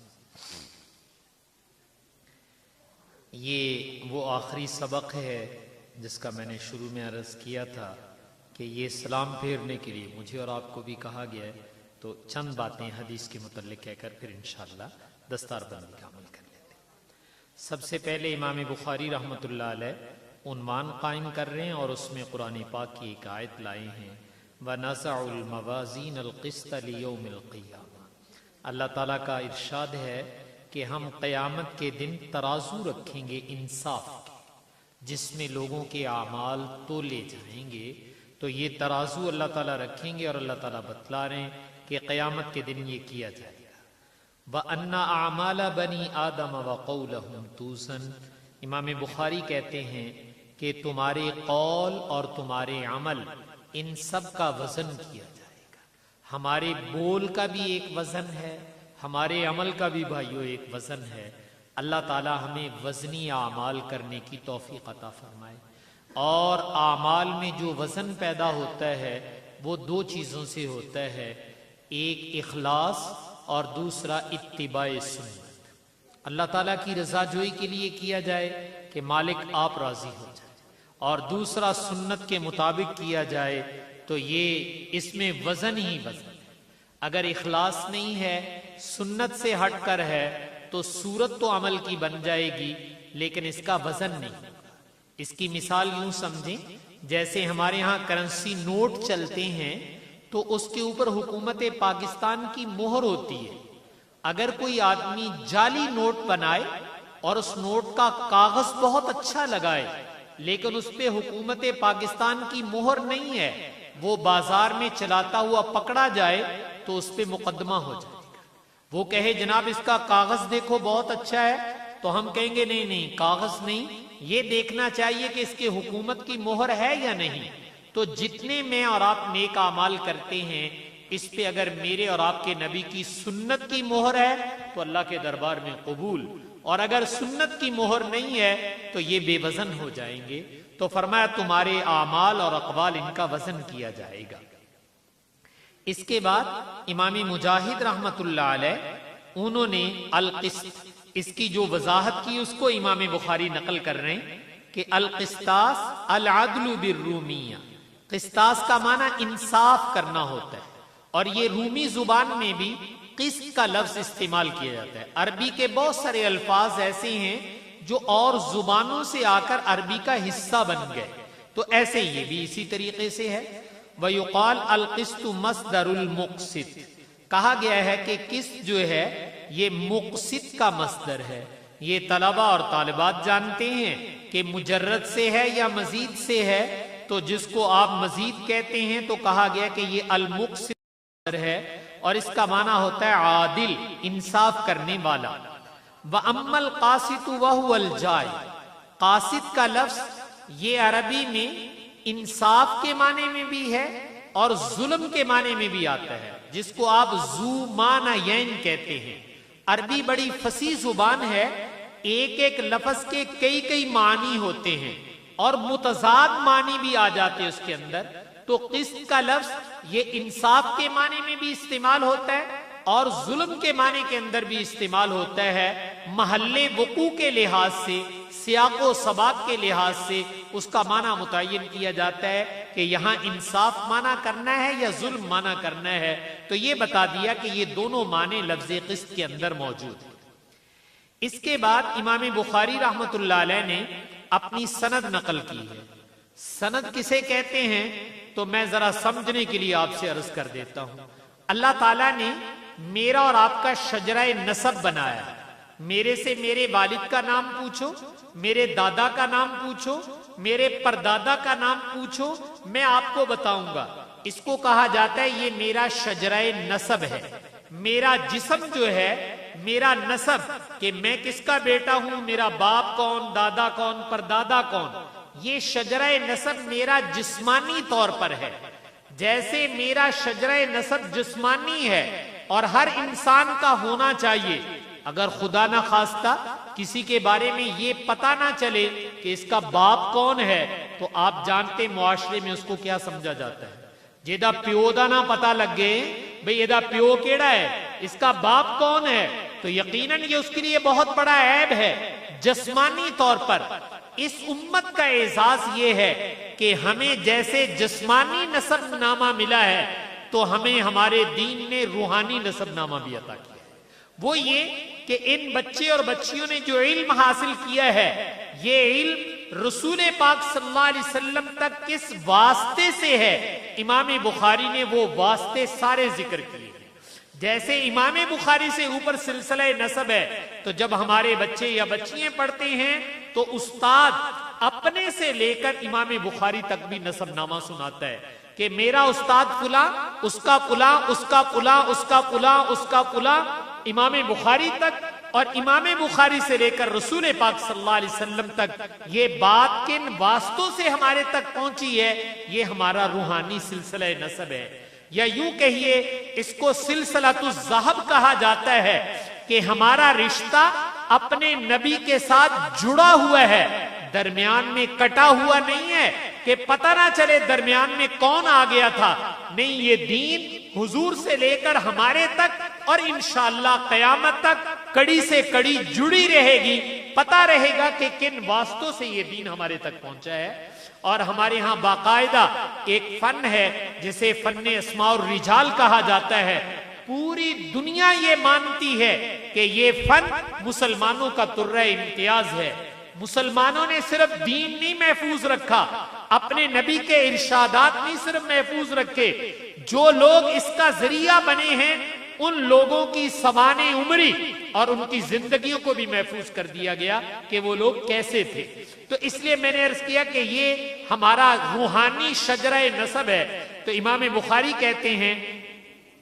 یہ وہ آخری سبق ہے جس کا میں نے شروع میں عرض کیا تھا کہ یہ سلام پھیرنے کے لیے مجھے اور آپ کو بھی کہا گیا ہے، تو چند باتیں حدیث کے متعلق کہہ کر پھر انشاءاللہ دستار بندی کا عمل کر لیتے ہیں. سب سے پہلے امام بخاری رحمۃ اللہ علیہ عنوان قائم کر رہے ہیں اور اس میں قرآن پاک کی ایک آیت لائے ہیں وَنَزَعُ الْمَوَازِينَ الْقِسْطَ لِيَوْمِ الْقِيَامَةِ. اللہ تعالیٰ کا ارشاد ہے کہ ہم قیامت کے دن ترازو رکھیں گے انصاف کے، جس میں لوگوں کے اعمال تولے جائیں گے. تو یہ ترازو اللہ تعالیٰ رکھیں گے اور اللہ تعالیٰ بتلا رہے ہیں کہ قیامت کے دن یہ کیا جائے گا. وَأَنَّ أَعْمَالَ بَنِي آدَمَ وَقَوْلَهُمْ تُوزَنْ. امام بخاری کہتے ہیں کہ تمہارے قول اور تمہارے عمل ان سب کا وزن کیا جائے گا. ہمارے بول کا بھی ایک وزن ہے، ہمارے عمل کا بھی بھائیو ایک وزن ہے. اللہ تعالی ہمیں وزنی اعمال کرنے کی توفیق عطا فرمائے. اور اعمال میں جو وزن پیدا ہوتا ہے وہ دو چیزوں سے ہوتا ہے، ایک اخلاص اور دوسرا اتباع سنت. اللہ تعالیٰ کی رضا جوئی کے لیے کیا جائے کہ مالک آپ راضی ہو جائے، اور دوسرا سنت کے مطابق کیا جائے. تو یہ اس میں وزن ہی وزن ہے. اگر اخلاص نہیں ہے، سنت سے ہٹ کر ہے، تو صورت تو عمل کی بن جائے گی لیکن اس کا وزن نہیں. اس کی مثال یوں سمجھیں، جیسے ہمارے ہاں کرنسی نوٹ چلتے ہیں تو اس کے اوپر حکومت پاکستان کی مہر ہوتی ہے. اگر کوئی آدمی جعلی نوٹ بنائے اور اس نوٹ کا کاغذ بہت اچھا لگائے لیکن اس پہ حکومت پاکستان کی مہر نہیں ہے، وہ بازار میں چلاتا ہوا پکڑا جائے تو اس پہ مقدمہ ہو جائے گا. وہ کہے جناب اس کا کاغذ دیکھو بہت اچھا ہے، تو ہم کہیں گے نہیں کاغذ نہیں، یہ دیکھنا چاہیے کہ اس کے حکومت کی مہر ہے یا نہیں. تو جتنے میں اور آپ نیک اعمال کرتے ہیں اس پہ اگر میرے اور آپ کے نبی کی سنت کی مہر ہے تو اللہ کے دربار میں قبول، اور اگر سنت کی مہر نہیں ہے تو یہ بے وزن ہو جائیں گے. تو فرمایا تمہارے اعمال اور اقوال ان کا وزن کیا جائے گا. اس کے بعد امام مجاہد رحمت اللہ علیہ انہوں نے القسط، اس کی جو وضاحت کی اس کو امام بخاری نقل کر رہے ہیں کہ القسطاس العدل بالرومیہ. قسطاس کا معنی انصاف کرنا ہوتا ہے، اور یہ رومی زبان میں بھی قسط کا لفظ استعمال کیا جاتا ہے. عربی کے بہت سارے الفاظ ایسے ہیں جو اور زبانوں سے آ کر عربی کا حصہ بن گئے، تو ایسے یہ بھی اسی طریقے سے ہے. وَيُقَالْ الْقِسْطُ مَصْدَرُ الْمُقْسِطِ. کہا گیا ہے کہ قسط جو ہے یہ مقسط کا مصدر ہے. یہ طلبہ اور طالبات جانتے ہیں کہ مجرد سے ہے یا مزید سے ہے، تو جس کو آپ مزید کہتے ہیں تو کہا گیا کہ یہ المقسط ہے، اور اس کا معنی ہوتا ہے عادل، انصاف کرنے والا. وَأَمَّا الْقَاسِطُ وَهُوَ الْجَائِرُ. قاسط کا لفظ یہ عربی میں انصاف کے معنی میں بھی ہے اور ظلم کے معنی میں بھی آتا ہے، جس کو آپ ذو معنیین کہتے ہیں۔ عربی بڑی فصیح زبان ہے، ایک ایک لفظ کے کئی کئی معنی ہوتے ہیں اور متضاد معنی بھی آ جاتے ہیں اس کے اندر۔ تو قسط کا لفظ یہ انصاف کے معنی میں بھی استعمال ہوتا ہے اور ظلم کے معنی کے اندر بھی استعمال ہوتا ہے۔ محل وقوع کے لحاظ سے، سیاق و سباق کے لحاظ سے اس کا معنی متعین کیا جاتا ہے کہ یہاں انصاف معنی کرنا ہے یا ظلم معنی کرنا ہے۔ تو یہ بتا دیا کہ یہ دونوں معنی لفظ قسط کے اندر موجود ہیں۔ اس کے بعد امام بخاری رحمۃ اللہ علیہ نے اپنی سند نقل کی ہے۔ سند کسے کہتے ہیں تو میں ذرا سمجھنے کے لیے آپ سے عرض کر دیتا ہوں۔ اللہ تعالیٰ نے میرا اور آپ کا شجرہ نسب بنایا۔ میرے سے میرے والد کا نام پوچھو، میرے دادا کا نام پوچھو، میرے پردادا کا نام پوچھو، میں آپ کو بتاؤں گا۔ اس کو کہا جاتا ہے یہ میرا شجرہ نسب ہے، میرا جسم جو ہے، میرا نسب، کہ میں کس کا بیٹا ہوں، میرا باپ کون، دادا کون، پردادا کون، یہ شجرہ نسب میرا جسمانی طور پر ہے۔ جیسے میرا شجرہ نسب جسمانی ہے اور ہر انسان کا ہونا چاہیے، اگر خدا نہ خواستہ کسی کے بارے میں یہ پتہ نہ چلے کہ اس کا باپ کون ہے تو آپ جانتے معاشرے میں اس کو کیا سمجھا جاتا ہے۔ جیدہ پیو دا نہ پتہ لگ گئے بھئی یہ دا پیو کیڑا ہے، اس کا باپ کون ہے، تو یقیناً یہ اس کے لیے بہت بڑا عیب ہے۔ جسمانی طور پر اس امت کا اعزاز یہ ہے کہ ہمیں جیسے جسمانی نسب نامہ ملا ہے تو ہمیں ہمارے دین نے روحانی نسب نامہ بھی عطا کیا ہے۔ وہ یہ کہ ان بچے اور بچیوں نے جو علم حاصل کیا ہے، یہ علم رسول پاک صلی اللہ علیہ وسلم تک کس واسطے سے ہے، امام بخاری نے وہ واسطے سارے ذکر کیے۔ جیسے امام بخاری سے اوپر سلسلہ نسب ہے، تو جب ہمارے بچے یا بچیاں پڑھتے ہیں تو استاد اپنے سے لے کر امام بخاری تک بھی نسب نامہ سناتا ہے کہ میرا استاد فلاں، اس کا فلاں، اس کا فلاں، اس کا فلاں، اس کا فلاں، امام بخاری تک، اور امام بخاری سے لے کر رسول پاک صلی اللہ علیہ وسلم تک یہ بات کن واسطوں سے ہمارے تک پہنچی ہے، یہ ہمارا روحانی سلسلہ نسب ہے۔ یا یوں کہیے اس کو سلسلۃ الذہب کہا جاتا ہے کہ ہمارا رشتہ اپنے نبی کے ساتھ جڑا ہوا ہے، درمیان میں کٹا ہوا نہیں ہے کہ پتہ نہ چلے درمیان میں کون آ گیا تھا۔ نہیں، یہ دین حضور سے لے کر ہمارے تک اور انشاءاللہ قیامت تک کڑی سے کڑی جڑی رہے گی، پتہ رہے گا کہ کن واسطوں سے یہ دین ہمارے تک پہنچا ہے۔ اور ہمارے ہاں باقاعدہ ایک فن ہے جسے فن اسماء الرجال کہا جاتا ہے۔ پوری دنیا یہ مانتی ہے کہ یہ فن مسلمانوں کا ترہ امتیاز ہے۔ مسلمانوں نے صرف دین نہیں محفوظ رکھا، اپنے نبی کے ارشادات نہیں صرف محفوظ رکھے، جو لوگ اس کا ذریعہ بنے ہیں ان لوگوں کی سوانح عمری اور ان کی زندگیوں کو بھی محفوظ کر دیا گیا کہ وہ لوگ کیسے تھے۔ تو اس لیے میں نے عرض کیا کہ یہ ہمارا روحانی شجرہ نسب ہے۔ تو امام بخاری کہتے ہیں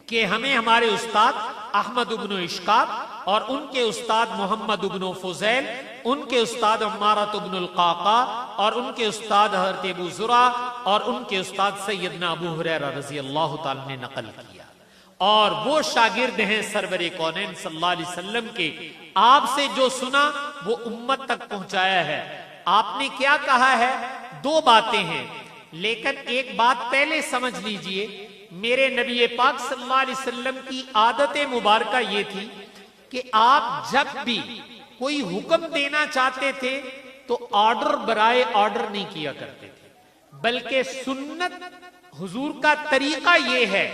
کہ ہمیں ہمارے استاد احمد بن اشکاب اور ان کے استاد محمد بن فضیل، ان کے استاد عمارۃ بن القعقاع اور ان کے استاد حضرت ابو زرع اور ان کے استاد سیدنا ابو ہریرہ رضی اللہ تعالی نے نقل کیا، اور وہ شاگرد ہیں سرور کونین صلی اللہ علیہ وسلم کے۔ آپ سے جو سنا وہ امت تک پہنچایا ہے۔ آپ نے کیا کہا ہے؟ دو باتیں ہیں، لیکن ایک بات پہلے سمجھ لیجئے، میرے نبی پاک صلی اللہ علیہ وسلم کی عادت مبارکہ یہ تھی کہ آپ جب بھی کوئی حکم دینا چاہتے تھے تو آرڈر برائے آرڈر نہیں کیا کرتے تھے، بلکہ سنت حضور کا طریقہ یہ ہے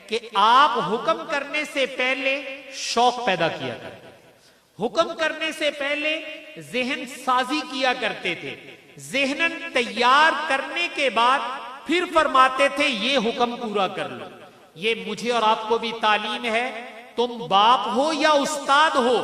کہ آپ حکم کرنے سے پہلے شوق پیدا کیا کرتے تھے، حکم کرنے سے پہلے ذہن سازی کیا کرتے تھے، ذہناً تیار کرنے کے بعد پھر فرماتے تھے یہ حکم پورا کر لو۔ یہ مجھے اور آپ کو بھی تعلیم ہے، تم باپ ہو یا استاد ہو،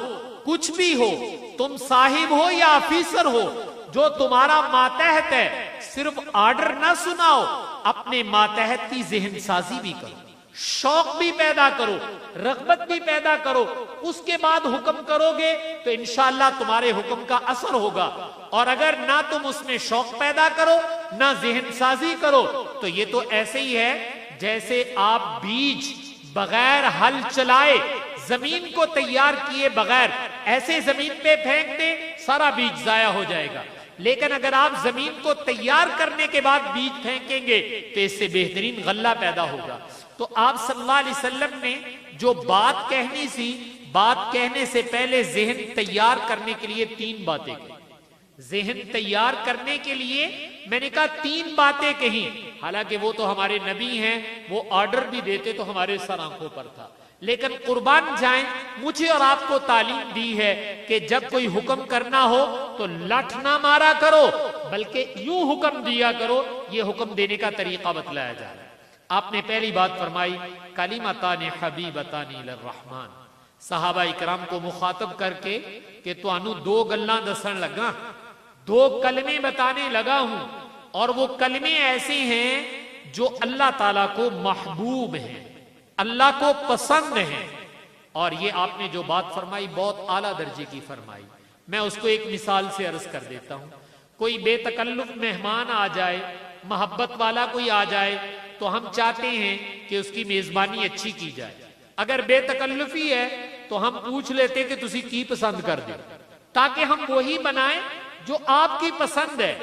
کچھ بھی ہو، تم صاحب ہو یا آفیسر ہو، جو تمہارا ماتحت ہے، صرف آرڈر نہ سناؤ، اپنے ماتحت کی ذہن سازی بھی کرو، شوق بھی پیدا کرو، رغبت بھی پیدا کرو، اس کے بعد حکم کرو گے تو انشاءاللہ تمہارے حکم کا اثر ہوگا. اور اگر نہ تم اس میں شوق پیدا کرو، نہ ذہن سازی کرو، تو یہ تو ایسے ہی ہے جیسے آپ بیج بغیر ہل چلائے، زمین کو تیار کیے بغیر ایسے زمین پہ پھینک دیں، سارا بیج ضائع ہو جائے گا. لیکن اگر آپ زمین کو تیار کرنے کے بعد بیج پھینکیں گے تو اس سے بہترین غلہ پیدا ہوگا. تو آپ صلی اللہ علیہ وسلم نے جو بات کہنی سی، بات کہنے سے پہلے ذہن تیار کرنے کے لیے 3 باتیں کہیں. ذہن تیار کرنے کے لیے میں نے کہا 3 باتیں کہیں. حالانکہ وہ تو ہمارے نبی ہیں، وہ آرڈر بھی دیتے تو ہمارے سر آنکھوں پر تھا. لیکن قربان جائیں، مجھے اور آپ کو تعلیم دی ہے کہ جب کوئی حکم کرنا ہو تو لٹھ نہ مارا کرو، بلکہ یوں حکم دیا کرو. یہ حکم دینے کا طریقہ بتلایا جا رہا ہے. آپ نے پہلی بات فرمائی کلمتان حبیبتان للرحمن. صحابہ اکرام کو مخاطب کر کے کہ تانوں 2 گلاں دسن لگا، 2 کلمے بتانے لگا ہوں، اور وہ کلمے ایسے ہیں جو اللہ تعالیٰ کو محبوب ہیں، اللہ کو پسند ہیں. اور یہ آپ نے جو بات فرمائی بہت اعلیٰ درجے کی فرمائی. میں اس کو ایک مثال سے عرض کر دیتا ہوں. کوئی بے تکلف مہمان آ جائے، محبت والا کوئی آ جائے، تو ہم چاہتے ہیں کہ اس کی میزبانی اچھی کی جائے. اگر بے تکلفی ہے تو ہم پوچھ لیتے کہ تسی کی پسند کر دیں، تاکہ ہم وہی بنائیں جو آپ کی پسند ہے.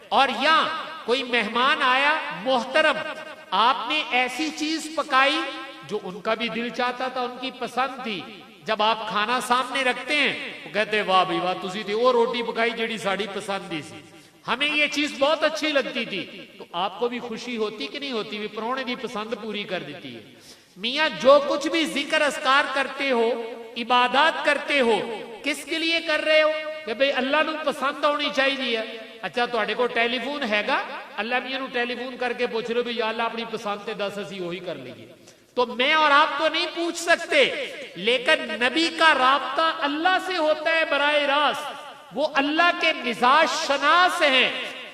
اور یا کوئی مہمان آیا محترم، آپ نے ایسی چیز پکائی جو ان کا بھی دل چاہتا تھا، ان کی پسند تھی. جب آپ کھانا سامنے رکھتے ہیں وہ کہتے ہیں واہ بھائی واہ، تسی تے وہ روٹی پکائی جیڑی ساڑی پسند دی سی، ہمیں یہ چیز بہت اچھی لگتی تھی. تو آپ کو بھی خوشی ہوتی کہ نہیں ہوتی؟ بھی پرونے دی پسند پوری کر دیتی ہے. میاں جو کچھ بھی ذکر اذکار کرتے ہو، عبادات کرتے ہو، کس کے لیے کر رہے ہو؟ کہ بھئی اللہ نو پسند ہونی چاہیے. اچھا تواڈے کو ٹیلی فون ہے گا، اللہ میاں نو ٹیلی فون کر کے پوچھ رہے ہو بھی یا اللہ اپنی پسند تے دس اسی وہی کر لیے. تو میں اور آپ تو نہیں پوچھ سکتے، لیکن نبی کا رابطہ اللہ سے ہوتا ہے براہ راست. وہ اللہ کے مزاج شناس ہیں،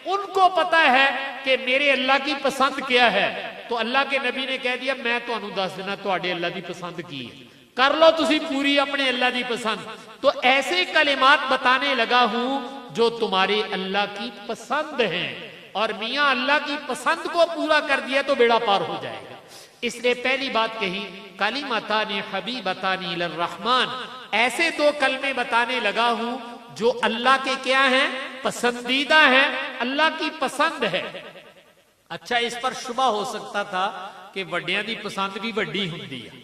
ان کو پتا ہے کہ میرے اللہ کی پسند کیا ہے. تو اللہ کے نبی نے کہہ دیا میں تو انہوں دس دینا تواڈے اللہ دی پسند کی ہے، کر لو تسی پوری اپنے اللہ دی پسند. تو ایسے کلمات بتانے لگا ہوں جو تمہارے اللہ کی پسند ہیں. اور میاں اللہ کی پسند کو پورا کر دیا تو بیڑا پار ہو جائے گا. اس لیے پہلی بات کہی کلمتان حبیبتان للرحمن. ایسے 2 کلمے بتانے لگا ہوں جو اللہ کے کیا ہیں؟ پسندیدہ ہیں، اللہ کی پسند ہے. اچھا اس پر شبہ ہو سکتا تھا کہ وڈیاں دی پسند بھی وڈی ہوندی ہے،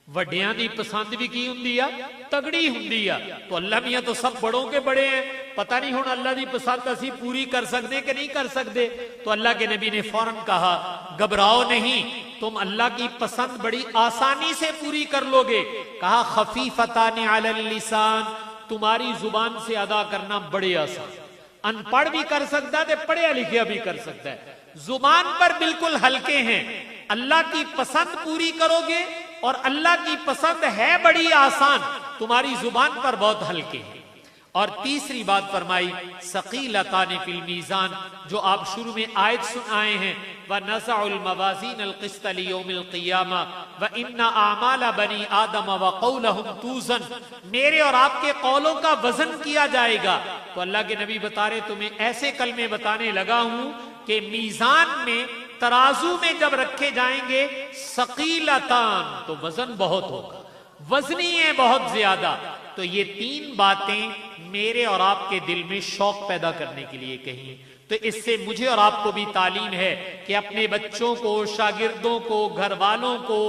وڈیاں دی پسند بھی کی ہوندی ہے؟ تگڑی ہوندی ہے. تو اللہ میاں تو سب بڑوں کے بڑے ہیں، پتہ نہیں ہوں اللہ دی پسند اسی پوری کر سکتے کہ نہیں کر سکتے. تو اللہ کے نبی نے فوراً کہا گھبراؤ نہیں، تم اللہ کی پسند بڑی آسانی سے پوری کر لو گے. کہا خفیفتان علی اللسان، تمہاری زبان سے ادا کرنا بڑے آسان. ان پڑھ بھی کر سکتا ہے، پڑھیا لکھیا بھی کر سکتا ہے، زبان پر بالکل ہلکے ہیں. اللہ کی پسند پوری کرو گے، اور اللہ کی پسند ہے بڑی آسان، تمہاری زبان پر بہت ہلکے ہیں. اور تیسری بات فرمائی ثقیلتان فی المیزان، جو آپ شروع میں آیت سنائے ہیں وَنَزَعُ الْمَوَازِينَ الْقِسْطَ لِيَوْمِ الْقِيَامَةِ وَإِنَّ أَعْمَالَ بَنِي آدَمَ وَقَوْلَهُمْ تُوزَنْ، میرے اور آپ کے قولوں کا وزن کیا جائے گا. تو اللہ کے نبی بتا رہے تمہیں ایسے کلمے بتانے لگا ہوں کہ میزان میں، ترازو میں جب رکھے جائیں گے ثقیلتان تو وزن بہت ہوگا، وزنی ہے بہت زیادہ. تو یہ 3 باتیں میرے اور آپ کے دل میں شوق پیدا کرنے کے لیے کہیں. تو اس سے مجھے اور آپ کو بھی تعلیم ہے کہ اپنے بچوں کو، شاگردوں کو، گھر والوں کو،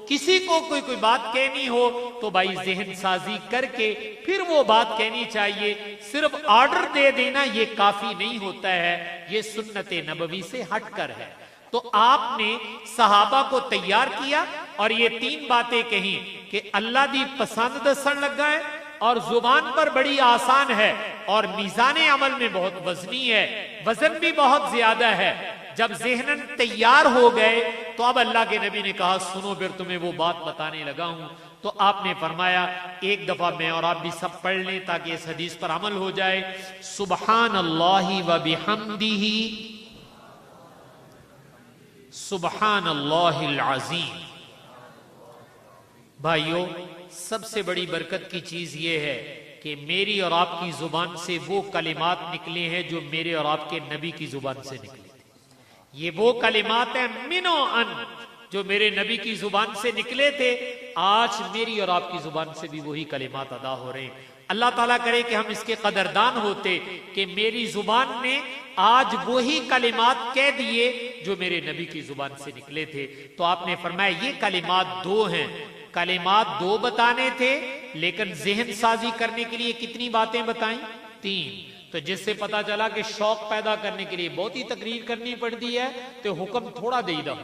کسی کو کوئی بات کہنی ہو تو بھائی ذہن سازی کر کے پھر وہ بات کہنی چاہیے. صرف آرڈر دے دینا یہ کافی نہیں ہوتا ہے، یہ سنت نبوی سے ہٹ کر ہے. تو آپ نے صحابہ کو تیار کیا اور یہ 3 باتیں کہیں کہ اللہ دی پسند دسن لگا ہے، اور زبان پر بڑی آسان ہے، اور میزان عمل میں بہت وزنی ہے، وزن بھی بہت زیادہ ہے. جب ذہنن تیار ہو گئے تو اب اللہ کے نبی نے کہا سنو پھر تمہیں وہ بات بتانے لگا ہوں. تو آپ نے فرمایا ایک دفعہ میں اور آپ بھی سب پڑھ لیں تاکہ اس حدیث پر عمل ہو جائے. سبحان اللہ و بحمدہ سبحان اللہ العظیم. بھائیوں، سب سے بڑی برکت کی چیز یہ ہے کہ میری اور آپ کی زبان سے وہ کلمات نکلے ہیں جو میرے اور آپ کے نبی کی زبان سے نکلے تھے. یہ وہ کلمات ہیں من و ان جو میرے نبی کی زبان سے نکلے تھے. آج میری اور آپ کی زبان سے بھی وہی کلمات ادا ہو رہے ہیں. اللہ تعالیٰ کرے کہ ہم اس کے قدردان ہوتے کہ میری زبان نے آج وہی کلمات کہہ دیے جو میرے نبی کی زبان سے نکلے تھے. تو آپ نے فرمایا یہ کلمات دو ہیں. کلمات دو بتانے تھے لیکن ذہن سازی کرنے کے لیے کتنی باتیں بتائیں؟ 3. تو جس سے پتا چلا کہ شوق پیدا کرنے کے لیے بہت ہی تقریر کرنی پڑتی ہے تو حکم تھوڑا دے دا.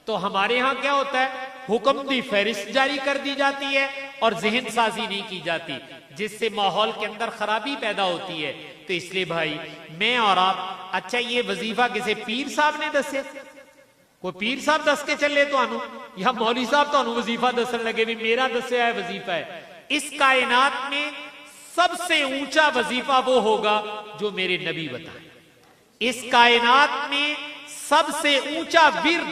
تو ہمارے ہاں کیا ہوتا ہے؟ حکم دی فہرست جاری کر دی جاتی ہے اور ذہن سازی نہیں کی جاتی، جس سے ماحول کے اندر خرابی پیدا ہوتی ہے. تو اس لیے بھائی میں اور آپ، اچھا یہ وظیفہ کسی پیر صاحب نے دسے؟ کوئی پیر صاحب دس کے چلے تو آنو، یا مولوی صاحب تو آنو وظیفہ دسن لگے بھی میرا دسیا ہے وظیفہ ہے. اس کائنات میں سب سے اونچا وظیفہ وہ ہوگا جو میرے نبی بتائیں. اس کائنات میں سب سے اونچا ورد،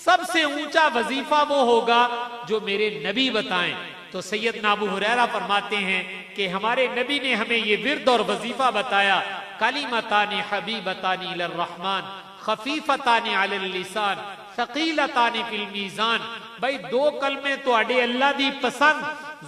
سب سے اونچا وظیفہ وہ ہوگا جو میرے نبی بتائیں. تو سیدنا ابو ہریرہ فرماتے ہیں کہ ہمارے نبی نے ہمیں یہ ورد اور وظیفہ بتایا. کلمتان حبیبتان الی الرحمن خفیفتان علی اللسان ثقیلتان فی المیزان. بھائی دو کلمے تو اڈے اللہ دی پسند،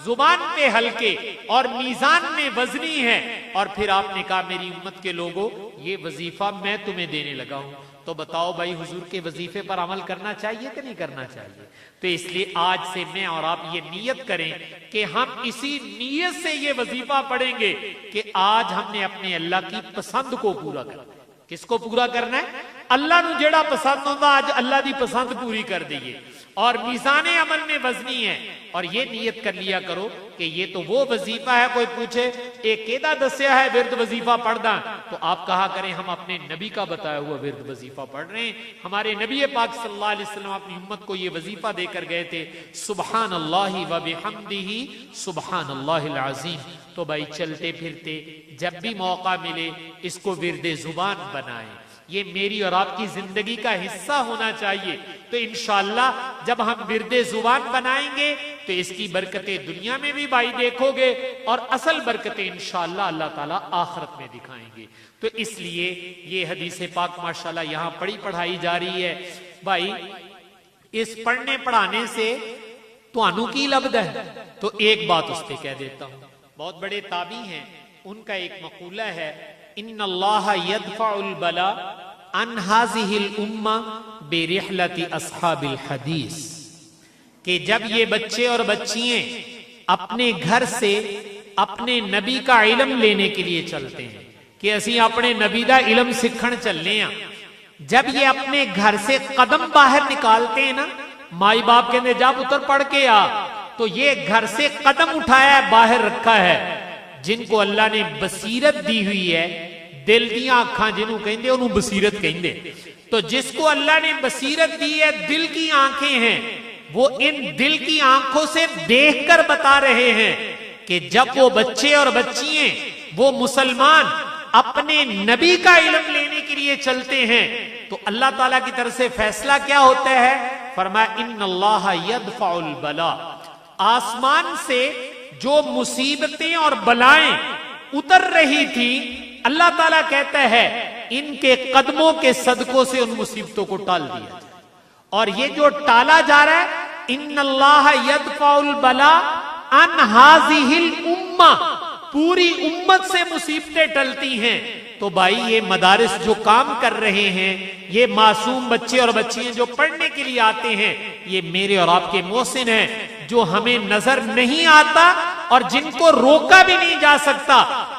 زبان پہ ہلکے اور میزان میں وزنی ہے. اور پھر آپ نے کہا میری امت کے لوگوں یہ وظیفہ میں تمہیں دینے لگا ہوں. تو بتاؤ بھائی حضور کے وظیفے پر عمل کرنا چاہیے کہ نہیں کرنا چاہیے؟ تو اس لیے آج سے میں اور آپ یہ نیت کریں کہ ہم اسی نیت سے یہ وظیفہ پڑھیں گے کہ آج ہم نے اپنے اللہ کی پسند کو پورا کرنا ہے. کس کو پورا کرنا ہے؟ اللہ نو جیڑا پسند ہوتا آج اللہ دی پسند پوری کر دیئے اور میزان عمل میں وزنی ہے. اور یہ نیت کر لیا کرو کہ یہ تو وہ وظیفہ ہے. کوئی پوچھے ایک کیدا دسیا ہے ورد وظیفہ پڑھنا، تو آپ کہا کریں ہم اپنے نبی کا بتایا ہوا ورد وظیفہ پڑھ رہے ہیں. ہمارے نبی پاک صلی اللہ علیہ وسلم اپنی امت کو یہ وظیفہ دے کر گئے تھے، سبحان اللہ و بحمدہ سبحان اللہ العظیم. تو بھائی چلتے پھرتے جب بھی موقع ملے اس کو ورد زبان بنائیں. یہ میری اور آپ کی زندگی کا حصہ ہونا چاہیے. تو انشاءاللہ جب ہم ورد زبان بنائیں گے تو اس کی برکتیں دنیا میں بھی بھائی دیکھو گے اور اصل برکتیں انشاءاللہ اللہ تعالیٰ آخرت میں دکھائیں گے. تو اس لیے یہ حدیث پاک ماشاءاللہ یہاں پڑھی پڑھائی جا رہی ہے. بھائی اس پڑھنے پڑھانے سے تو انو کی لبد ہے. تو ایک بات اس پہ کہہ دیتا ہوں، بہت بڑے تابعی ہیں، ان کا ایک مقولہ ہے ان اللہ یدفع البلاء عن هذه الامہ برحلۃ اصحاب الحدیث، کہ جب یہ بچے اور بچیاں اپنے گھر سے اپنے نبی کا علم لینے کے لیے چلتے ہیں کہ اسی اپنے نبی دا علم سکھن چلنے ہیں، جب یہ اپنے گھر سے قدم باہر نکالتے ہیں نا، مائی باپ کہتے جا پتر پڑھ کے آ، تو یہ گھر سے قدم اٹھایا ہے، باہر رکھا ہے. جن کو اللہ نے بصیرت دی ہوئی ہے، دل دیاں آنکھاں جنہوں کہیں انہوں بصیرت کہیں دے، تو جس کو اللہ نے بصیرت دی ہے، دل کی آنکھیں ہیں، وہ ان دل کی آنکھوں سے دیکھ کر بتا رہے ہیں کہ جب وہ بچے اور بچیاں وہ مسلمان اپنے نبی کا علم لینے کے لیے چلتے ہیں تو اللہ تعالیٰ کی طرف سے فیصلہ کیا ہوتا ہے؟ فرمایا ان اللہ یدفع البلاء، آسمان سے جو مصیبتیں اور بلائیں اتر رہی تھی اللہ تعالیٰ کہتا ہے ان کے قدموں کے صدقوں سے ان مصیبتوں کو ٹال دیا جائے. اور یہ جو ٹالا جا رہا ہے ان اللہ یدفع البلاء عن هذه الامہ، پوری امت سے مصیبتیں ٹلتی ہیں. تو بھائی یہ مدارس جو کام کر رہے ہیں، یہ معصوم بچے اور بچیاں جو پڑھنے کے لیے آتے ہیں، یہ میرے اور آپ کے محسن ہیں جو ہمیں نظر نہیں آتا اور جن کو روکا بھی نہیں جا سکتا.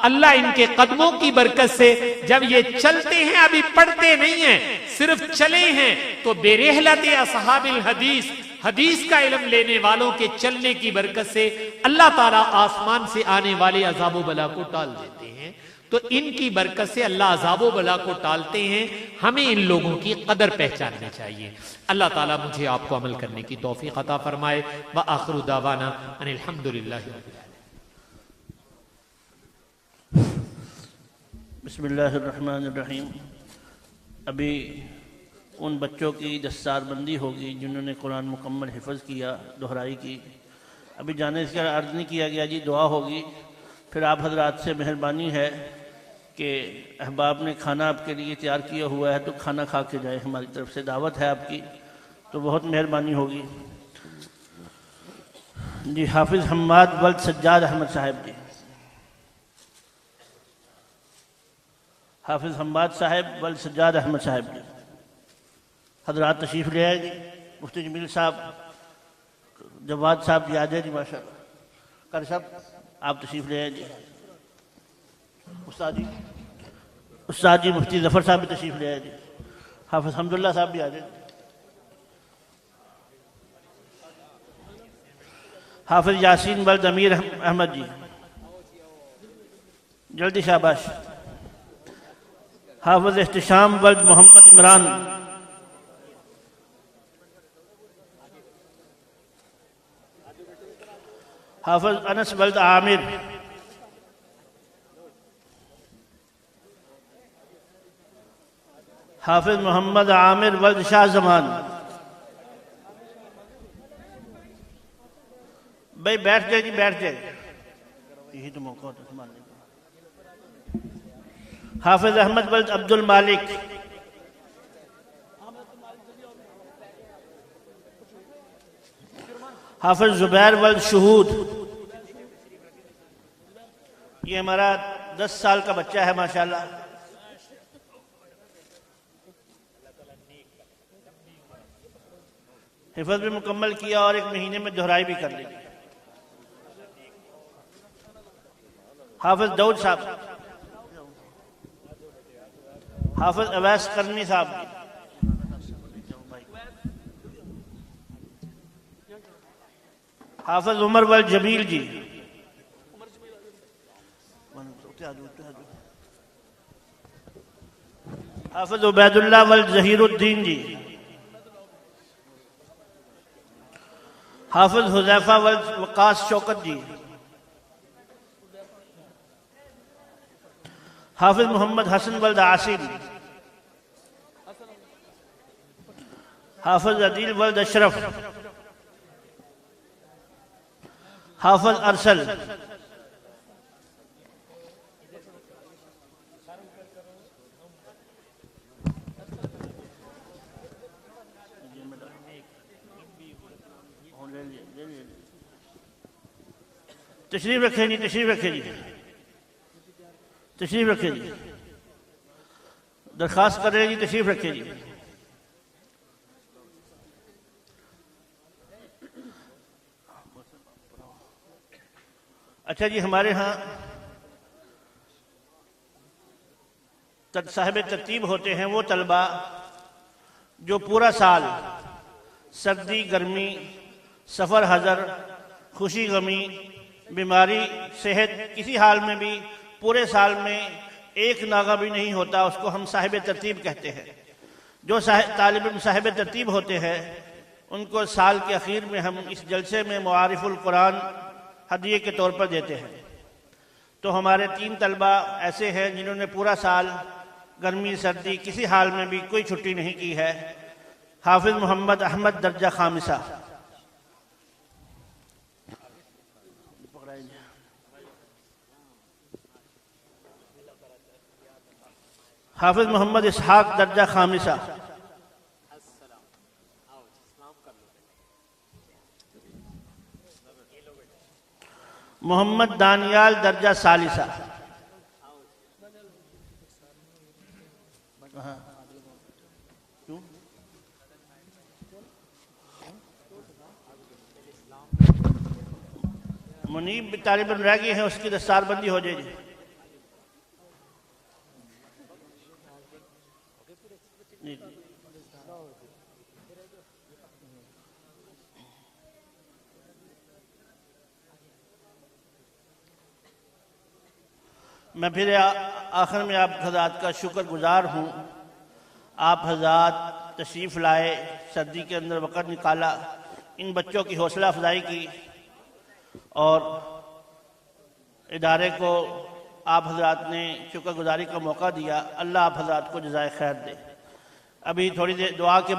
اللہ ان کے قدموں کی برکت سے جب یہ چلتے ہیں، ابھی پڑھتے نہیں ہیں، صرف چلے ہیں، تو برحلۃ اصحاب الحدیث، حدیث کا علم لینے والوں کے چلنے کی برکت سے اللہ تعالیٰ آسمان سے آنے والے عذاب و بلا کو ٹال دیتے ہیں. تو ان کی برکت سے اللہ عذاب و بلا کو ٹالتے ہیں. ہمیں ان لوگوں کی قدر پہچاننی چاہیے. اللہ تعالیٰ مجھے آپ کو عمل کرنے کی توفیق عطا فرمائے. وآخر دعوانا ان الحمدللہ رب العالمین. بسم اللہ الرحمن الرحیم. ابھی ان بچوں کی دستار بندی ہوگی جنہوں نے قرآن مکمل حفظ کیا، دہرائی کی. ابھی جانے سے عرض نہیں کیا گیا جی، دعا ہوگی، پھر آپ حضرات سے مہربانی ہے کہ احباب نے کھانا آپ کے لیے تیار کیا ہوا ہے تو کھانا کھا کے جائیں، ہماری طرف سے دعوت ہے آپ کی، تو بہت مہربانی ہوگی جی۔ حافظ حماد ولد سجاد احمد صاحب جی، حافظ حماد صاحب ولد سجاد احمد صاحب جی، حضرات تشریف لے آئے جی۔ مفتی جمیل صاحب، جواد صاحب جی آ جائے جی، ماشاء اللہ۔ کر صاحب آپ تشریف لے آئے جی۔ استاد جی مفتی ظفر صاحب بھی تشریف لے آئے جی۔ حافظ حمداللہ صاحب بھی آ جائے۔ حافظ یاسین ولد امیر احمد جی، جلدی شاباش۔ حافظ احتشام ولد محمد عمران، حافظ انس ولد عامر، حافظ محمد عامر ولد شاہ زمان۔ بھائی بیٹھ جائے جی، بیٹھ جائے، یہی تو موقع ہوتا ہے۔ حافظ احمد ولد عبد المالک، حافظ زبیر ولد شہود، یہ ہمارا 10 سال کا بچہ ہے ماشاءاللہ۔ حفظ بھی مکمل کیا اور 1 مہینے میں دہرائی بھی کر لی۔ حافظ داؤد صاحب، حافظ اویس کرنی صاحب، حافظ عمر ولد جمیل جی، حافظ عبید اللہ ولد ظہیر الدین جی، حافظ حذیفہ ولد وقاص شوکت جی، حافظ محمد حسن ولد عاصم، حافظ عدیل ولد اشرف، حافظ ارسل، تشریف رکھیں جی، تشریف رکھیں جی، تشریف رکھیں جی، درخواست کر رہے ہیں جی، تشریف رکھیں جی۔ اچھا جی، ہمارے ہاں صاحب ترتیب ہوتے ہیں وہ طلبہ جو پورا سال سردی گرمی سفر حضر خوشی غمی بیماری صحت کسی حال میں بھی پورے سال میں ایک ناغہ بھی نہیں ہوتا، اس کو ہم صاحب ترتیب کہتے ہیں۔ جو طالب علم صاحب ترتیب ہوتے ہیں ان کو سال کے اخیر میں ہم اس جلسے میں معارف القرآن ہدیے کے طور پر دیتے ہیں۔ تو ہمارے 3 طلبہ ایسے ہیں جنہوں نے پورا سال گرمی سردی کسی حال میں بھی کوئی چھٹی نہیں کی ہے۔ حافظ محمد احمد درجہ خامسہ، حافظ محمد اسحاق درجہ خامسہ، محمد دانیال درجہ ثالثہ، منیب طالب علم رہ گئے ہیں، اس کی دستار بندی ہو جائے گی۔ میں پھر آخر میں آپ حضرات کا شکر گزار ہوں، آپ حضرات تشریف لائے، سردی کے اندر وقت نکالا، ان بچوں کی حوصلہ افزائی کی اور ادارے کو آپ حضرات نے شکر گزاری کا موقع دیا۔ اللہ آپ حضرات کو جزائے خیر دے۔ ابھی تھوڑی دیر دعا کے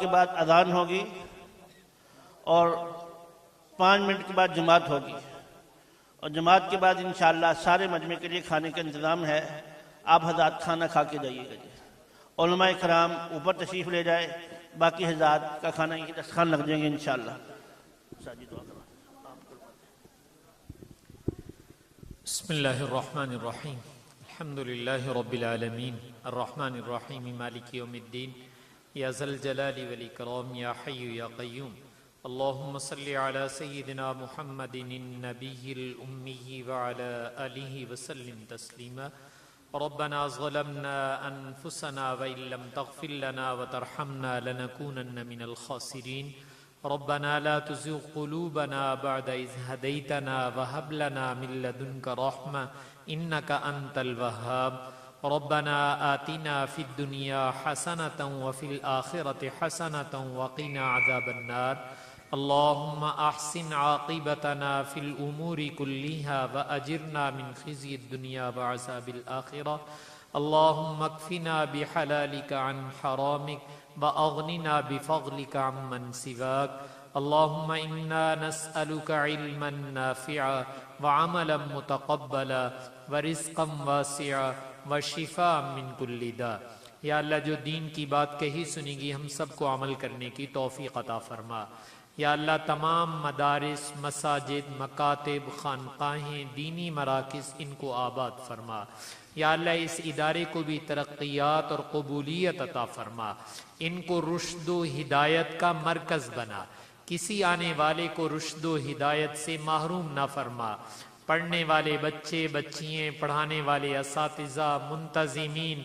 بعد اذان ہوگی اور 5 منٹ کے بعد جماعت ہوگی، اور جماعت کے بعد انشاءاللہ سارے مجمع کے لیے کھانے کا انتظام ہے، آپ حضرات کھانا کھا کے جائیے گا۔ علماء کرام اوپر تشریف لے جائے، باقی حضرات کا کھانا یہ دسترخوان لگ جائیں گے انشاءاللہ۔ بسم اللہ الرحمن الرحیم، الحمد للہ رب العالمین، الرحمن الرحیم، مالک یوم الدین، یا ذا الجلال والاکرام، یا حی یا قیوم۔ اللہم صلی علی سیدنا محمد النبی الأمی وعلی آلہ وسلم تسلیما۔ ربنا ظلمنا انفسنا وإن لم تغفر لنا وترحمنا لنكونن من الخاسرین۔ ربنا لا تزغ قلوبنا بعد إذ هديتنا وهب لنا من لدنك رحمة إنك أنت الوهاب۔ ربنا آتنا في الدنيا حسنة وفي الآخرة حسنة وقنا عذاب النار۔ اللهم أحسن عاقبتنا في الأمور كلها وأجرنا من خزي الدنيا وعذاب الآخرة۔ اللهم اكفنا بحلالك عن حرامك وأغننا بفضلك عمن سواك۔ اللهم إنا نسألك علما نافعا وعملا متقبلا ورزقا واسعا وشفاء من كل داء۔ یا اللہ جو دین کی بات کہی سنی گی ہم سب کو عمل کرنے کی توفیق عطا فرما۔ یا اللہ تمام مدارس، مساجد، مکاتب، خانقاہیں، دینی مراکز ان کو آباد فرما۔ یا اللہ اس ادارے کو بھی ترقیات اور قبولیت عطا فرما، ان کو رشد و ہدایت کا مرکز بنا، کسی آنے والے کو رشد و ہدایت سے محروم نہ فرما۔ پڑھنے والے بچے بچیاں، پڑھانے والے اساتذہ، منتظمین،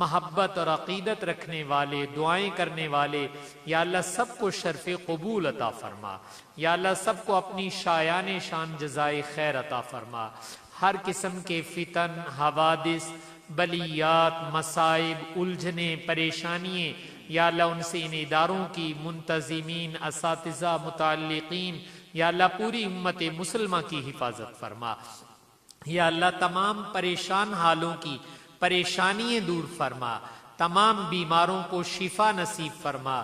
محبت اور عقیدت رکھنے والے، دعائیں کرنے والے، یا اللہ سب کو شرف قبول عطا فرما۔ یا اللہ سب کو اپنی شایان شان جزائے خیر عطا فرما۔ ہر قسم کے فتن، حوادث، بلیات، مصائب، الجھنیں، پریشانییں، یا اللہ ان سے ان اداروں کی منتظمین، اساتذہ، متعلقین، یا اللہ پوری امت مسلمہ کی حفاظت فرما۔ یا اللہ تمام پریشان حالوں کی پریشانیاں دور فرما، تمام بیماروں کو شفا نصیب فرما،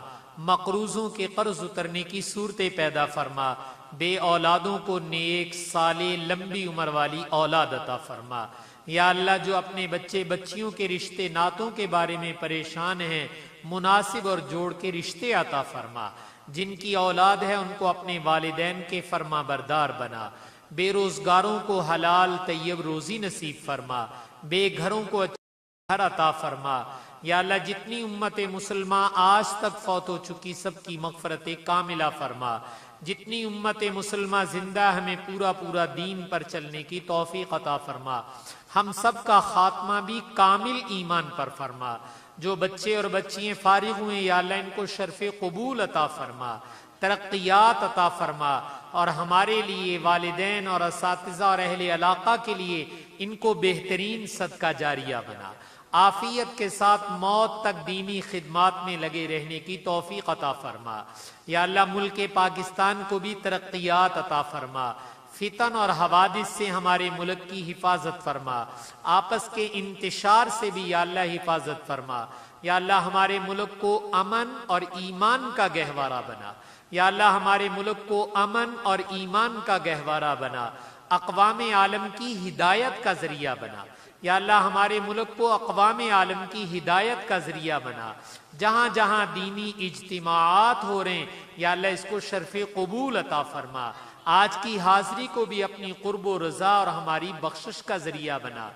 مقروضوں کے قرض اترنے کی صورتیں پیدا فرما، بے اولادوں کو نیک صالح لمبی عمر والی اولاد عطا فرما۔ یا اللہ جو اپنے بچے بچیوں کے رشتے ناتوں کے بارے میں پریشان ہیں، مناسب اور جوڑ کے رشتے عطا فرما۔ جن کی اولاد ہے ان کو اپنے والدین کے فرما بردار بنا۔ بے روزگاروں کو حلال طیب روزی نصیب فرما، بے گھروں کو گھر عطا فرما۔ یا اللہ جتنی امت مسلمہ آج تک فوت ہو چکی سب کی مغفرت کاملہ فرما۔ جتنی امت مسلمہ زندہ ہمیں پورا دین پر چلنے کی توفیق عطا فرما۔ ہم سب کا خاتمہ بھی کامل ایمان پر فرما۔ جو بچے اور بچیاں فارغ ہوئے یا اللہ ان کو شرف قبول عطا فرما، ترقیات عطا فرما، اور ہمارے لیے والدین اور اساتذہ اور اہل علاقہ کے لیے ان کو بہترین صدقہ جاریہ بنا۔ عافیت کے ساتھ موت تک دینی خدمات میں لگے رہنے کی توفیق عطا فرما۔ یا اللہ ملک پاکستان کو بھی ترقیات عطا فرما، فتن اور حوادث سے ہمارے ملک کی حفاظت فرما، آپس کے انتشار سے بھی یا اللہ حفاظت فرما۔ یا اللہ ہمارے ملک کو امن اور ایمان کا گہوارہ بنا۔ یا اللہ ہمارے ملک کو امن اور ایمان کا گہوارہ بنا، اقوام عالم کی ہدایت کا ذریعہ بنا۔ یا اللہ ہمارے ملک کو اقوام عالم کی ہدایت کا ذریعہ بنا۔ جہاں جہاں دینی اجتماعات ہو رہے ہیں یا اللہ اس کو شرف قبول عطا فرما۔ آج کی حاضری کو بھی اپنی قرب و رضا اور ہماری بخشش کا ذریعہ بنا۔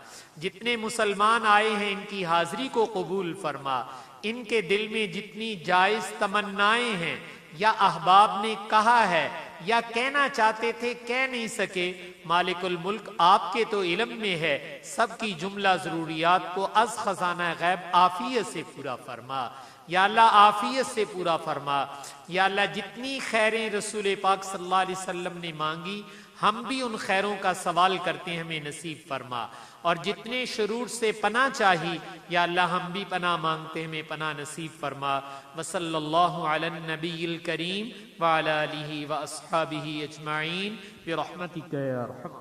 جتنے مسلمان آئے ہیں ان کی حاضری کو قبول فرما۔ ان کے دل میں جتنی جائز تمنائیں ہیں یا احباب نے کہا ہے یا کہنا چاہتے تھے کہہ نہیں سکے، مالک الملک آپ کے تو علم میں ہے، سب کی جملہ ضروریات کو از خزانہ غیب عافیت سے پورا فرما۔ یا اللہ عافیت سے پورا فرما۔ یا اللہ جتنی خیریں رسول پاک صلی اللہ علیہ وسلم نے مانگی ہم بھی ان خیروں کا سوال کرتے ہیں، ہمیں نصیب فرما۔ اور جتنے شرور سے پناہ چاہی یا اللہ ہم بھی پناہ مانگتے ہیں، ہمیں پناہ نصیب فرما۔ وصلی اللہ علی النبی الکریم وعلی آلہ واصحابہ اجمعین برحمتک یا ارحم